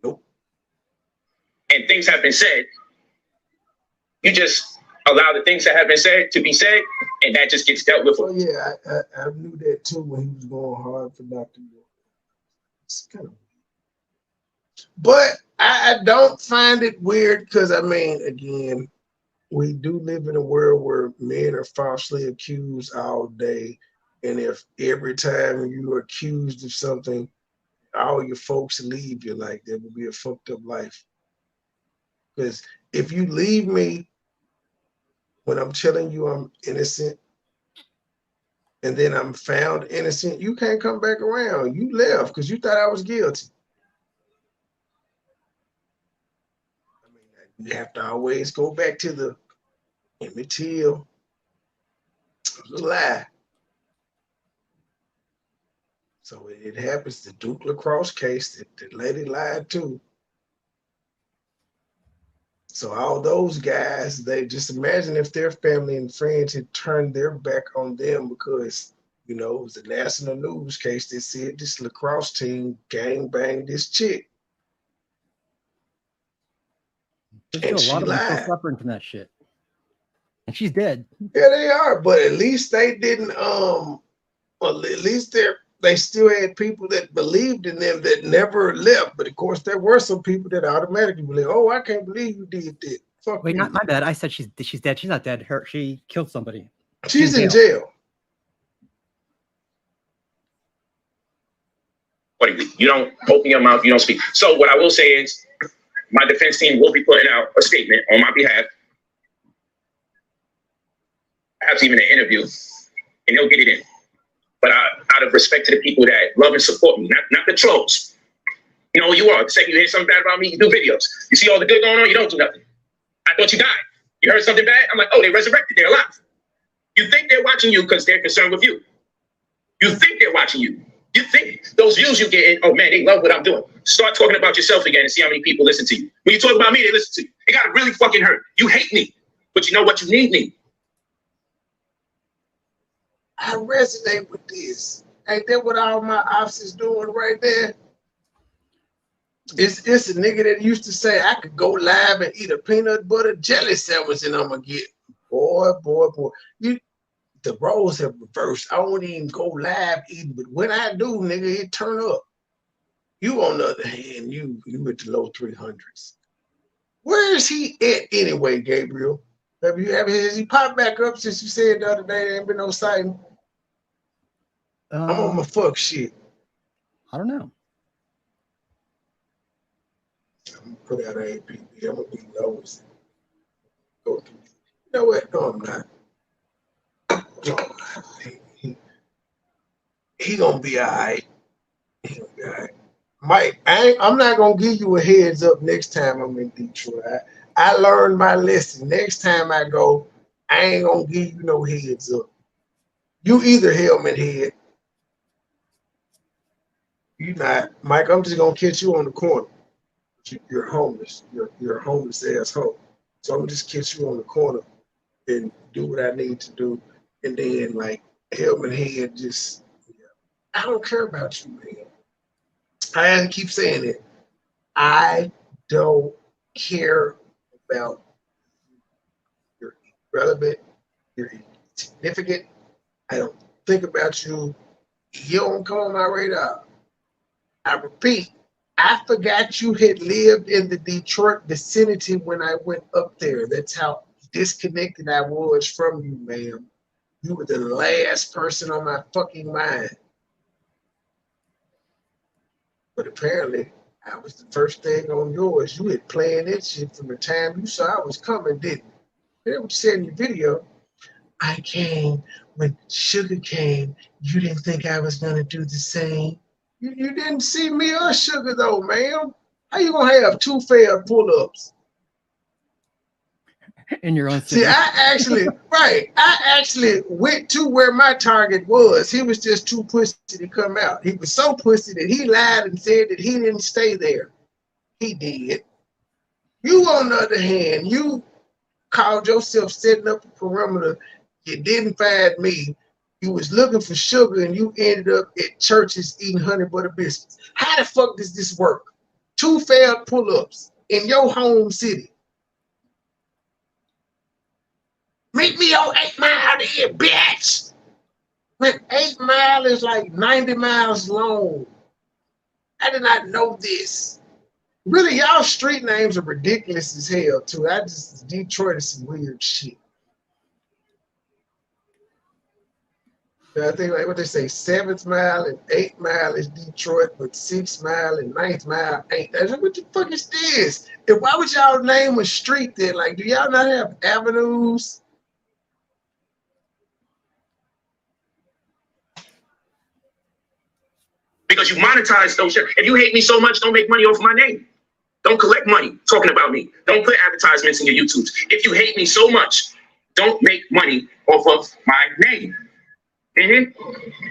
Nope. And things have been said, you just allow the things that have been said to be said, and that just gets dealt with. Oh yeah, I knew that too when he was going hard for Dr. York. It's kind of weird. But I don't find it weird because, I mean, again, we do live in a world where men are falsely accused all day. And if every time you are accused of something, all your folks leave you, like, that would be a fucked up life. Because if you leave me when I'm telling you I'm innocent, and then I'm found innocent, you can't come back around. You left because you thought I was guilty. I mean, you have to always go back to the Emmett Till. It was a lie. So it happens. The Duke Lacrosse case, the lady lied too. So all those guys, they just imagine if their family and friends had turned their back on them because, you know, it was a national news case that said this lacrosse team gang banged this chick. There's And still a lot she of them still lied. suffering from that shit. And she's dead. Yeah, they are, but at least they didn't well, at least they still had people that believed in them that never left. But of course, there were some people that automatically believe, oh, I can't believe you did that. Fuck Wait, me. not my bad. I said she's dead. She's not dead. She killed somebody. She's in jail. What do you don't open your mouth, you don't speak. So what I will say is my defense team will be putting out a statement on my behalf, perhaps even an interview, and they'll get it in. But out of respect to the people that love and support me, not the trolls. You know who you are. The second you hear something bad about me, you do videos. You see all the good going on, you don't do nothing. I thought you died. You heard something bad? I'm like, oh, they resurrected. They're alive. You think they're watching you because they're concerned with you. You think they're watching you. You think those views you get in, oh man, they love what I'm doing. Start talking about yourself again and see how many people listen to you. When you talk about me, they listen to you. It gotta really fucking hurt. You hate me, but you know what? You need me. I resonate with this. Ain't that what all my ops is doing right there? It's a nigga that used to say I could go live and eat a peanut butter jelly sandwich and I'm gonna get boy. The roles have reversed. I won't even go live eating, but when I do, nigga, it turn up. You on the other hand, you at the low 300s. Where is he at anyway, Gabriel? Has he popped back up since you said the other day there ain't been no sighting? I'm on my fuck shit. I don't know. I'm gonna put out an APB. I'm gonna be nosy. Go through. You know what? No, I'm not. No, he gonna be all right. He gonna be all right. Mike, I'm not gonna give you a heads up next time I'm in Detroit. I learned my lesson. Next time I go, I ain't gonna give you no heads up. You either helmet head. You not, Mike. I'm just gonna catch you on the corner. You're homeless. You're a homeless asshole. So I'm gonna just catch you on the corner and do what I need to do, and then like helmet head. Just I don't care about you, man. I have to keep saying it. I don't care about you. You're irrelevant. You're insignificant. I don't think about you. You don't come on my radar. I repeat, I forgot you had lived in the Detroit vicinity when I went up there. That's how disconnected I was from you, ma'am. You were the last person on my fucking mind. But apparently, I was the first thing on yours. You had planned that shit from the time you saw I was coming, didn't you? That's what you said in your video. I came when Sugar came. You didn't think I was going to do the same. You didn't see me or Sugar, though, ma'am. How you going to have two failed pull-ups? In your own city. See, I actually went to where my target was. He was just too pussy to come out. He was so pussy that he lied and said that he didn't stay there. He did. You, on the other hand, you called yourself setting up a perimeter. You didn't find me. You was looking for Sugar and you ended up at churches eating honey butter biscuits. How the fuck does this work? Two failed pull-ups in your home city. Meet me on 8 Mile here, bitch. When 8 Mile is like 90 miles long. I did not know this. Really, y'all street names are ridiculous as hell, too. Detroit is some weird shit. I think like what they say, 7th Mile and 8 Mile is Detroit, but 6th Mile and 9th Mile ain't. What the fuck is this? And why would y'all name a street then? Like, do y'all not have avenues? Because you monetize those shit. If you hate me so much, don't make money off my name. Don't collect money talking about me. Don't put advertisements in your YouTubes. If you hate me so much, don't make money off of my name. Okay.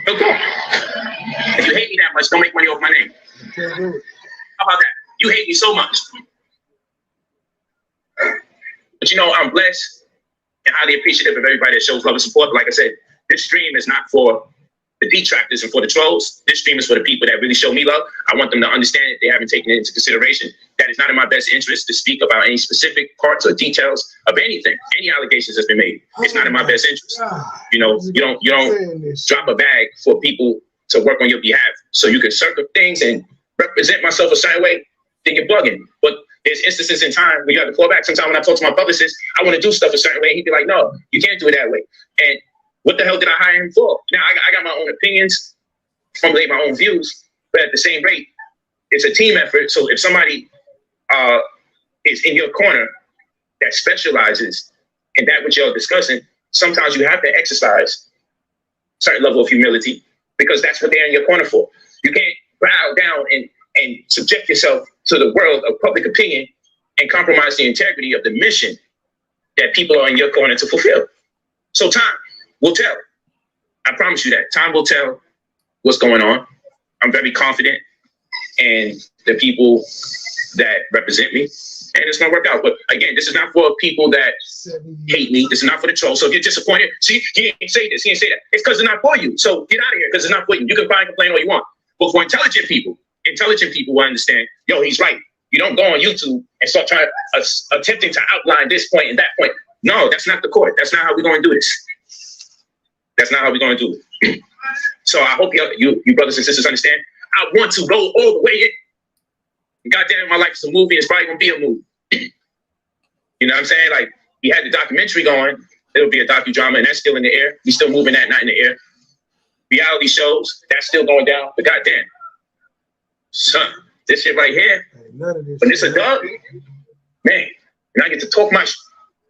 If you hate me much. Don't make money off my name. Can't do it. How about that? You hate me so much. But you know, I'm blessed and highly appreciative of everybody that shows love and support. But like I said, this stream is not for the detractors and for the trolls. This stream is for the people that really show me love. I want them to understand that they haven't taken it into consideration. That it's not in my best interest to speak about any specific parts or details of anything, any allegations that's been made. It's not in my best interest. You know, you don't drop a bag for people to work on your behalf so you can circle things and represent myself a certain way. Then you're bugging. But there's instances in time where you have to pull back. Sometimes when I talk to my publicist, I want to do stuff a certain way. He'd be like, no, you can't do it that way. And what the hell did I hire him for? Now, I got my own opinions, formulate my own views, but at the same rate, it's a team effort. So if somebody is in your corner that specializes in that which you're discussing, sometimes you have to exercise a certain level of humility because that's what they're in your corner for. You can't bow down and subject yourself to the world of public opinion and compromise the integrity of the mission that people are in your corner to fulfill. So time will tell. I promise you that. Time will tell what's going on. I'm very confident in the people that represent me, and it's gonna work out. But again, this is not for people that hate me. This is not for the trolls. So if you're disappointed, see, he didn't say this, he didn't say that. It's because it's not for you. So get out of here because it's not for you. You can find complain all you want. But for intelligent people will understand, yo, he's right. You don't go on YouTube and start trying attempting to outline this point and that point. No, that's not the court. That's not how we're going to do this. That's not how we're going to do it. So I hope you brothers and sisters understand. I want to go all the way in. God damn it, my life is a movie. It's probably going to be a movie. You know what I'm saying? Like, we had the documentary going. It'll be a docudrama, and that's still in the air. We still moving that, not in the air. Reality shows, that's still going down. But goddamn, son, this shit right here, when it's a dog, man, and I get to talk my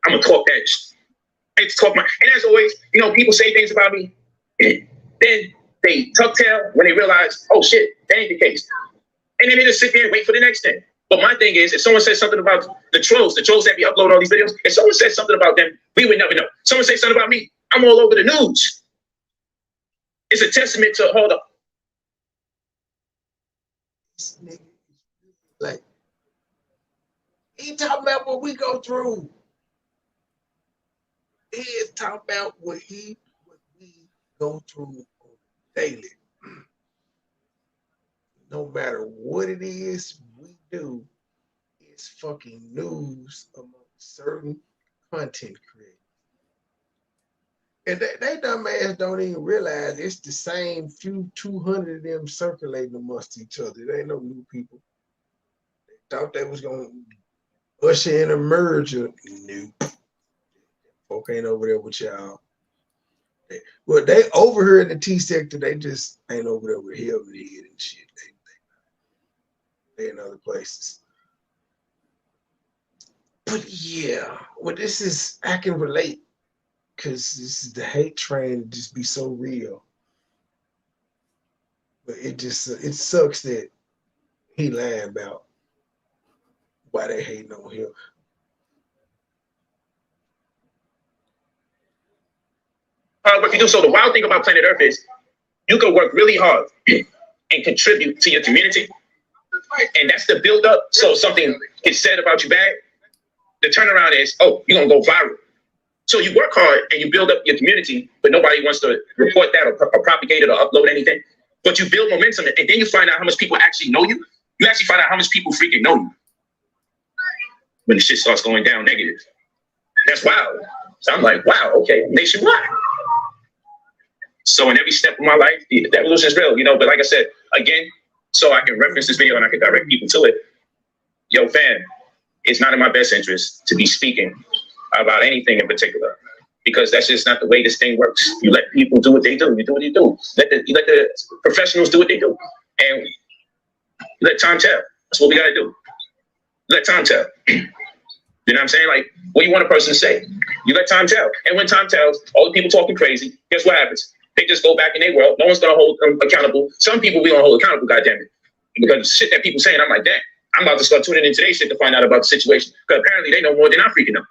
I'm going to talk that shit. I get to talk my, and as always, you know, people say things about me, and then they tuck tail when they realize, oh shit, that ain't the case. And then they just sit there and wait for the next thing. But my thing is, if someone says something about the trolls that be uploading all these videos, if someone says something about them, we would never know. Someone say something about me, I'm all over the news. It's a testament to, hold up. Like, he talking about what we go through. He is talking about what we go through daily. No matter what it is we do, it's fucking news among certain content creators. And they dumbass don't even realize it's the same few 200 of them circulating amongst each other. They ain't no new people. They thought they was gonna usher in a merger. Nope. Folk ain't over there with y'all. Well, they over here in the T sector, they just ain't over there with him and head and shit. They in other places. But yeah, well, this is, I can relate because this is the hate train just be so real. But it sucks that he lying about why they hating on him. What you do. So the wild thing about planet Earth is you can work really hard and contribute to your community. And that's the build up. So something gets said about you bad. The turnaround is, oh, you're going to go viral. So you work hard and you build up your community, but nobody wants to report that or propagate it or upload anything. But you build momentum and then you find out how much people actually know you. You actually find out how much people freaking know you when the shit starts going down negative. That's wild. So I'm like, wow, okay, nationwide. So in every step of my life, the evolution is real, you know. But like I said, again, so I can reference this video and I can direct people to it. Yo, fam, it's not in my best interest to be speaking about anything in particular because that's just not the way this thing works. You let people do what they do. You do what you do. You let the professionals do what they do. And you let time tell. That's what we got to do. Let time tell. You know what I'm saying? Like, what do you want a person to say? You let time tell. And when time tells, all the people talking crazy, guess what happens? They just go back in their world. No one's going to hold them accountable. Some people we don't hold accountable, goddammit. Because shit that people saying, I'm like, damn, I'm about to start tuning into their shit to find out about the situation. Because apparently they know more than I freaking know.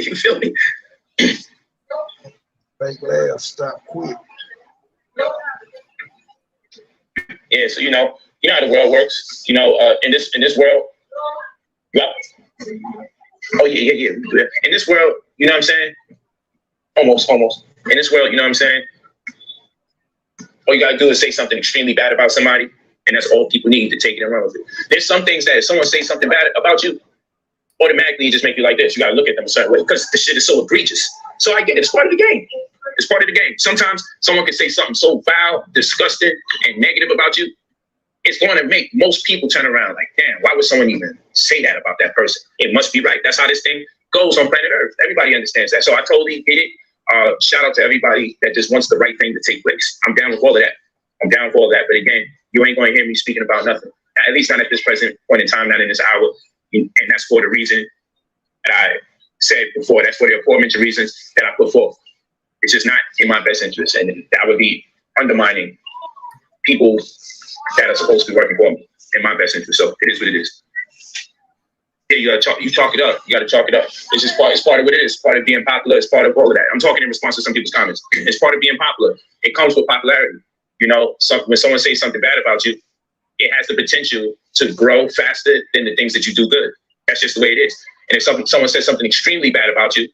You feel me? Fake laugh, stop quick. Yeah, so you know how the world works. You know, in this world, yep. Oh yeah. In this world, you know what I'm saying? Almost. In this world, you know what I'm saying? All you gotta do is say something extremely bad about somebody, and that's all people need to take it and run with it. There's some things that if someone says something bad about you, automatically it just make you like this. You gotta look at them a certain way because the shit is so egregious. So I get it. It's part of the game. It's part of the game. Sometimes someone can say something so foul, disgusting, and negative about you. It's going to make most people turn around like, damn, why would someone even say that about that person? It must be right. That's how this thing goes on planet Earth. Everybody understands that. So I totally get it. Shout out to everybody that just wants the right thing to take place. I'm down with all of that. But again, you ain't going to hear me speaking about nothing. At least not at this present point in time, not in this hour. And that's for the reason that I said before. That's for the aforementioned reasons that I put forth. It's just not in my best interest. And that would be undermining people that are supposed to be working for me in my best interest. So it is what it is. Yeah, you gotta chalk it up. You gotta chalk it up. It's part of what it is. It's part of being popular. It's part of all of that. I'm talking in response to some people's comments. It's part of being popular. It comes with popularity. You know, when someone says something bad about you, it has the potential to grow faster than the things that you do good. That's just the way it is. And if someone says something extremely bad about you,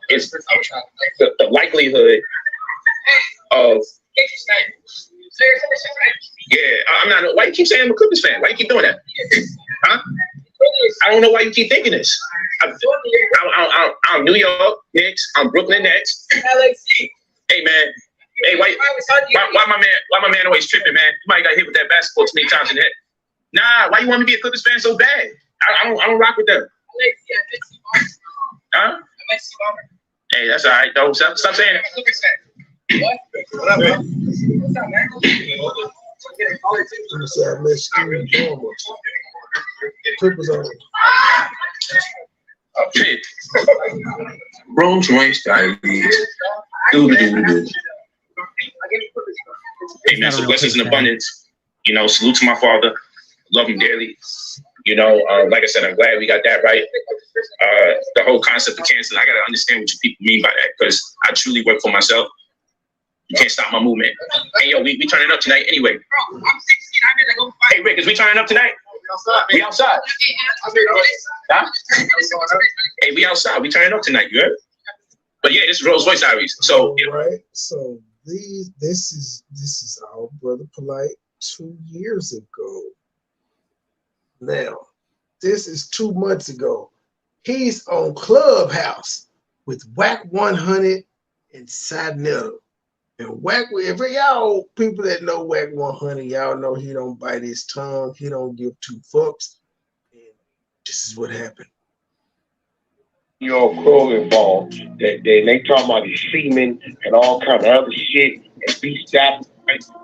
it's the likelihood of I'm not. Why you keep saying I'm a Clippers fan? Why you keep doing that? Huh? I don't know why you keep thinking this. I'm New York Knicks. I'm Brooklyn Nets. Hey man. Hey, why my man always tripping, man? You might got hit with that basketball too many times in the head. Nah, why you want me to be a Clippers fan so bad? I don't rock with them. Huh? Hey, that's all right, though. Stop saying it. What up, man? What's up, man? Clippers on. Shit. Rolls Royce diabetes. Do. Hey man, so blessings in abundance. You know, salute to my father. Love him dearly. You know, like I said, I'm glad we got that right. The whole concept of canceling, I gotta understand what you people mean by that, because I truly work for myself. You can't stop my movement. Hey yo, we turning up tonight anyway. Bro, I'm 16. Hey Rick, is we turning up tonight? We outside. Huh? Hey, we outside. We turning up tonight. You heard? But yeah, this is Rolls Royce Diaries. So right. So this is our brother Polight 2 years ago. Now, this is 2 months ago. He's on Clubhouse with Wack 100 and Sadnetta. And Wack, if y'all people that know Wack 100, y'all know he don't bite his tongue. He don't give two fucks. And this is what happened. Your crow involved. They talking about the semen and all kind of other shit and be stopped.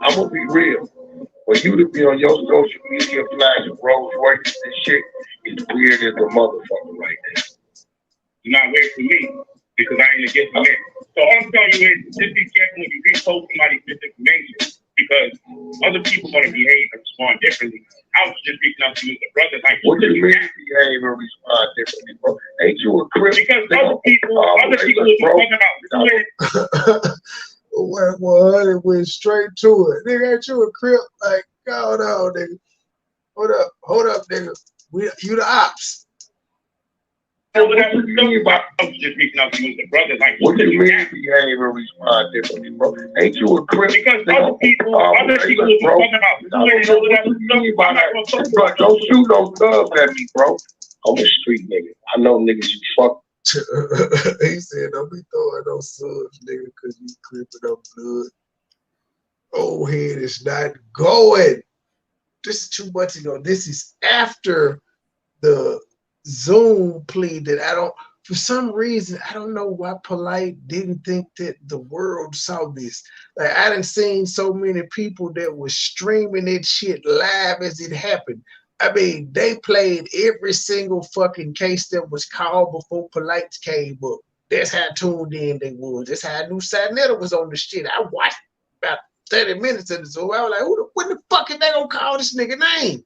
I'm gonna be real. For you to be on your social media flashing Rolls Royces and shit is weird as a motherfucker right now. You're not waiting for me because I ain't against the man. So all I'm telling you is just be careful when you repost somebody's misinformation because other people are going to behave and respond differently. I was just reaching out to you as a brother. Like, what do you mean behave and respond differently, bro? Ain't you a crip? Because other people are talking about Wack 100 went straight to it. Nigga, ain't you a crip? Like, hold on, nigga. Hold up, nigga. You the ops. What do you mean by just reaching out to you as a brother? Like, what do you mean behave and respond differently, bro? Ain't you a crip? Because other people are talking about. Bro, don't shoot no thugs at me, bro. I'm a street nigga. I know niggas you fuck. He said, don't be throwing no subs, nigga, because you clipping up blood. Old head is not going. This is 2 months ago. This is after the Zoom plea that for some reason, I don't know why Polight didn't think that the world saw this. Like, I done seen so many people that was streaming that shit live as it happened. I mean, they played every single fucking case that was called before Polight came up. That's how tuned in they was. That's how I knew Sadnetta was on the shit. I watched about 30 minutes of the Zoom. I was like, what the fuck is they gonna call this nigga name?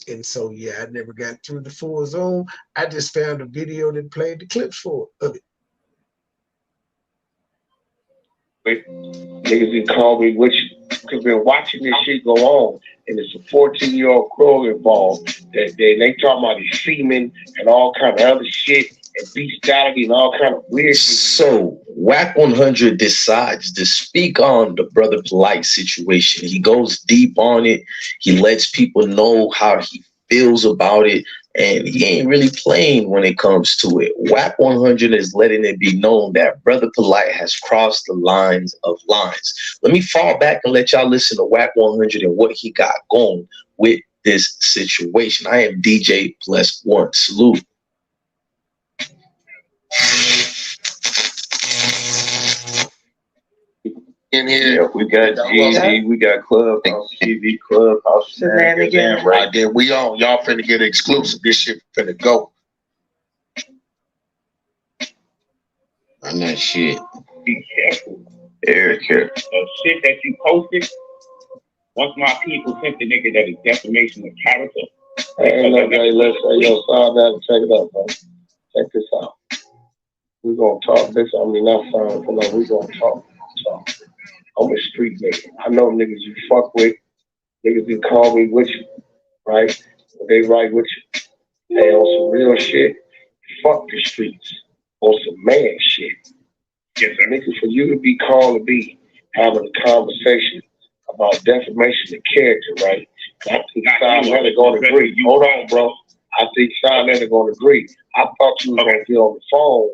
And so, yeah, I never got through the full Zoom. I just found a video that played the clips of it. Niggas didn't call me, which motherfuckers been watching this shit go on, and it's a 14-year-old girl involved. They talking about his semen and all kind of other shit and bestiality and all kind of weird shit. So Wack 100 decides to speak on the Brother Polight situation. He goes deep on it. He lets people know how he feels about it, and he ain't really playing when it comes to it. Wack 100 is letting it be known that Brother Polight has crossed the lines of lines. Let me fall back and let y'all listen to Wack 100 and what he got going with this situation. I am DJ Plus One. Salute. In here, Yeah, we got GD, we got Clubhouse TV, Clubhouse Shenanigans, right there. We on. Y'all finna get exclusive. This shit finna go. And that shit. Be careful. Eric here. The shit that you posted, once my people sent the nigga that is defamation of character. Hey, look, hey, let's say, yo, sign that and check it out, bro. Check this out. We gonna talk this. I mean, not sign, but like, we gonna talk. I'm a street nigga. I know niggas you fuck with. Niggas you call me with you, right? When they ride with you. Hey, on some real shit, fuck the streets. On some man shit. Yes, nigga, for you to be called to be having a conversation about defamation of character, right? I think Sean Leonard gonna agree. Hold on, bro. I think Sean Leonard gonna agree. I thought you was gonna get on the phone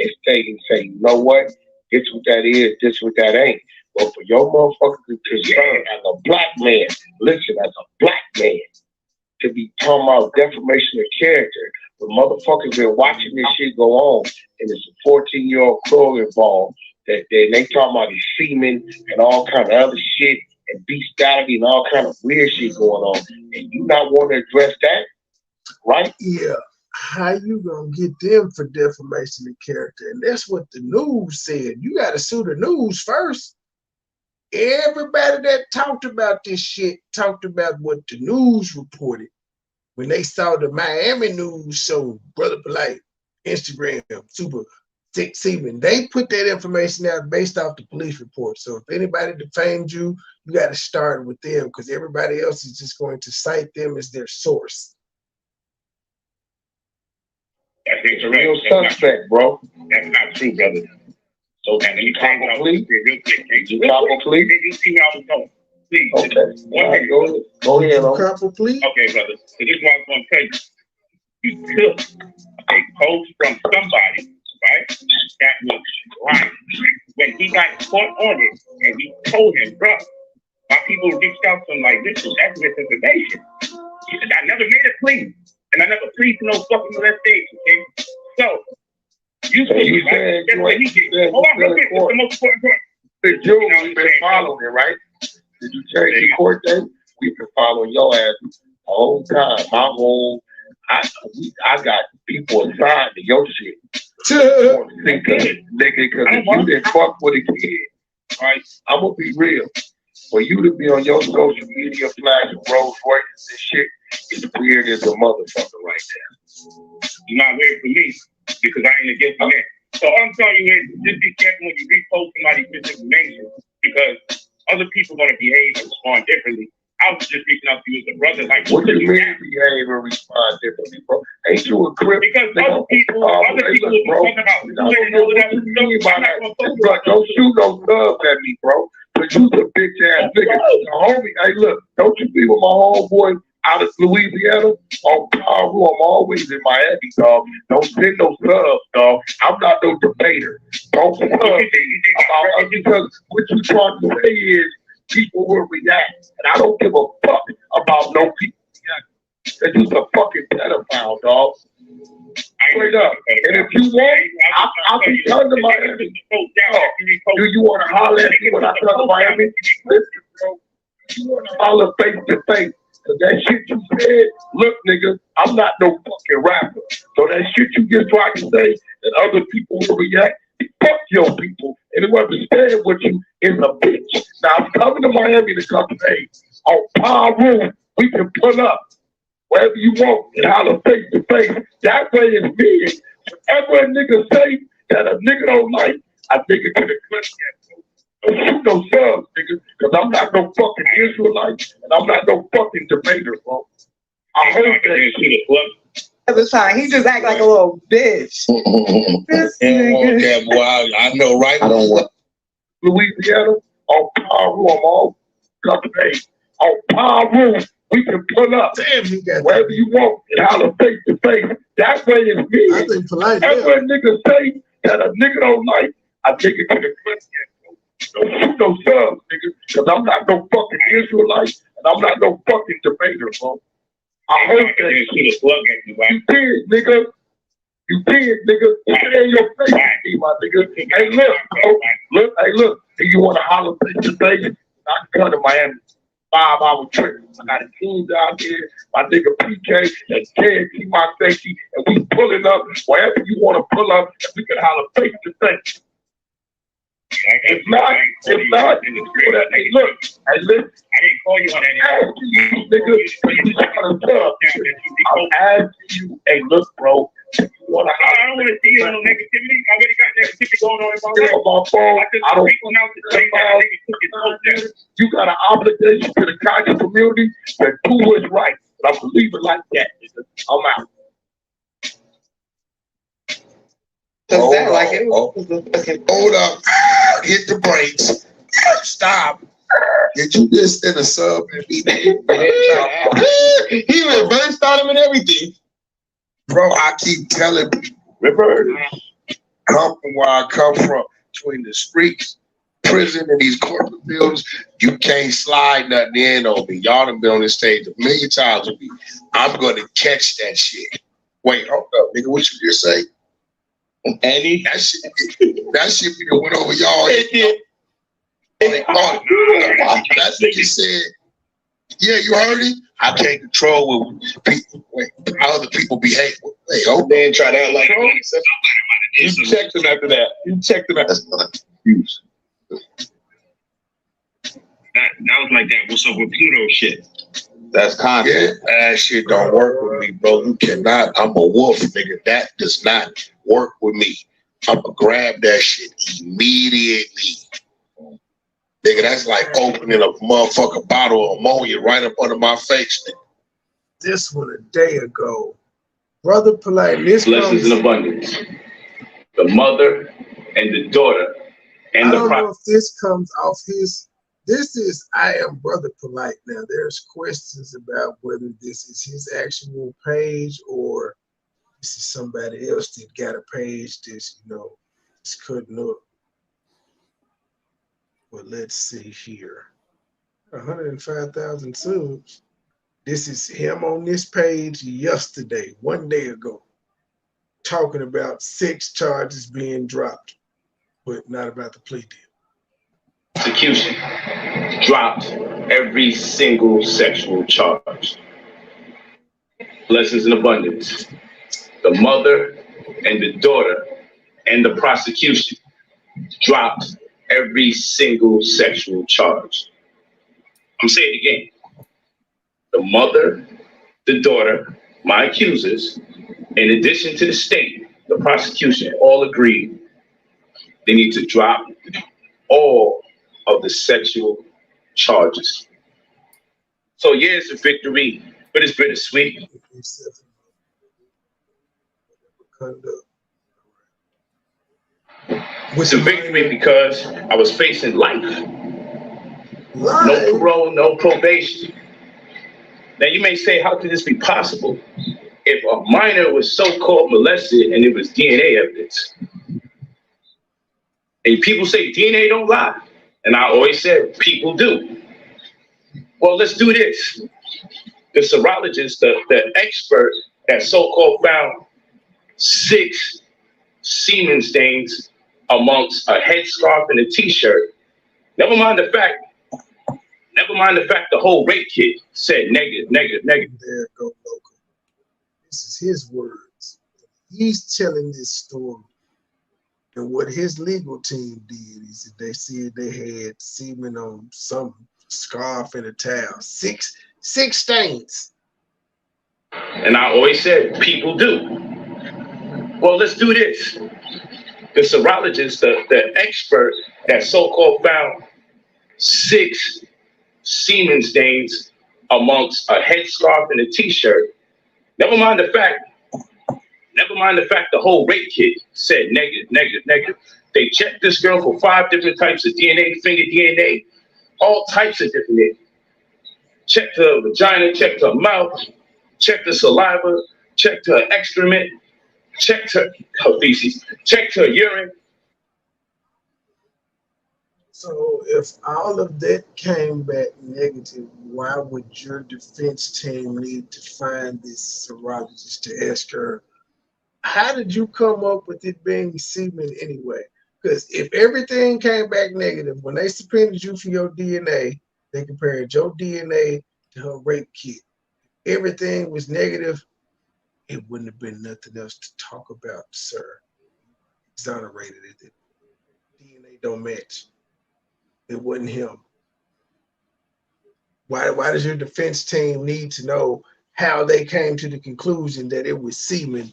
and say, you know what? This what that is, this what that ain't. But for your motherfucking concern as a black man, listen, as a black man, to be talking about defamation of character, when motherfuckers been watching this shit go on, and it's a 14-year-old girl involved, that they talking about his semen and all kind of other shit, and bestiality and all kind of weird shit going on, and you not want to address that, right? Yeah. How you gonna get them for defamation of character? And that's what the news said. You gotta sue the news first. Everybody that talked about this shit talked about what the news reported. When they saw the Miami news show, Brother Polight, Instagram, Super Six Semen, they put that information out based off the police report. So if anybody defamed you, you gotta start with them because everybody else is just going to cite them as their source. That's incorrect. Real suspect, bro. That's not true, brother. So let me call out real quick. You cop a plea? You see where I was going. Please. Okay. Go ahead. Cop a plea? Okay, brother. So this is what I was going to tell you. You took a post from somebody, right? That was right. When he got caught on it, and he told him, bro, my people reached out to him like, this is accurate information. He said, I never made a plea. And I never plead to no fucking molestation, okay? So, you said, right? That's what he did. Hold on, real quick. It's the most important part. The jury, we've been following it, right? Did you change the court date? We've been following your ass the whole time. I got people assigned to your shit. Nigga, because if you didn't fuck with a kid, right? I'm gonna be real. For you to be on your social media flashing Rolls Royces and shit, it's weird as a motherfucker right now. You're not weird for me because I ain't against that. So all I'm telling you is just be careful when you repost somebody's misinformation because other people are going to behave and respond differently. I was just reaching out to you as a brother. Like, what do you mean behave and respond differently, bro? Ain't you a crip? Because other people will be talking about don't shoot no thugs at me, bro. But you's a bitch ass nigga. Homie, hey, look, don't you be with my homeboy out of Louisiana on Power Room? I'm always in Miami, dog. Don't send no subs, dog. I'm not no debater. Don't sub me about us because what you trying to say is people will react. And I don't give a fuck about no people reacting. Cause you's a fucking pedophile, dog. Straight up. And if you want, I'll be coming to Miami. Do you want to holler at me when I come to Miami? Listen, bro. You want to holler face to face. Cause that shit you said, look, nigga, I'm not no fucking rapper. So that shit you just tried to say that other people will react, fuck your people. And who understand what you is a bitch. Now I'm coming to Miami to come today. On Power Room, we can pull up wherever you want and holler face to face. That way it's me. Whatever a nigga say that a nigga don't like, I think it to the clip. Don't shoot no subs, nigga. because I'm not no fucking Israelite and I'm not no fucking debater, bro. I heard that. At the time, he just act like a little bitch. This nigga. Okay, boy, I know, right? I don't want Louisiana on Power Room all today. On Power Room, we can pull up wherever you want and holler face to face. That's where it's me. I think Polight. That's where niggas say that a nigga don't like. I take it to the clip. Don't shoot no subs, nigga, because I'm not no fucking Israelite and I'm not no fucking debater, bro. I heard that. You did, nigga. You did, nigga. Stay in your face, my nigga. Hey, look, bro. Look, hey, look. Do you want to holler face to face? I can come to Miami. 5-hour trip. I got a team down here. My nigga PK and Ted, my safety, and we pulling up wherever you want to pull up, and we can holler face to face. If not, hey, look, hey, listen. I didn't call you on that. Nigga, I'm asking you, hey, look, bro. I don't want to see you on no negativity. I already got negativity going on in my life. I don't. You got an obligation to the conscious community that do what's right. But I believe it like that. I'm out. Hold up. Hit the brakes. Stop. Did you just send a sub and be there? He reversed on him and everything. Bro, I keep telling people, remember, come from where I come from, between the streets, prison, and these corporate buildings, you can't slide nothing in on me. Y'all done been on this stage a million times with me. I'm going to catch that shit. Wait, hold up, nigga, what you just say? Andy? That shit be that went over y'all. It did. That's what you said. Yeah, you heard it? I can't control what people, how other people behave. Hey, old man try to act like you checked him after that. You checked him after that. That was like that. What's up with Pluto shit? That's content. Yeah, that shit don't work with me, bro. You cannot. I'm a wolf, nigga. That does not work with me. I'm gonna grab that shit immediately. Nigga, that's like opening a motherfucking bottle of ammonia right up under my face, nigga. This one a day ago. Brother Polight, this blessings in abundance. The mother and the daughter and I the don't know if this comes off his. This is I am Brother Polight. Now there's questions about whether this is his actual page or this is somebody else that got a page that's, you know, is cutting up. But let's see here. 105,000 subs. This is him on this page yesterday, 1 day ago, talking about 6 charges being dropped, but not about the plea deal. Prosecution dropped every single sexual charge. Blessings in abundance. The mother and the daughter and the prosecution dropped every single sexual charge. I'm saying it again. The mother, the daughter, my accusers, in addition to the state, the prosecution, all agreed they need to drop all of the sexual charges. So yeah, it's a victory, but it's bittersweet. It's a victory because I was facing life. No parole, no probation. Now you may say, how could this be possible if a minor was so-called molested and it was DNA evidence? And people say DNA don't lie. And I always said, people do. Well, let's do this. The serologist, the expert that so-called found 6 semen stains amongst a headscarf and a t-shirt. Never mind the fact the whole rape kit said negative. There go local. This is his words. He's telling this story. And what his legal team did is they said they had semen on some scarf and a towel. 6 stains. And I always said, people do. Well, let's do this. The serologist, the expert that so-called found 6 semen stains amongst a headscarf and a t-shirt. Never mind the fact the whole rape kit said negative, negative, negative. They checked this girl for 5 different types of DNA, finger DNA, all types of different DNA. Checked her vagina, checked her mouth, checked her saliva, checked her excrement, checked her feces, checked her urine. So if all of that came back negative, why would your defense team need to find this serologist to ask her, how did you come up with it being semen anyway? Because if everything came back negative, when they subpoenaed you for your DNA, they compared your DNA to her rape kit. Everything was negative, it wouldn't have been nothing else to talk about, sir. Exonerated it. DNA don't match. It wasn't him. Why does your defense team need to know how they came to the conclusion that it was semen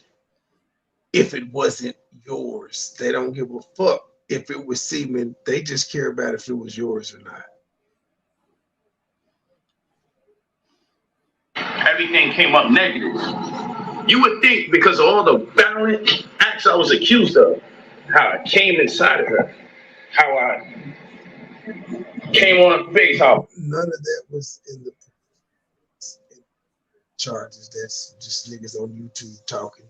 if it wasn't yours? They don't give a fuck if it was semen. They just care about if it was yours or not. Everything came up negative. You would think because of all the violent acts I was accused of, how I came inside of her, how I came on her face, how none of that was in the charges. That's just niggas on YouTube talking.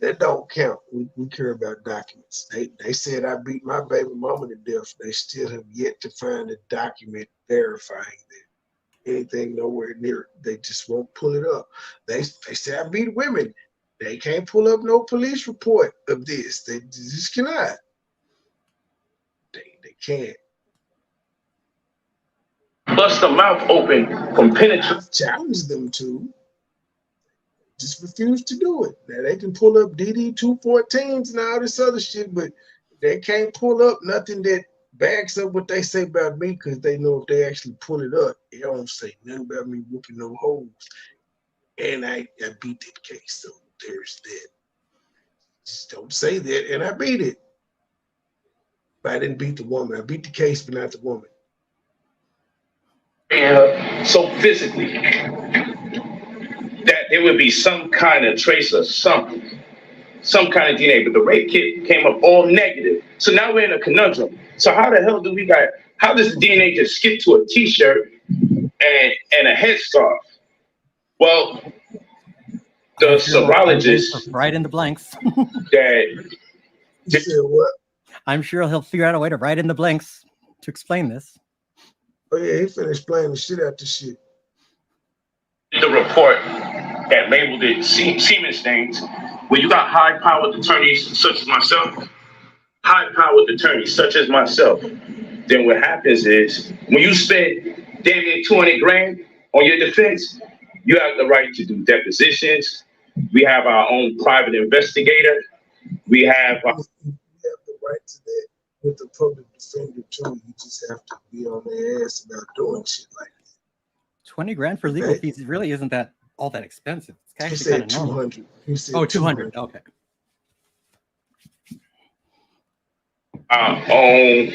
That don't count. We care about documents. They said I beat my baby mama to death. They still have yet to find a document verifying that. Anything nowhere near it. They just won't pull it up. They say I beat women. They can't pull up no police report of this. They just cannot. They can't. bust the mouth open from penetrating. Challenge them to. Just refuse to do it. Now they can pull up DD 214s and all this other shit, but they can't pull up nothing that backs up what they say about me, because they know if they actually pull it up, it don't say nothing about me whooping no hoes. And I beat that case, so there's that. Just don't say that, and I beat it. But I didn't beat the woman. I beat the case, but not the woman. So physically, that there would be some kind of trace of something, some kind of DNA, but the rape kit came up all negative. So now we're in a conundrum. So how the hell how does the DNA just skip to a t-shirt and a headscarf? Well, the serologist write in the blanks. What? I'm sure he'll figure out a way to write in the blanks to explain this. Oh yeah, he finished playing the shit out the shit. The report that labeled it semen stains, where you got high-powered attorneys such as myself, then what happens is when you spend damn near 200 grand on your defense, you have the right to do depositions. We have our own private investigator. We have the right to that with the public defender too. You just have to be on their ass about doing shit like that. 20 grand for legal fees really isn't that all that expensive. It's He actually said kind of normal. 200. He said Oh, 200. Okay. Our own,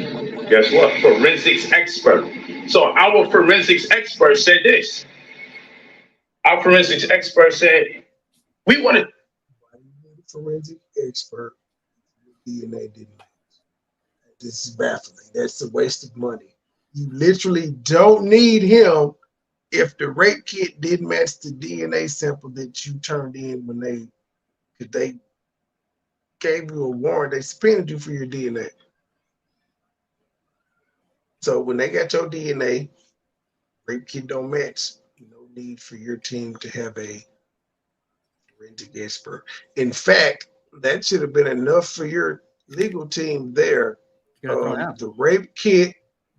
guess what, forensics expert. So our forensics expert said this. Our forensics expert said, we want to. Forensic expert, DNA didn't match. This is baffling. That's a waste of money. You literally don't need him if the rape kit didn't match the DNA sample that you turned in when they gave you a warrant. They subpoenaed you for your DNA. So when they got your DNA, rape kit don't match. No need for your team to have a forensic expert. In fact, that should have been enough for your legal team there. The rape kit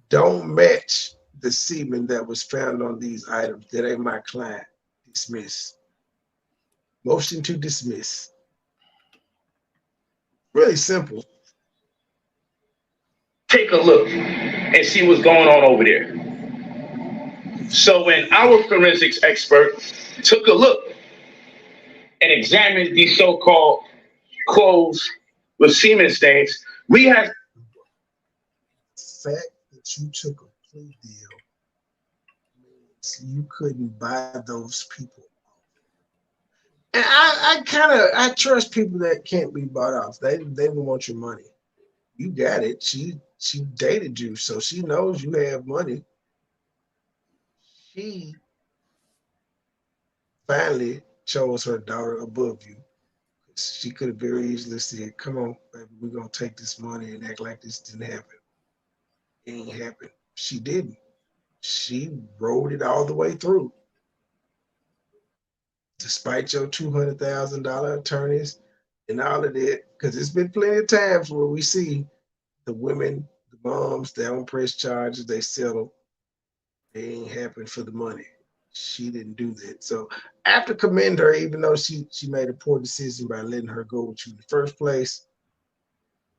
don't match the semen that was found on these items. That ain't my client. Dismiss. Motion to dismiss. Really simple. Take a look and see what's going on over there. So when our forensics expert took a look and examined these so-called clothes with semen stains, we had the fact that you took a plea deal means you couldn't buy those people. And I trust people that can't be bought off. They will want your money. You got it. She dated you, so she knows you have money. She finally chose her daughter above you. She could have very easily said, "Come on, baby, we're gonna take this money and act like this didn't happen." It ain't happen. She didn't. She rode it all the way through. Despite your $200,000 attorneys and all of that, because there's been plenty of times where we see the women, the moms, they don't press charges, they settle. They ain't happen for the money. She didn't do that. So I have to commend her, even though she made a poor decision by letting her go with you in the first place.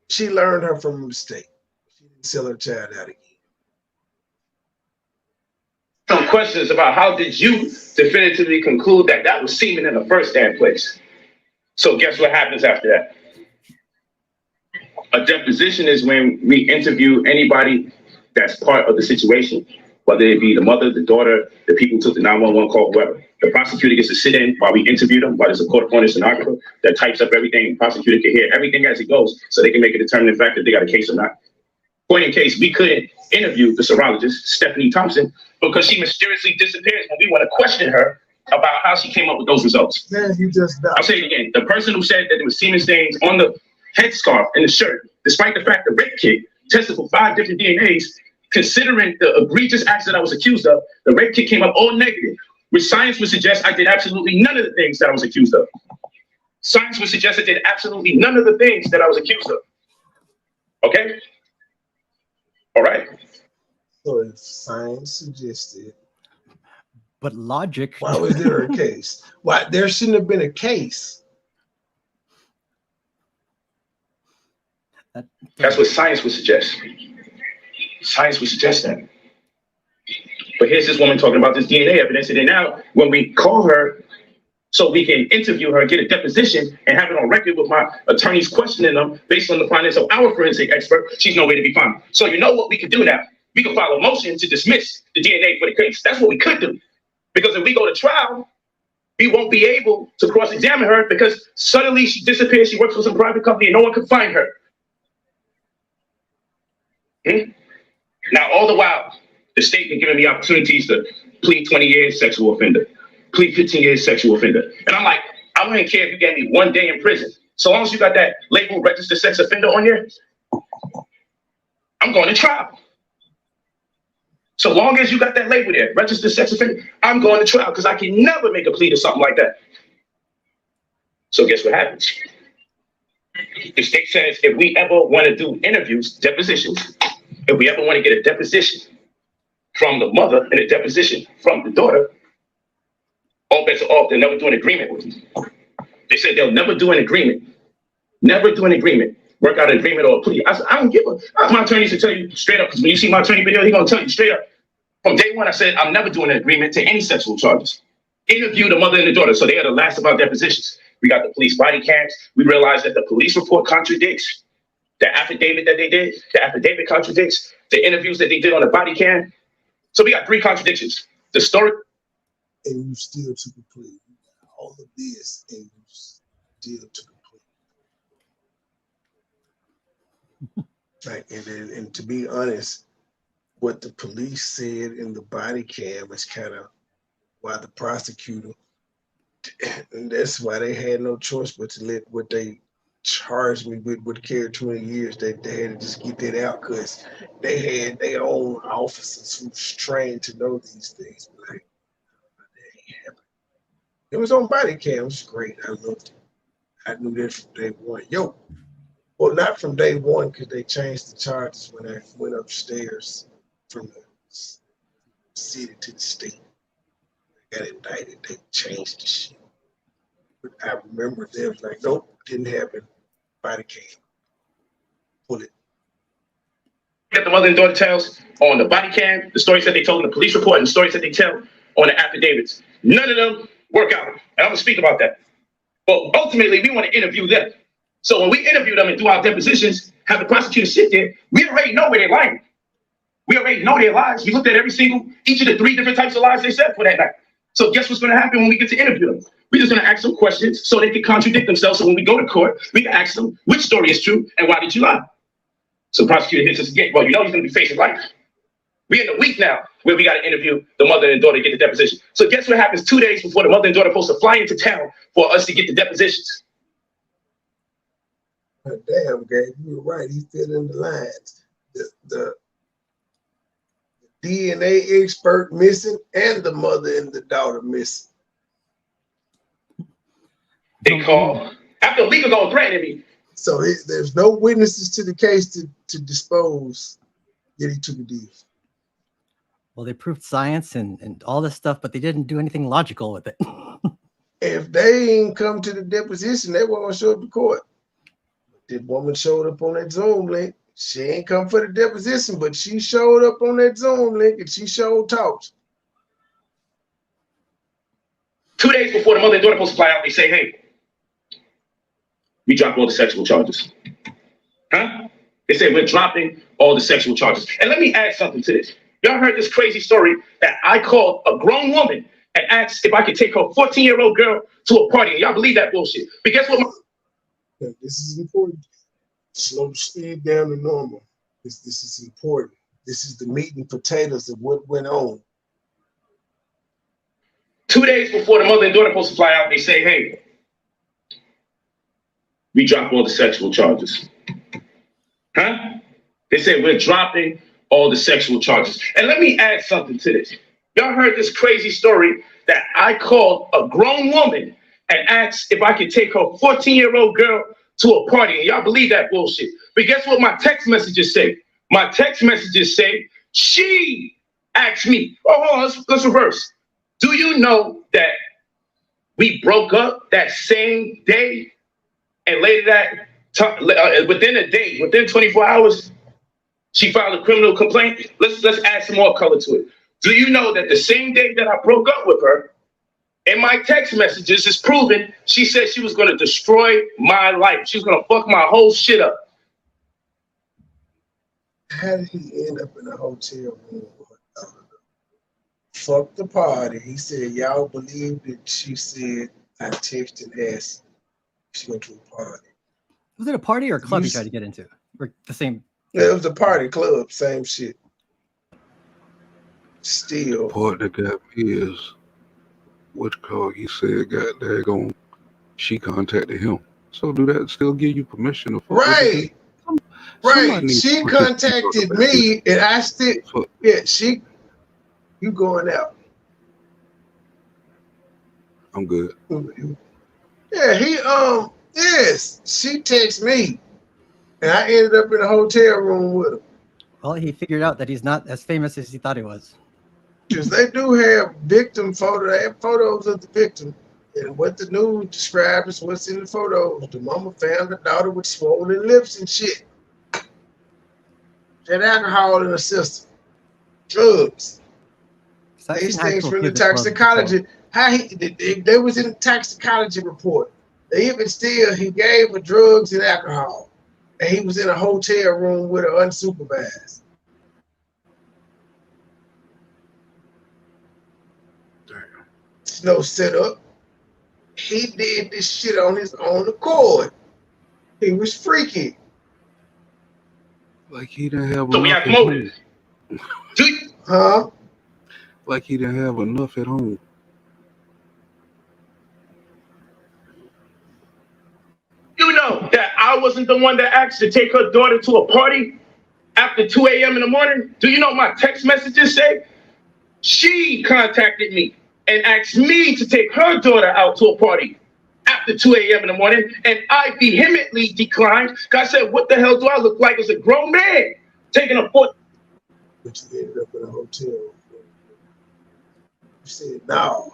She learned her from a mistake. She didn't sell her child out again. Some questions about how did you definitively conclude that that was semen in the first damn place? So guess what happens after that? A deposition is when we interview anybody that's part of the situation, whether it be the mother, the daughter, the people who took the 911 call, whoever. The prosecutor gets to sit in while we interview them, while there's a court appointed stenographer that types up everything. The prosecutor can hear everything as it goes so they can make a determinate fact if they got a case or not. Point in case, we couldn't interview the serologist, Stephanie Thompson, because she mysteriously disappears when we want to question her about how she came up with those results. Man, you just died. I'll say it again. The person who said that there was semen stains on the headscarf and the shirt, despite the fact the rape kit tested for 5 different DNAs, considering the egregious acts that I was accused of, the rape kit came up all negative, which science would suggest I did absolutely none of the things that I was accused of. Science would suggest I did absolutely none of the things that I was accused of. Okay? All right. So if science suggested, but logic. Why was there a case? Why there shouldn't have been a case? That's what science would suggest. Science would suggest that. But here's this woman talking about this DNA evidence, and then now when we call her so we can interview her, get a deposition, and have it on record with my attorneys questioning them based on the findings of our forensic expert, she's nowhere to be found. So you know what we could do now? We could file a motion to dismiss the DNA for the case. That's what we could do. Because if we go to trial, we won't be able to cross-examine her because suddenly she disappears, she works for some private company, and no one can find her. Now, all the while, the state been giving me opportunities to plead 20 years sexual offender, plead 15 years sexual offender. And I'm like, I wouldn't care if you gave me 1 day in prison. So long as you got that label registered sex offender on here, I'm going to trial. So long as you got that label there, registered sex offender, I'm going to trial because I can never make a plea to something like that. So guess what happens? The state says if we ever want to do interviews, depositions, if we ever want to get a deposition from the mother and a deposition from the daughter, all bets are off. They'll never do an agreement with you. They said they'll never do an agreement. Never do an agreement. Work out an agreement or a plea. I said, I don't give a. My attorney to tell you straight up, because when you see my attorney video, he's going to tell you straight up. From day one, I said, I'm never doing an agreement to any sexual charges. Interview the mother and the daughter. So they are the last of our depositions. We got the police body cams. We realized that the police report contradicts the affidavit that they did. The affidavit contradicts the interviews that they did on the body cam. So we got 3 contradictions. The story. And you still took a plea. You got all of this and you still took a plea. Like, and to be honest, what the police said in the body cam is kind of why the prosecutor, and that's why they had no choice but to let what they charged me with would carry 20 years. They had to just get that out because they had their own officers who was trained to know these things. Like, it was on body cam. It was great. I loved it. I knew that from day one. Well, not from day one because they changed the charges when I went upstairs from the city to the state. I got indicted. They changed the shit. But I remember they was like, nope, didn't happen. Body cam. Pull it. Get the mother and daughter tells on the body cam, the stories that they told in the police report, and the stories that they tell on the affidavits. None of them work out. And I'm going to speak about that. But ultimately, we want to interview them. So when we interview them and do our depositions, have the prosecutor sit there, we already know where they're lying. We already know their lies. We looked at each of the 3 different types of lies they said for that night. So guess what's going to happen when we get to interview them? We're just going to ask them questions so they can contradict themselves. So when we go to court, we can ask them which story is true and why did you lie? So the prosecutor hits us again. Well, you know he's going to be facing life. We're in the week now where we got to interview the mother and daughter to get the deposition. So guess what happens 2 days before the mother and daughter are supposed to fly into town for us to get the depositions? Damn, Gabe, you were right. He fit in the lines. The DNA expert missing and the mother and the daughter missing. They call after legal gonna threaten me. So there's no witnesses to the case to dispose that he took a deal. Well, they proved science and all this stuff, but they didn't do anything logical with it. If they ain't come to the deposition, they won't show up to court. That woman showed up on that Zoom link. She ain't come for the deposition, but she showed up on that Zoom link and she showed talks. 2 days before the mother and daughter supposed to fly out, they say, hey, we dropped all the sexual charges. Huh? They say we're dropping all the sexual charges. And let me add something to this. Y'all heard this crazy story that I called a grown woman and asked if I could take her 14-year-old girl to a party. And y'all believe that bullshit. But guess what? This is important. Slow the speed down to normal. This is important. This is the meat and potatoes of what went on. 2 days before the mother and daughter supposed to fly out, they say, hey, we dropped all the sexual charges. Huh? They say we're dropping all the sexual charges. And let me add something to this. Y'all heard this crazy story that I called a grown woman and asked if I could take her 14-year-old girl to a party. And y'all believe that bullshit. But guess what my text messages say? My text messages say, she asked me, oh, hold on, let's reverse. Do you know that we broke up that same day? And later that, within a day, within 24 hours, she filed a criminal complaint. Let's add some more color to it. Do you know that the same day that I broke up with her, in my text messages is proven, she said she was going to destroy my life. She was going to fuck my whole shit up. How did he end up in a hotel room? Fuck the party. He said, y'all believe that she said I texted and asked if she went to a party. Was it a party or a club you tried to get into? Or the same? Yeah, it was a party club, same shit. Still. The part that got me is what call he said got daggone she contacted him. So do that still give you permission to fuck right? Right. She contacted me and I still you going out. I'm good. Yeah, yes, she texted me and I ended up in a hotel room with her. Well, he figured out that he's not as famous as he thought he was. Because they do have victim photos. They have photos of the victim. And what the news describes is what's in the photos. The mama found the daughter with swollen lips and shit. She had alcohol in her system. Drugs. These things from the toxicology. They was in the toxicology report. They even still, he gave her drugs and alcohol. And he was in a hotel room with her unsupervised. There's no setup. He did this shit on his own accord. He was freaky. Like he didn't have so enough. We have motive. Huh? Like he didn't have enough at home. You know that I wasn't the one that asked to take her daughter to a party after 2 a.m. in the morning? Do you know my text messages say? She contacted me and asked me to take her daughter out to a party after 2 a.m. in the morning, and I vehemently declined because I said, what the hell do I look like as a grown man taking a foot? But you ended up in a hotel. You said, no,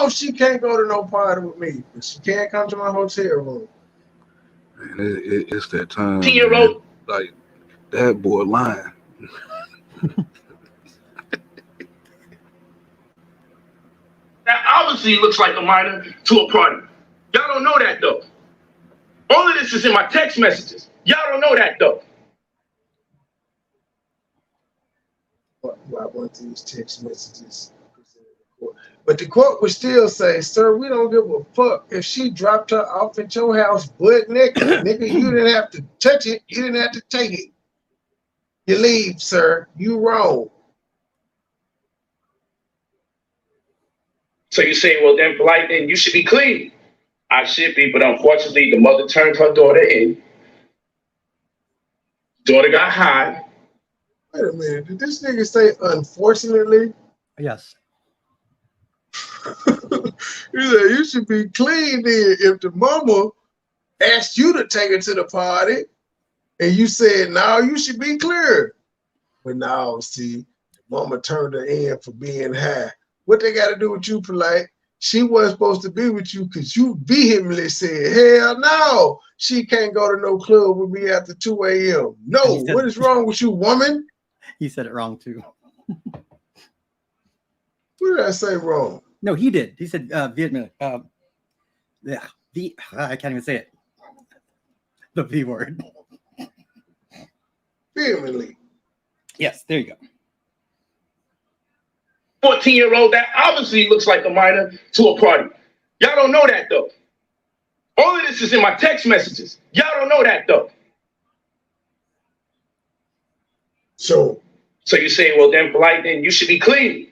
she can't go to no party with me. But she can't come to my hotel room. Man, it's that time. 10-year-old. Like, that boy lying. That obviously looks like a minor to a party. Y'all don't know that, though. All of this is in my text messages. Y'all don't know that, though. I want these text messages. But the court would still say, sir, we don't give a fuck if she dropped her off at your house butt naked. Nigga, you didn't have to touch it. You didn't have to take it. You leave, sir. You wrong. So you say, well, then, Polight, then you should be clean. I should be, but unfortunately, the mother turned her daughter in. Daughter got high. Wait a minute. Did this nigga say unfortunately? Yes. He said, you should be clean then. If the mama asked you to take her to the party and you said, no, you should be clear. But now, see, the mama turned her in for being high. What they got to do with you, Polight? She wasn't supposed to be with you because you vehemently said, hell no, she can't go to no club with me after 2 a.m. No, what is wrong with you, woman? He said it wrong too. What did I say wrong? No, he did. He said vehemently. Yeah, I can't even say it. The V word. Vehemently. Yes, there you go. 14-year-old that obviously looks like a minor to a party. Y'all don't know that though. All of this is in my text messages. Y'all don't know that though. So you say, well, then, Polight, then you should be clean.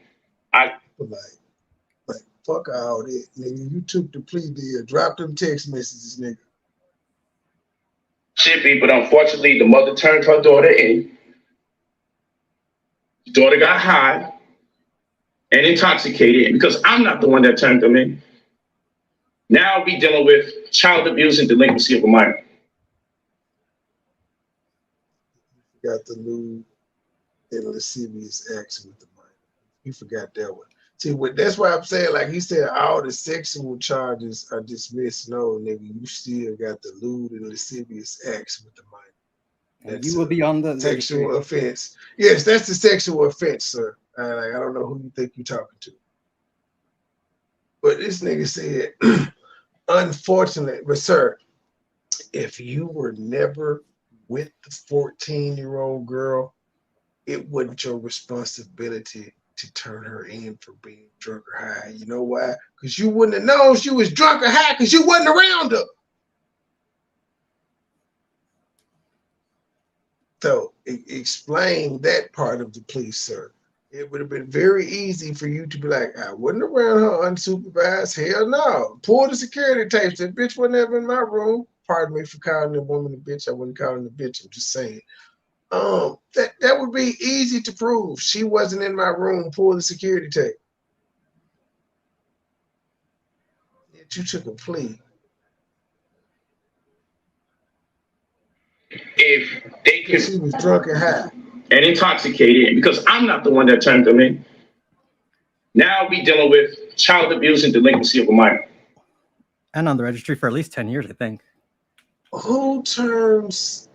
Polight. Like, fuck all that, nigga. You took the plea deal. Drop them text messages, nigga. Should be, but unfortunately, the mother turned her daughter in. The daughter got high and intoxicated, and because I'm not the one that turned them in, now we dealing with child abuse and delinquency of a minor. You got the lewd and lascivious acts with the minor. You forgot that one. See, that's why I'm saying, like he said, all the sexual charges are dismissed. No, nigga, you still got the lewd and lascivious acts with the minor. And you will be on the sexual offense. Yes, that's the sexual offense, sir. I don't know who you think you're talking to. But this nigga said, unfortunately, but sir, if you were never with the 14-year-old girl, it wasn't your responsibility to turn her in for being drunk or high. You know why? Because you wouldn't have known she was drunk or high because you wasn't around her. So explain that part of the plea, sir. It would have been very easy for you to be like, I wasn't around her unsupervised. Hell no. Pull the security tapes. That bitch wasn't ever in my room. Pardon me for calling the woman a bitch. I wasn't calling the bitch. I'm just saying. That would be easy to prove. She wasn't in my room. Pull the security tape. Yet you took a plea. If they could, she was drunk and high and intoxicated, because I'm not the one that turned them in. Now we dealing with child abuse and delinquency of a minor. And on the registry for at least 10 years, I think. Who turns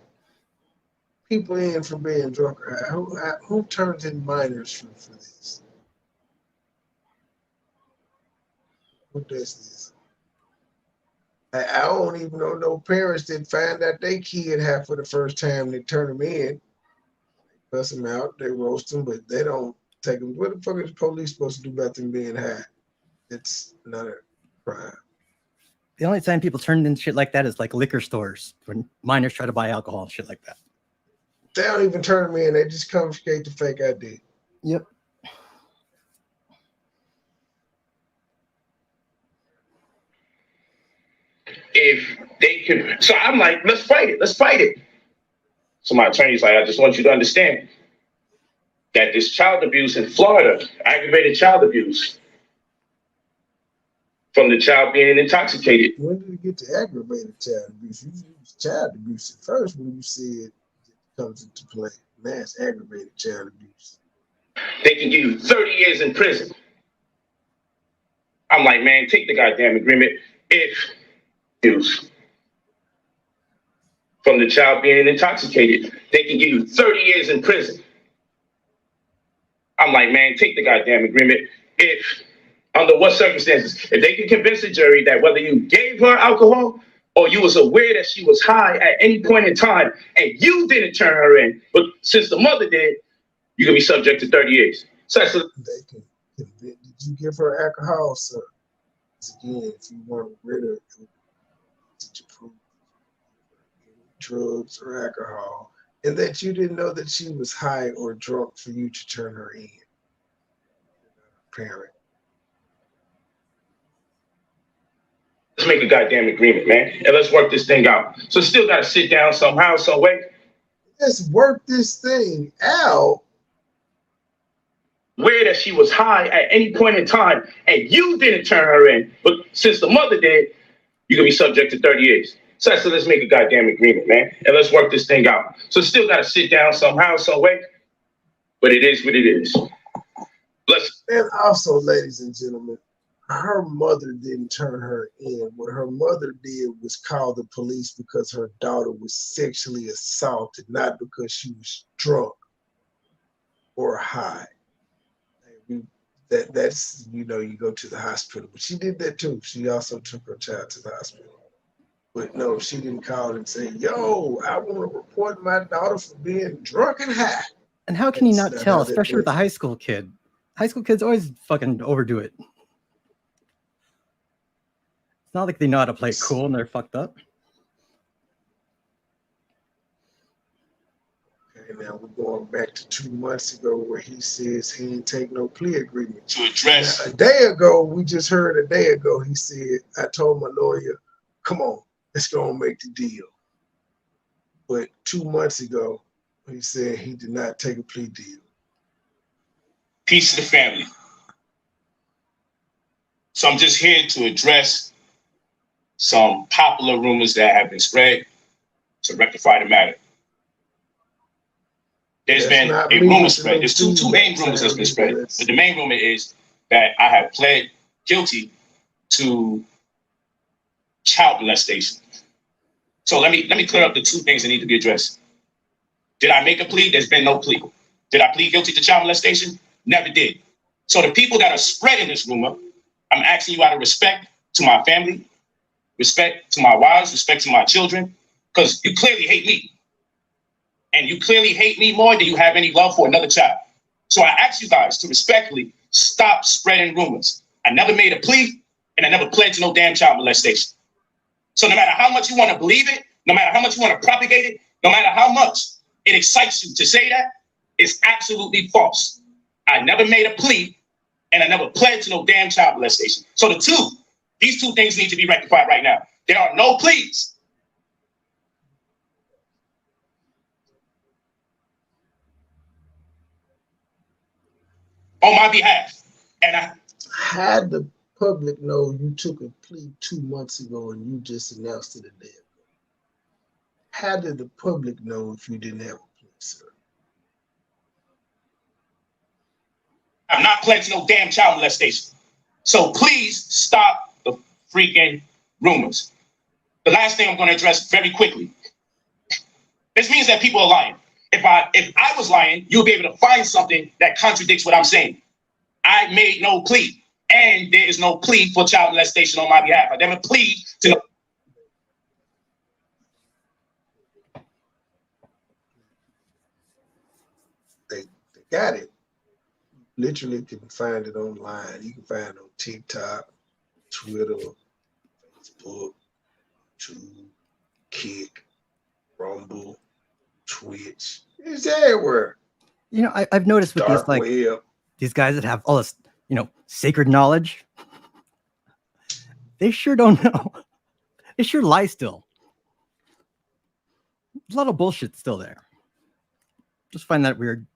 people in for being drunk or high? Who turns in minors for this? Who does this? I don't even know no parents that find out their kid high for the first time. They turn them in, they cuss them out, they roast them, but they don't take them. What the fuck is the police supposed to do about them being high? It's not a crime. The only time people turn in shit like that is like liquor stores when minors try to buy alcohol and shit like that. They don't even turn them in. They just confiscate the fake ID. Yep. If they could, so I'm like, let's fight it. Let's fight it. So my attorney's like, I just want you to understand that this child abuse in Florida, aggravated child abuse, from the child being intoxicated. When did it get to aggravated child abuse? Usually it was child abuse at first when you said it comes into play. Now it's aggravated child abuse. They can give you 30 years in prison. I'm like, man, take the goddamn agreement. If abuse from the child being intoxicated, they can give you 30 years in prison. I'm like, man, take the goddamn agreement. If, under what circumstances, if they can convince the jury that whether you gave her alcohol or you was aware that she was high at any point in time and you didn't turn her in, but since the mother did, you can be subject to 30 years. So that's Did you give her alcohol, sir? Again, if you weren't rid of it, did you prove drugs or alcohol, and that you didn't know that she was high or drunk for you to turn her in? Parent. Let's make a goddamn agreement, man, and let's work this thing out. So still got to sit down somehow, some way. Let's work this thing out. Where that she was high at any point in time, and you didn't turn her in, but since the mother did, you can be subject to 30 years. So let's make a goddamn agreement, man, and let's work this thing out. So still got to sit down somehow, some way, but it is what it is. And also, ladies and gentlemen, her mother didn't turn her in. What her mother did was call the police because her daughter was sexually assaulted, not because she was drunk or high. That's, you know, you go to the hospital. But she did that too. She also took her child to the hospital. But no, she didn't call and say, yo, I want to report my daughter for being drunk and high. And how can you not tell, especially with a high school kid? High school kids always fucking overdo it. It's not like they know how to play it cool and they're fucked up. Okay, now we're going back to 2 months ago where he says he ain't take no plea agreement. To address. Now, a day ago, we just heard a day ago, he said, I told my lawyer, come on, let's go and make the deal. But 2 months ago, he said he did not take a plea deal. Peace to the family. So I'm just here to address some popular rumors that have been spread to rectify the matter. There's been a rumor spread. There's two main rumors that's been spread. But the main rumor is that I have pled guilty to child molestation. So let me clear up the two things that need to be addressed. Did I make a plea? There's been no plea. Did I plead guilty to child molestation? Never did. So the people that are spreading this rumor, I'm asking you out of respect to my family, respect to my wives, respect to my children, because you clearly hate me. And you clearly hate me more than you have any love for another child. So I ask you guys to respectfully stop spreading rumors. I never made a plea, and I never pled to no damn child molestation. So no matter how much you want to believe it, no matter how much you want to propagate it, no matter how much it excites you to say that, it's absolutely false. I never made a plea, and I never pled to no damn child molestation. So these two things need to be rectified right now. There are no pleas. On my behalf. And I had the public know you took a plea 2 months ago and you just announced it a day ago. How did the public know if you didn't have a plea, sir? I'm not pledging no damn child molestation. So please stop the freaking rumors. The last thing I'm going to address very quickly. This means that people are lying. If I was lying, you'll be able to find something that contradicts what I'm saying. I made no plea, and there is no plea for child molestation on my behalf. I never plead to no. They got it. Literally can find it online. You can find it on TikTok, Twitter, Facebook, YouTube, Kick, Rumble, Twitch. It's everywhere. You know, I've noticed with Dark web. These guys that have all this, sacred knowledge, they sure don't know. They sure lie still. There's a lot of bullshit still there. Just find that weird.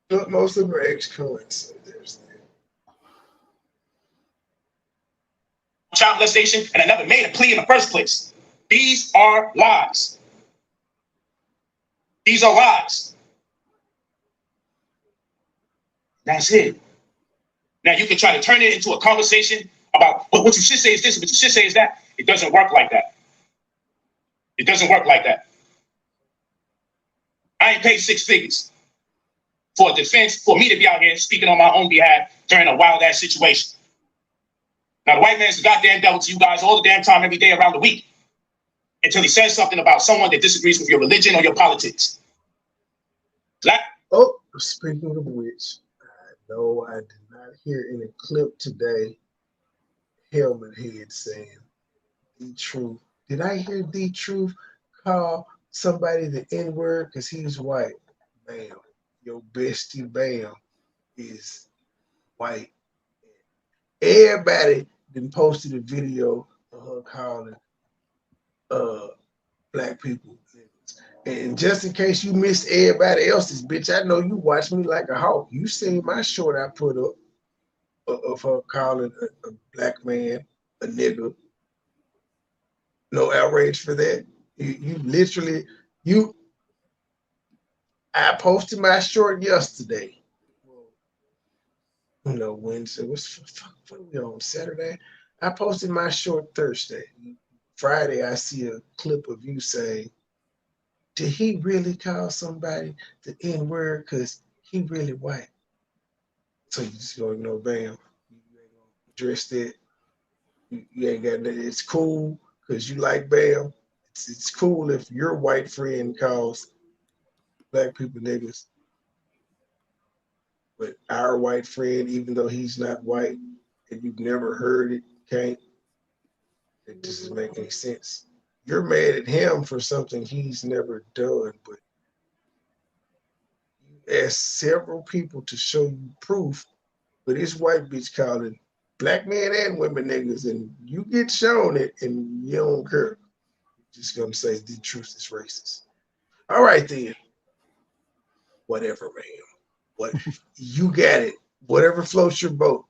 But most of them are ex-cons. So there's that. Child molestation, and I never made a plea in the first place. These are lies. These are lies. That's it. Now you can try to turn it into a conversation about what you should say is this, what you should say is that. It doesn't work like that. It doesn't work like that. I ain't paid 6 figures for a defense, for me to be out here speaking on my own behalf during a wild ass situation. Now the white man's the goddamn devil to you guys all the damn time, every day around the week, until he says something about someone that disagrees with your religion or your politics. Oh, speaking of which, no, I did not hear any clip today. Helmet Head saying the truth. Did I hear the truth call somebody the N word because he's white? Bam, your bestie Bam is white. Everybody then posted a video of her calling black people niggas. And just in case you missed everybody else's, bitch, I know you watch me like a hawk. You seen my short I put up of her calling a black man a nigga. No outrage for that. You literally, I posted my short yesterday. You know, Wednesday, what are we on, Saturday? I posted my short Thursday. Friday, I see a clip of you saying, did he really call somebody the N-word because he really white? So you just go, bam, you ain't gonna address that. You ain't got that. It's cool because you like Bam. It's cool if your white friend calls black people niggas. But our white friend, even though he's not white and you've never heard it, can't. It doesn't make any sense. You're mad at him for something he's never done, but you asked several people to show you proof, but this white bitch calling black men and women niggas, and you get shown it and you don't care. You're just gonna say the truth is racist. All right then. Whatever, man. What you got it. Whatever floats your boat.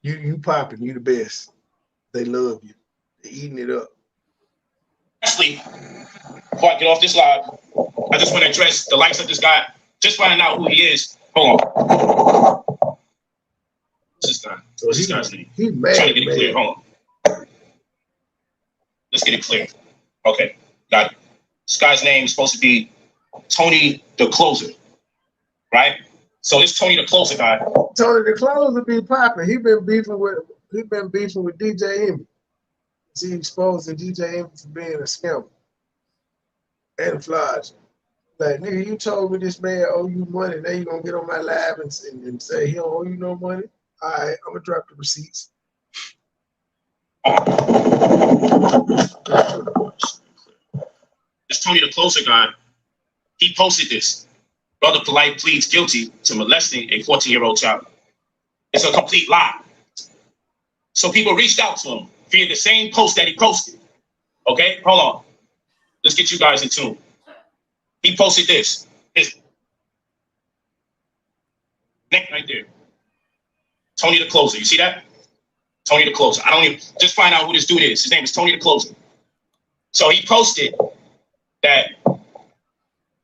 You popping, you the best. They love you. They eating it up. Lastly, before I get off this live, I just want to address the likes of this guy. Just finding out who he is. Hold on. What's this guy? What's this guy's name? He mad, trying to get it clear. Hold on. Let's get it clear. Okay, got it. This guy's name is supposed to be Tony the Closer, right? So this Tony the Closer guy. Tony the Closer be popping. He been beefing with DJ Envy. He exposing DJ Envy for being a scammer and a flodger. Like, nigga, you told me this man owe you money. Now you gonna get on my live and say he don't owe you no money? All right, I'm gonna drop the receipts. This Tony the Closer guy, he posted this. Brother Polight pleads guilty to molesting a 14-year-old child. It's a complete lie. So people reached out to him via the same post that he posted. Okay, hold on. Let's get you guys in tune. He posted this. His neck right there. Tony the Closer. You see that? Tony the Closer. I don't even just find out who this dude is. His name is Tony the Closer. So he posted that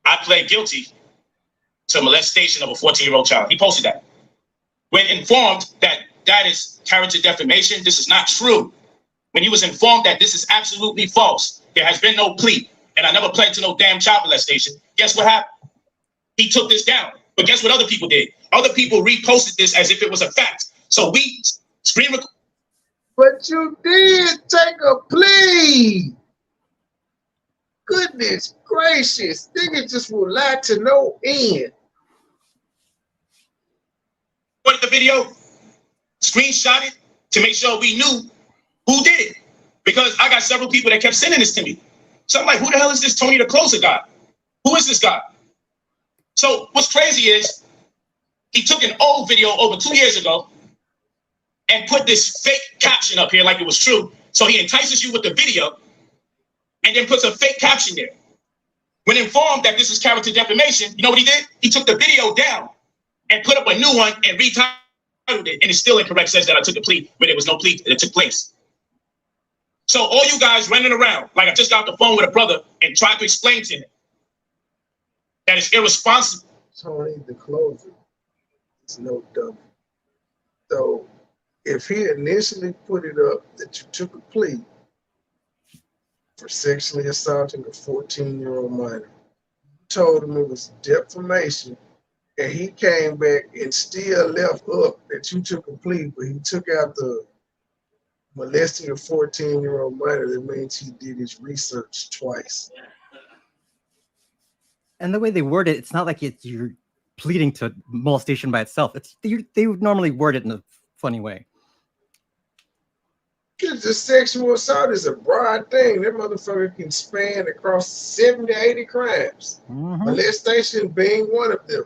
I pled guilty to molestation of a 14-year-old child. He posted that. When informed that that is character defamation, this is not true. When he was informed that this is absolutely false, there has been no plea, and I never pled to no damn child molestation, guess what happened? He took this down. But guess what other people did? Other people reposted this as if it was a fact. So we screen record. But you did take a plea. Goodness gracious. Niggas just will lie to no end. Put the video, screenshot it to make sure we knew who did it. Because I got several people that kept sending this to me. So I'm like, who the hell is this Tony the Closer guy? Who is this guy? So what's crazy is he took an old video over 2 years ago and put this fake caption up here like it was true. So he entices you with the video and then puts a fake caption there. When informed that this is character defamation, you know what he did? He took the video down and put up a new one and retitled it, and it's still incorrect. Says that I took a plea, but there was no plea that took place. So all you guys running around, like I just got off the phone with a brother and tried to explain to him that it's irresponsible. Tony the Closer is no dummy. So if he initially put it up that you took a plea for sexually assaulting a 14-year-old minor, you told him it was defamation, and he came back and still left up that you took a plea, but he took out the molesting a 14-year-old minor, that means he did his research twice. And the way they word it, it's not like you're pleading to molestation by itself. They would normally word it in a funny way. The sexual assault is a broad thing. That motherfucker can span across 70 to 80 crimes. Molestation being one of them.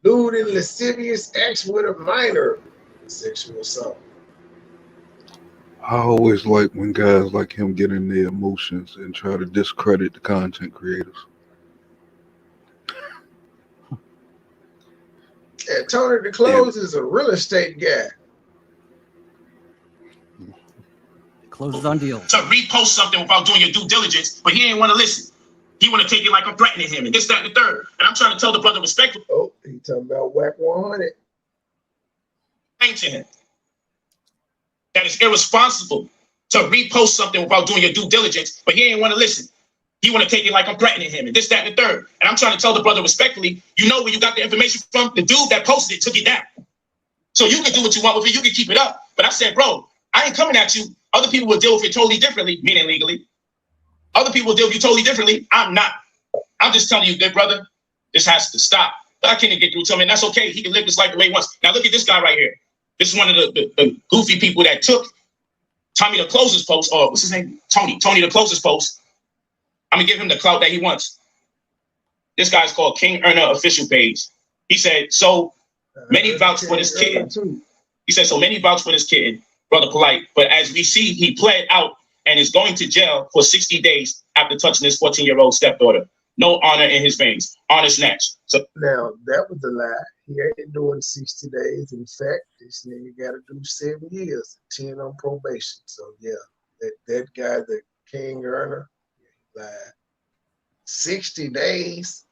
Lewd and lascivious acts with a minor. Sexual assault. I always like when guys like him get in their emotions and try to discredit the content creators. Yeah, Tony the Close is a real estate guy. Closes on deals. To repost something without doing your due diligence, but he ain't want to listen. He want to take it like I'm threatening him and this, that, and the third. And I'm trying to tell the brother respectfully. Oh, he talking about Wack 100. To him that it's irresponsible to repost something without doing your due diligence, but he ain't want to listen. He want to take it like I'm threatening him and this, that, and the third. And I'm trying to tell the brother respectfully, you know where you got the information from? The dude that posted it took it down. So you can do what you want with it. You can keep it up. But I said, bro, I ain't coming at you. Other people will deal with it totally differently, meaning legally. Other people will deal with you totally differently. I'm not. I'm just telling you, good brother, this has to stop. But I can't get through to him, and that's okay. He can live this life the way he wants. Now look at this guy right here. This is one of the goofy people that took Tommy the Closer's post, or what's his name? Tony the Closer's post. I'm gonna give him the clout that he wants. This guy's called King Earner Official Page. He said, so many vouch for this kitten. He said, so many vouch for this kitten, Brother Polight. But as we see, he pled out and is going to jail for 60 days after touching his 14-year-old stepdaughter. No honor in his veins. Honor snatch. So now that was a lie. He ain't doing 60 days. In fact, this nigga got to do 7 years, 10 on probation. So yeah, that guy, the King Earner, he lied. 60 days.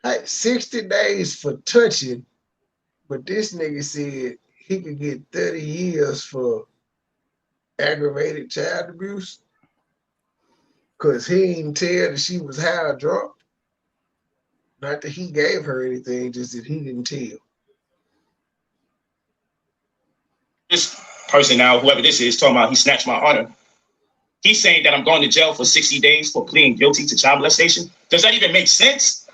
Hey, 60 days for touching, but this nigga said he could get 30 years for aggravated child abuse. Because he didn't tell that she was high or drunk. Not that he gave her anything, just that he didn't tell. this person now, whoever this is, talking about he snatched my honor. He's saying that I'm going to jail for 60 days for pleading guilty to child molestation. Does that even make sense?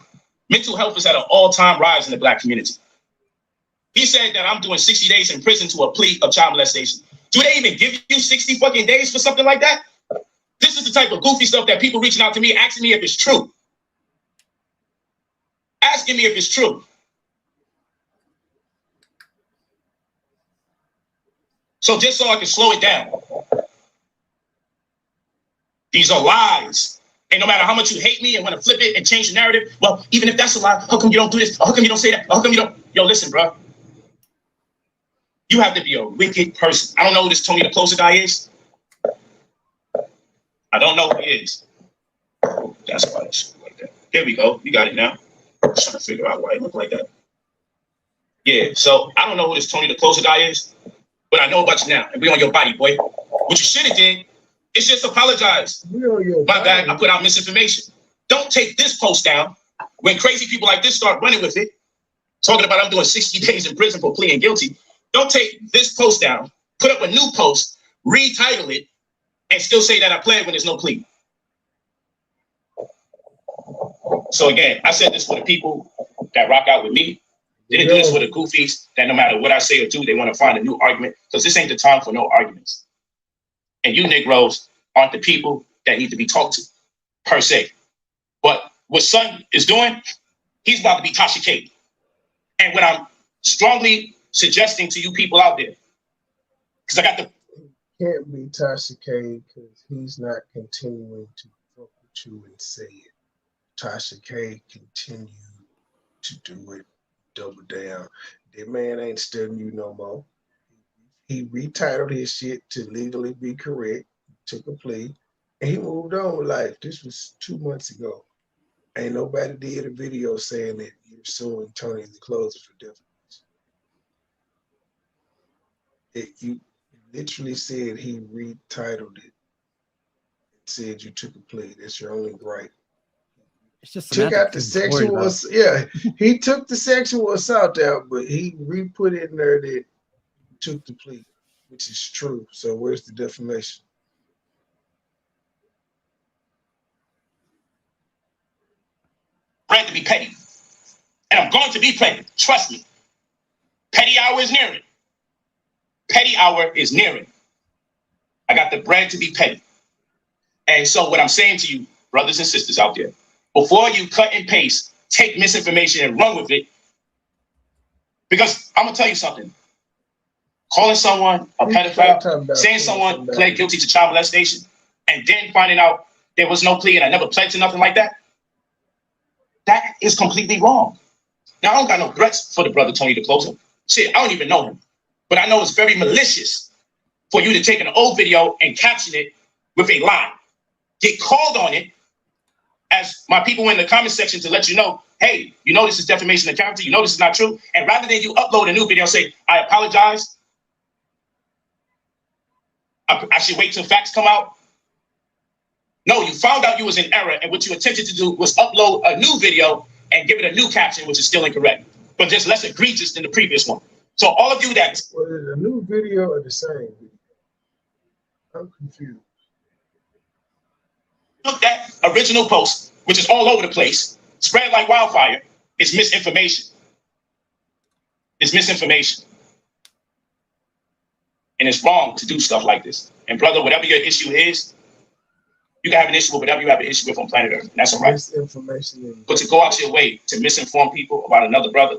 Mental health is at an all-time rise in the Black community. He said that I'm doing 60 days in prison to a plea of child molestation. Do they even give you 60 fucking days for something like that? This is the type of goofy stuff that people reaching out to me, asking me if it's true. Asking me if it's true. So just so I can slow it down. These are lies. And no matter how much you hate me and want to flip it and change the narrative, well, even if that's a lie, how come you don't do this? Or how come you don't say that? Or how come you don't? Yo, listen, bro. You have to be a wicked person. I don't know who this Tony the Closer guy is. I don't know who he is. That's why it's like that. There we go. You got it now. I'm trying to figure out why he look like that. Yeah, so I don't know who this Tony the Closer guy is, but I know about you now. And we on your body, boy. What you should have did is just apologize. My bad, I put out misinformation. Don't take this post down when crazy people like this start running with it, talking about I'm doing 60 days in prison for pleading guilty. Don't take this post down, put up a new post, retitle it, and still say that I pled when there's no plea. So again, I said this for the people that rock out with me. Didn't do this for the goofies that no matter what I say or do, they want to find a new argument, because this ain't the time for no arguments. And you Negroes aren't the people that need to be talked to, per se. But what Son is doing, he's about to be Tasha K. And what I'm strongly suggesting to you people out there, because I got the... Can't be Tasha K because he's not continuing to fuck with you and say it. Tasha K continued to do it, double down. That man ain't studying you no more. He retitled his shit to legally be correct, took a plea, and he moved on with life. This was 2 months ago. Ain't nobody did a video saying that you're suing Tony the Closer for defamation. You literally said he retitled it and said you took a plea. That's your only right. It's just took out the sexual, yeah. He took the sexual assault out, but he re-put in there that took the plea, which is true. So where's the defamation? bred to be petty. And I'm going to be petty. Trust me. Petty hour is nearing. Petty hour is nearing. I got the bread to be petty. And so what I'm saying to you, brothers and sisters out there, before you cut and paste, take misinformation and run with it, because I'm going to tell you something. Calling someone a pedophile, saying someone pled guilty to child molestation, and then finding out there was no plea and I never pled to nothing like that, that is completely wrong. Now, I don't got no threats for the brother Tony the Closer. Shit, I don't even know him. But I know it's very malicious for you to take an old video and caption it with a lie. Get called on it, as my people in the comment section, to let you know, hey, you know this is defamation of character, you know this is not true, and rather than you upload a new video and say, I apologize, I should wait till facts come out. No, you found out you was in error, and what you attempted to do was upload a new video and give it a new caption, which is still incorrect, but just less egregious than the previous one. So all of you that... Was it a new video or the same video? I'm confused. Look at original post, which is all over the place, spread like wildfire, is misinformation. It's misinformation. And it's wrong to do stuff like this. And brother, whatever your issue is, you can have an issue with whatever you have an issue with on planet Earth. And that's all right. Misinformation. But to go out your way to misinform people about another brother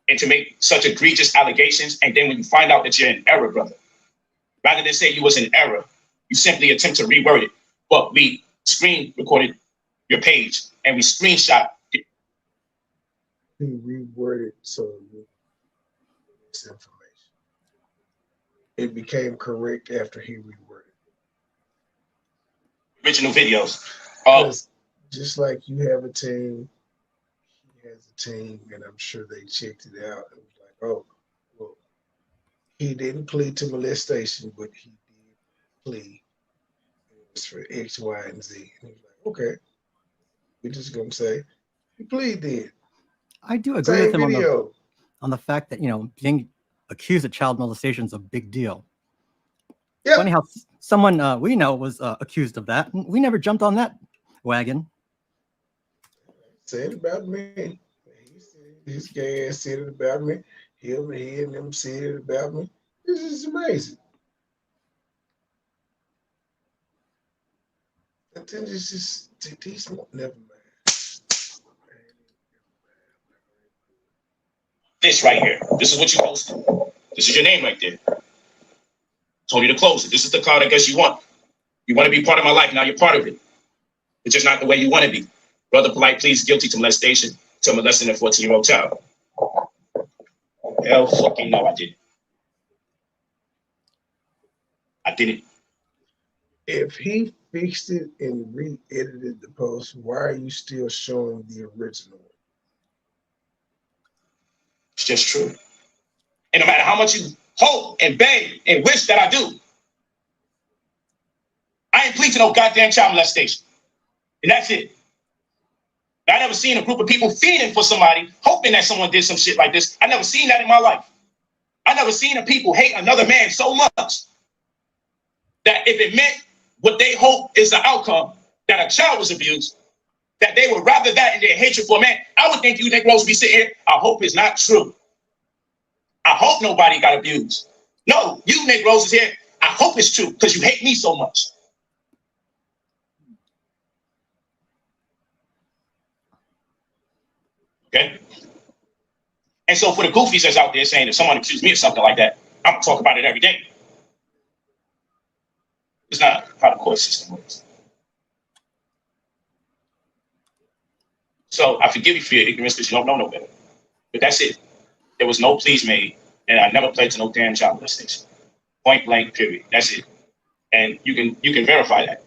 and to make such egregious allegations, and then when you find out that you're in error, brother, rather than say you was in error, you simply attempt to reword it. But we screen recorded your page and we screenshot it. He reworded so misinformation. It became correct after he reworded. Original videos. Just like you have a team, he has a team, and I'm sure they checked it out and was like, oh, well, he didn't plead to molestation, but he did plead. It was for X, Y, and Z. And he was like, okay, we're just gonna say he pleaded then. I do agree with him on the fact that, you know, being accused of child molestation is a big deal. Yeah. Funny how someone we know was accused of that. We never jumped on that wagon. Said it about me. His gay ass said it about me. He and them said it about me. This is amazing. And then it's just these never mind. This right here. This is what you posted. This is your name right there. Told you to close it. This is the card I guess you want. You want to be part of my life. Now you're part of it. It's just not the way you want to be. Brother Polight pleads guilty to molestation to molesting a 14-year-old child. Hell fucking no, I didn't. I didn't. If he fixed it and re-edited the post, why are you still showing the original? It's just true. And no matter how much you hope and beg and wish that I do, I ain't plead to no goddamn child molestation. And that's it. I never seen a group of people feeding for somebody, hoping that someone did some shit like this. I never seen that in my life. I never seen a people hate another man so much that if it meant what they hope is the outcome, that a child was abused, that they would rather that in their hatred for a man. I would think you Negroes be sitting here, I hope it's not true. I hope nobody got abused. No, you Negroes is here, I hope it's true because you hate me so much. Okay? And so for the goofies that's out there saying if someone accused me of something like that, I'm gonna talk about it every day. It's not how the court system works. So I forgive you for your ignorance because you don't know no better. But that's it. There was no pleas made, and I never pledged to no damn child molestation. Point blank, period. That's it. And you can verify that.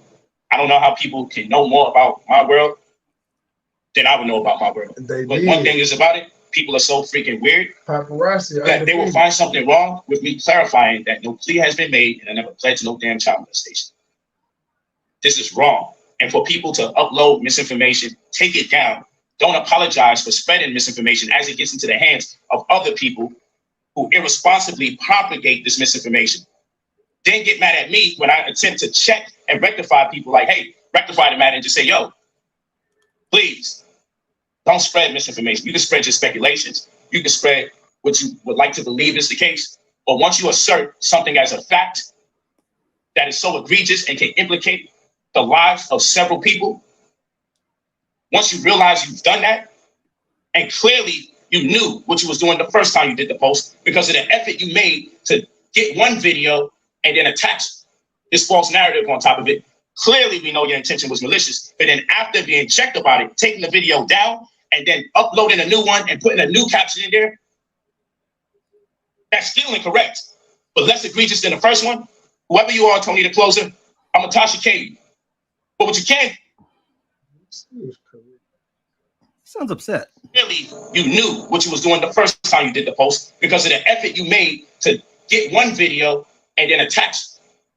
I don't know how people can know more about my world than I would know about my world. But one thing is about it, people are so freaking weird Paparazzi that they will find something wrong with me clarifying that no plea has been made and I never pledged no damn child molestation. This is wrong. And for people to upload misinformation, take it down. Don't apologize for spreading misinformation as it gets into the hands of other people who irresponsibly propagate this misinformation. Then get mad at me when I attempt to check and rectify people like, hey, rectify the matter and just say, yo, please, Don't spread misinformation. You can spread your speculations. You can spread what you would like to believe is the case. But once you assert something as a fact that is so egregious and can implicate the lives of several people, once you realize you've done that, and clearly you knew what you was doing the first time you did the post because of the effort you made to get one video and then attach this false narrative on top of it. Clearly, we know your intention was malicious. But then after being checked about it, taking the video down and then uploading a new one and putting a new caption in there, that's still incorrect, but less egregious than the first one. Whoever you are, Tony the Closer, I'm Natasha K. But what you can't. Sounds upset. Clearly, you knew what you was doing the first time you did the post because of the effort you made to get one video and then attach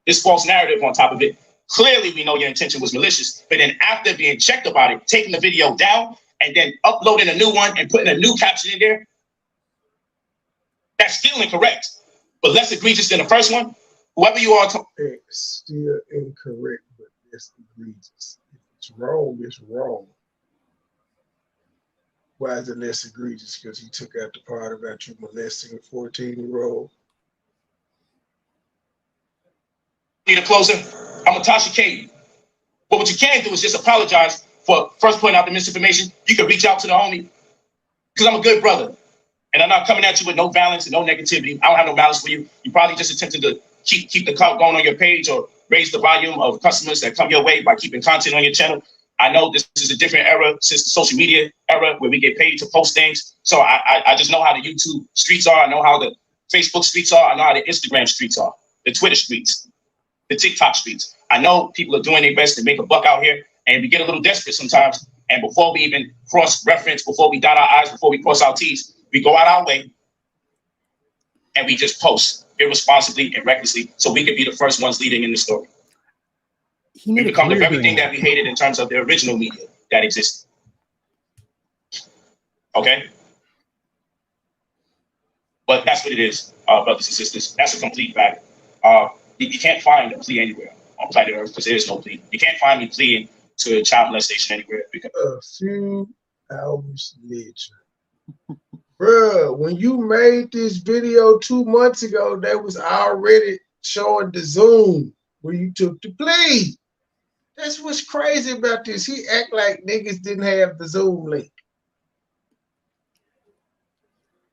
this false narrative on top of it. Clearly, we know your intention was malicious. But then after being checked about it, taking the video down and then uploading a new one and putting a new caption in there, that's still incorrect, but less egregious than the first one. Whoever you are, it's still incorrect, but less egregious. If it's wrong, it's wrong. Why is it less egregious? Because he took out the part about you molesting a 14-year-old. Need a closer? I'm Natasha K. But what you can do is just apologize for first pointing out the misinformation. You can reach out to the homie because I'm a good brother. And I'm not coming at you with no violence and no negativity. I don't have no malice for you. You probably just attempted to keep the count going on your page or raise the volume of customers that come your way by keeping content on your channel. I know this is a different era since the social media era where we get paid to post things. So I just know how the YouTube streets are. I know how the Facebook streets are. I know how the Instagram streets are, the Twitter streets, the TikTok streets. I know people are doing their best to make a buck out here, and we get a little desperate sometimes. And before we even cross-reference, before we dot our I's, before we cross our T's, we go out our way and we just post irresponsibly and recklessly so we can be the first ones leading in the story. We become the very thing that we hated in terms of the original media that existed. Okay? But that's what it is, brothers and sisters. That's a complete fact. You can't find a plea anywhere on planet Earth because there is no plea. You can't find me pleading to child molestation anywhere. Because a few hours later. Bruh, when you made this video 2 months ago, that was already showing the Zoom where you took the plea. That's what's crazy about this. He act like niggas didn't have the Zoom link.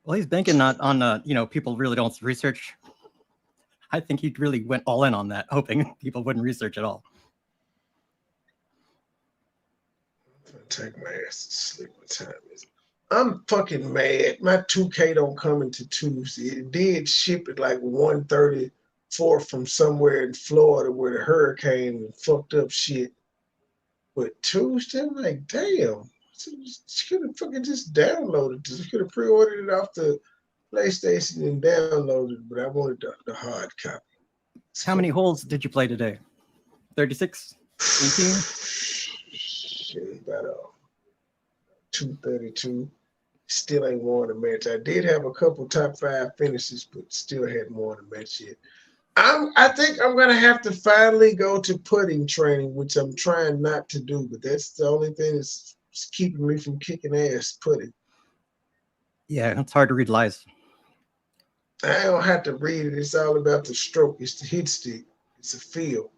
Well, he's banking on people really don't research. I think he really went all in on that, hoping people wouldn't research at all. I'm gonna take my ass to sleep. What time is it? I'm fucking mad. My 2K don't come into Tuesday. It did ship at like 1:34 from somewhere in Florida where the hurricane fucked up shit. But Tuesday, I'm like, damn. You could have fucking just downloaded this. You could have pre-ordered it off the PlayStation and downloaded it, but I wanted the hard copy. How many holes did you play today? 36? 18? Shit, about 232. Still ain't won a match. I did have a couple top 5 finishes, but still hadn't won a match yet. I think I'm gonna have to finally go to putting training, which I'm trying not to do, but that's the only thing that's keeping me from kicking ass putting. Yeah, it's hard to read lies. I don't have to read it. It's all about the stroke. It's the hit stick. It's a feel.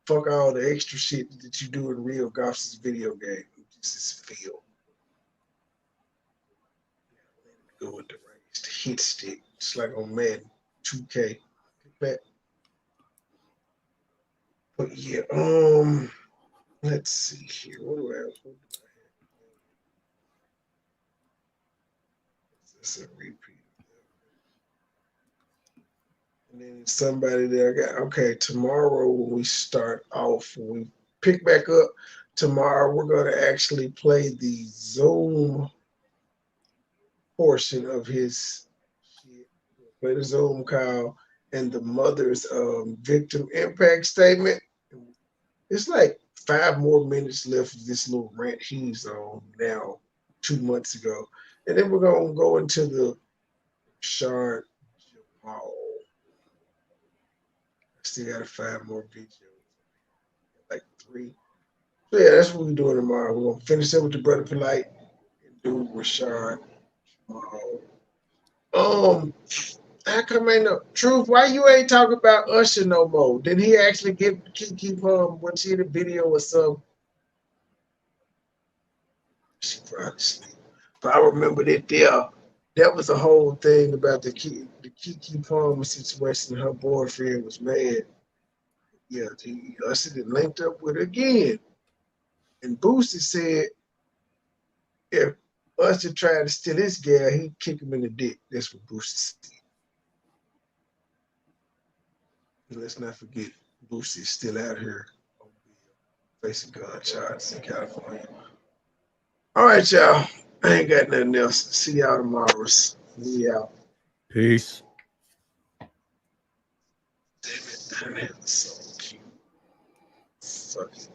Fuck all the extra shit that you do in real golf's video game. This is feel. Go with the right. It's the hit stick. It's like on Madden 2K. But yeah, let's see here. What do I have? It's a repeat. And then somebody there got, okay, tomorrow when we start off, when we pick back up, tomorrow we're going to actually play the Zoom portion of his shit. Play the Zoom call and the mother's victim impact statement. It's like 5 more minutes left of this little rant he's on now 2 months ago. And then we're going to go into the Shard Jamal. Still got 5 more videos. Like 3. So yeah, that's what we're doing tomorrow. We're going to finish up with the Brother Polight and Dude, Rashad. How come ain't no Truth? Why you ain't talking about Usher no more? Did he actually keep when she had a video or something? She probably sleep. But I remember that that was the whole thing about the Keke Palmer situation. Her boyfriend was mad. Yeah, Usher did linked up with her again. And Boosie said if Usher tried to steal his gal, he'd kick him in the dick. That's what Boosie said. And let's not forget, Boosie's still out here facing gun charges in California. All right, y'all. I ain't got nothing else. See y'all tomorrow. We out. Peace. Damn it. That's so cute. Fuck it.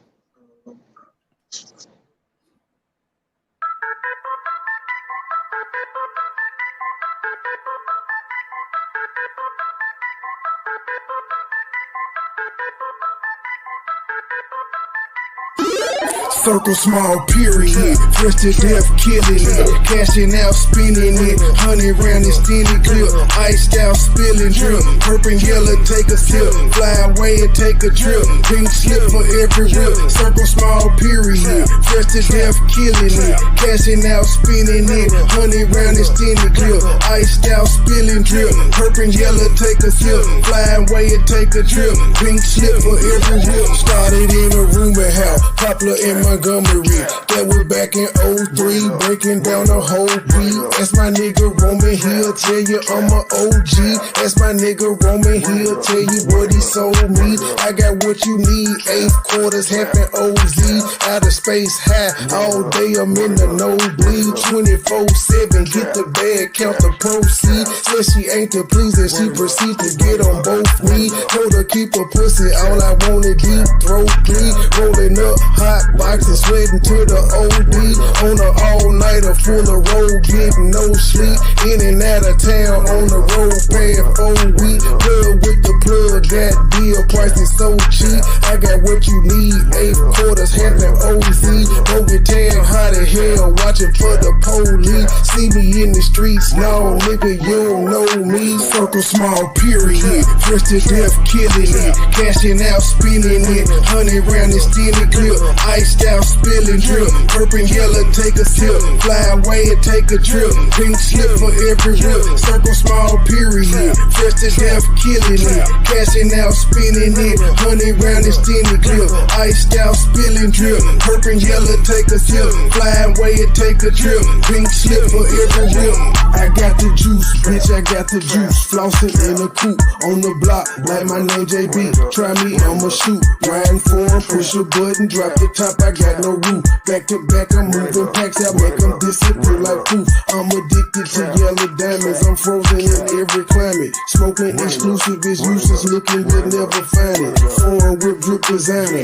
Circle small period, fresh to death killing it, cashing out spinning it, 100 round extended clip, iced out spilling drip, purple and yellow take a sip, fly away and take a trip, pink slip for every whip, circle small period, fresh to death killing it, cashing out spinning it, 100 round extended clip, iced out spilling drip, purple and yellow take a sip, fly away and take a trip, pink slip for every whip, started in a rumor house, Poplar in Montgomery, that was back in 03, breaking down the whole beat. That's my nigga Roman, he'll tell you I'm a OG. That's my nigga Roman, he'll tell you what he sold me. I got what you need, 8 quarters, half an OZ. Out of space high, all day I'm in the nosebleed. 24/7, get the bag, count the proceeds. Said she ain't the pleaser, she proceed to get on both knees. Told her keep her pussy, all I wanted deep throat bleed. Rolling up hot boxes, sweating to the OD. On an all-nighter full of road, getting no sleep. In and out of town on the road, paying 4 weeks. Plug with the plug, that deal price is so cheap. I got what you need, 8 quarters, half an OZ. Go get tan hot as hell, watching for the police. See me in the streets, no nigga, you don't know me. Circle small period, fresh to death killing it, cashing out spinning it, 100 round extended clip, iced out spilling drip, purple and yellow take a sip, fly away and take a trip, pink slip for every whip, circle small period, fresh to death killing it, cashing out spinning it, 100 round extended clip, iced out spilling drip, purple and yellow take a sip, fly away and take a trip, pink slip for every whip. I got the juice, bitch, I got the juice, flossing in a coupe, on the block, like my name JB, try me, I'ma shoot, riding for him, push a button, drop the top, I got no roof, back to back, I'm moving packs out, make them disappear like proof, I'm addicted to yellow diamonds, I'm frozen in every climate, smoking exclusive is useless, looking good, never find it, foreign whip drip designer,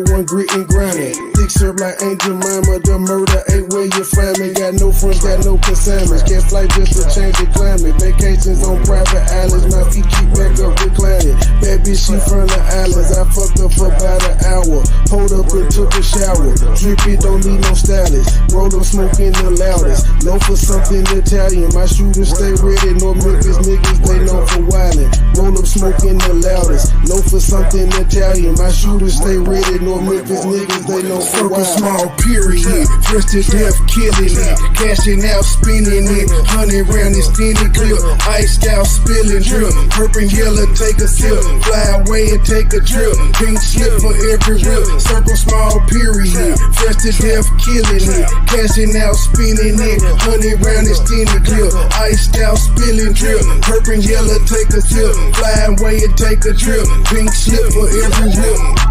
901 grit and grinding, thick serve like Angel Mama, the murder ain't where you find me, got no friends, got no consignments, can't fly just to change the climate, vacations on private islands, my feet keep back up reclining, bad bitch she from the islands, I fucked up for about an hour, pulled up and took a shower, drippy don't need no stylist, roll up smoking the loudest, known for something Italian, my shooters stay ready, no Memphis niggas, they known for wildin', roll up smoking the loudest, known for something Italian, my shooters stay ready, no Memphis niggas, they known for wildin'. Small period, fresh to death killing it, cashing out spinning it, 100 round extended clip, iced out spilling drip, purple and yellow take a sip, fly away and take a trip, pink slip for every whip, circle small period, fresh to death killing it, cashing out spinning it, 100 round extended clip, iced out spilling drip, purple and yellow take a sip, fly away and take a trip, pink slip for every whip.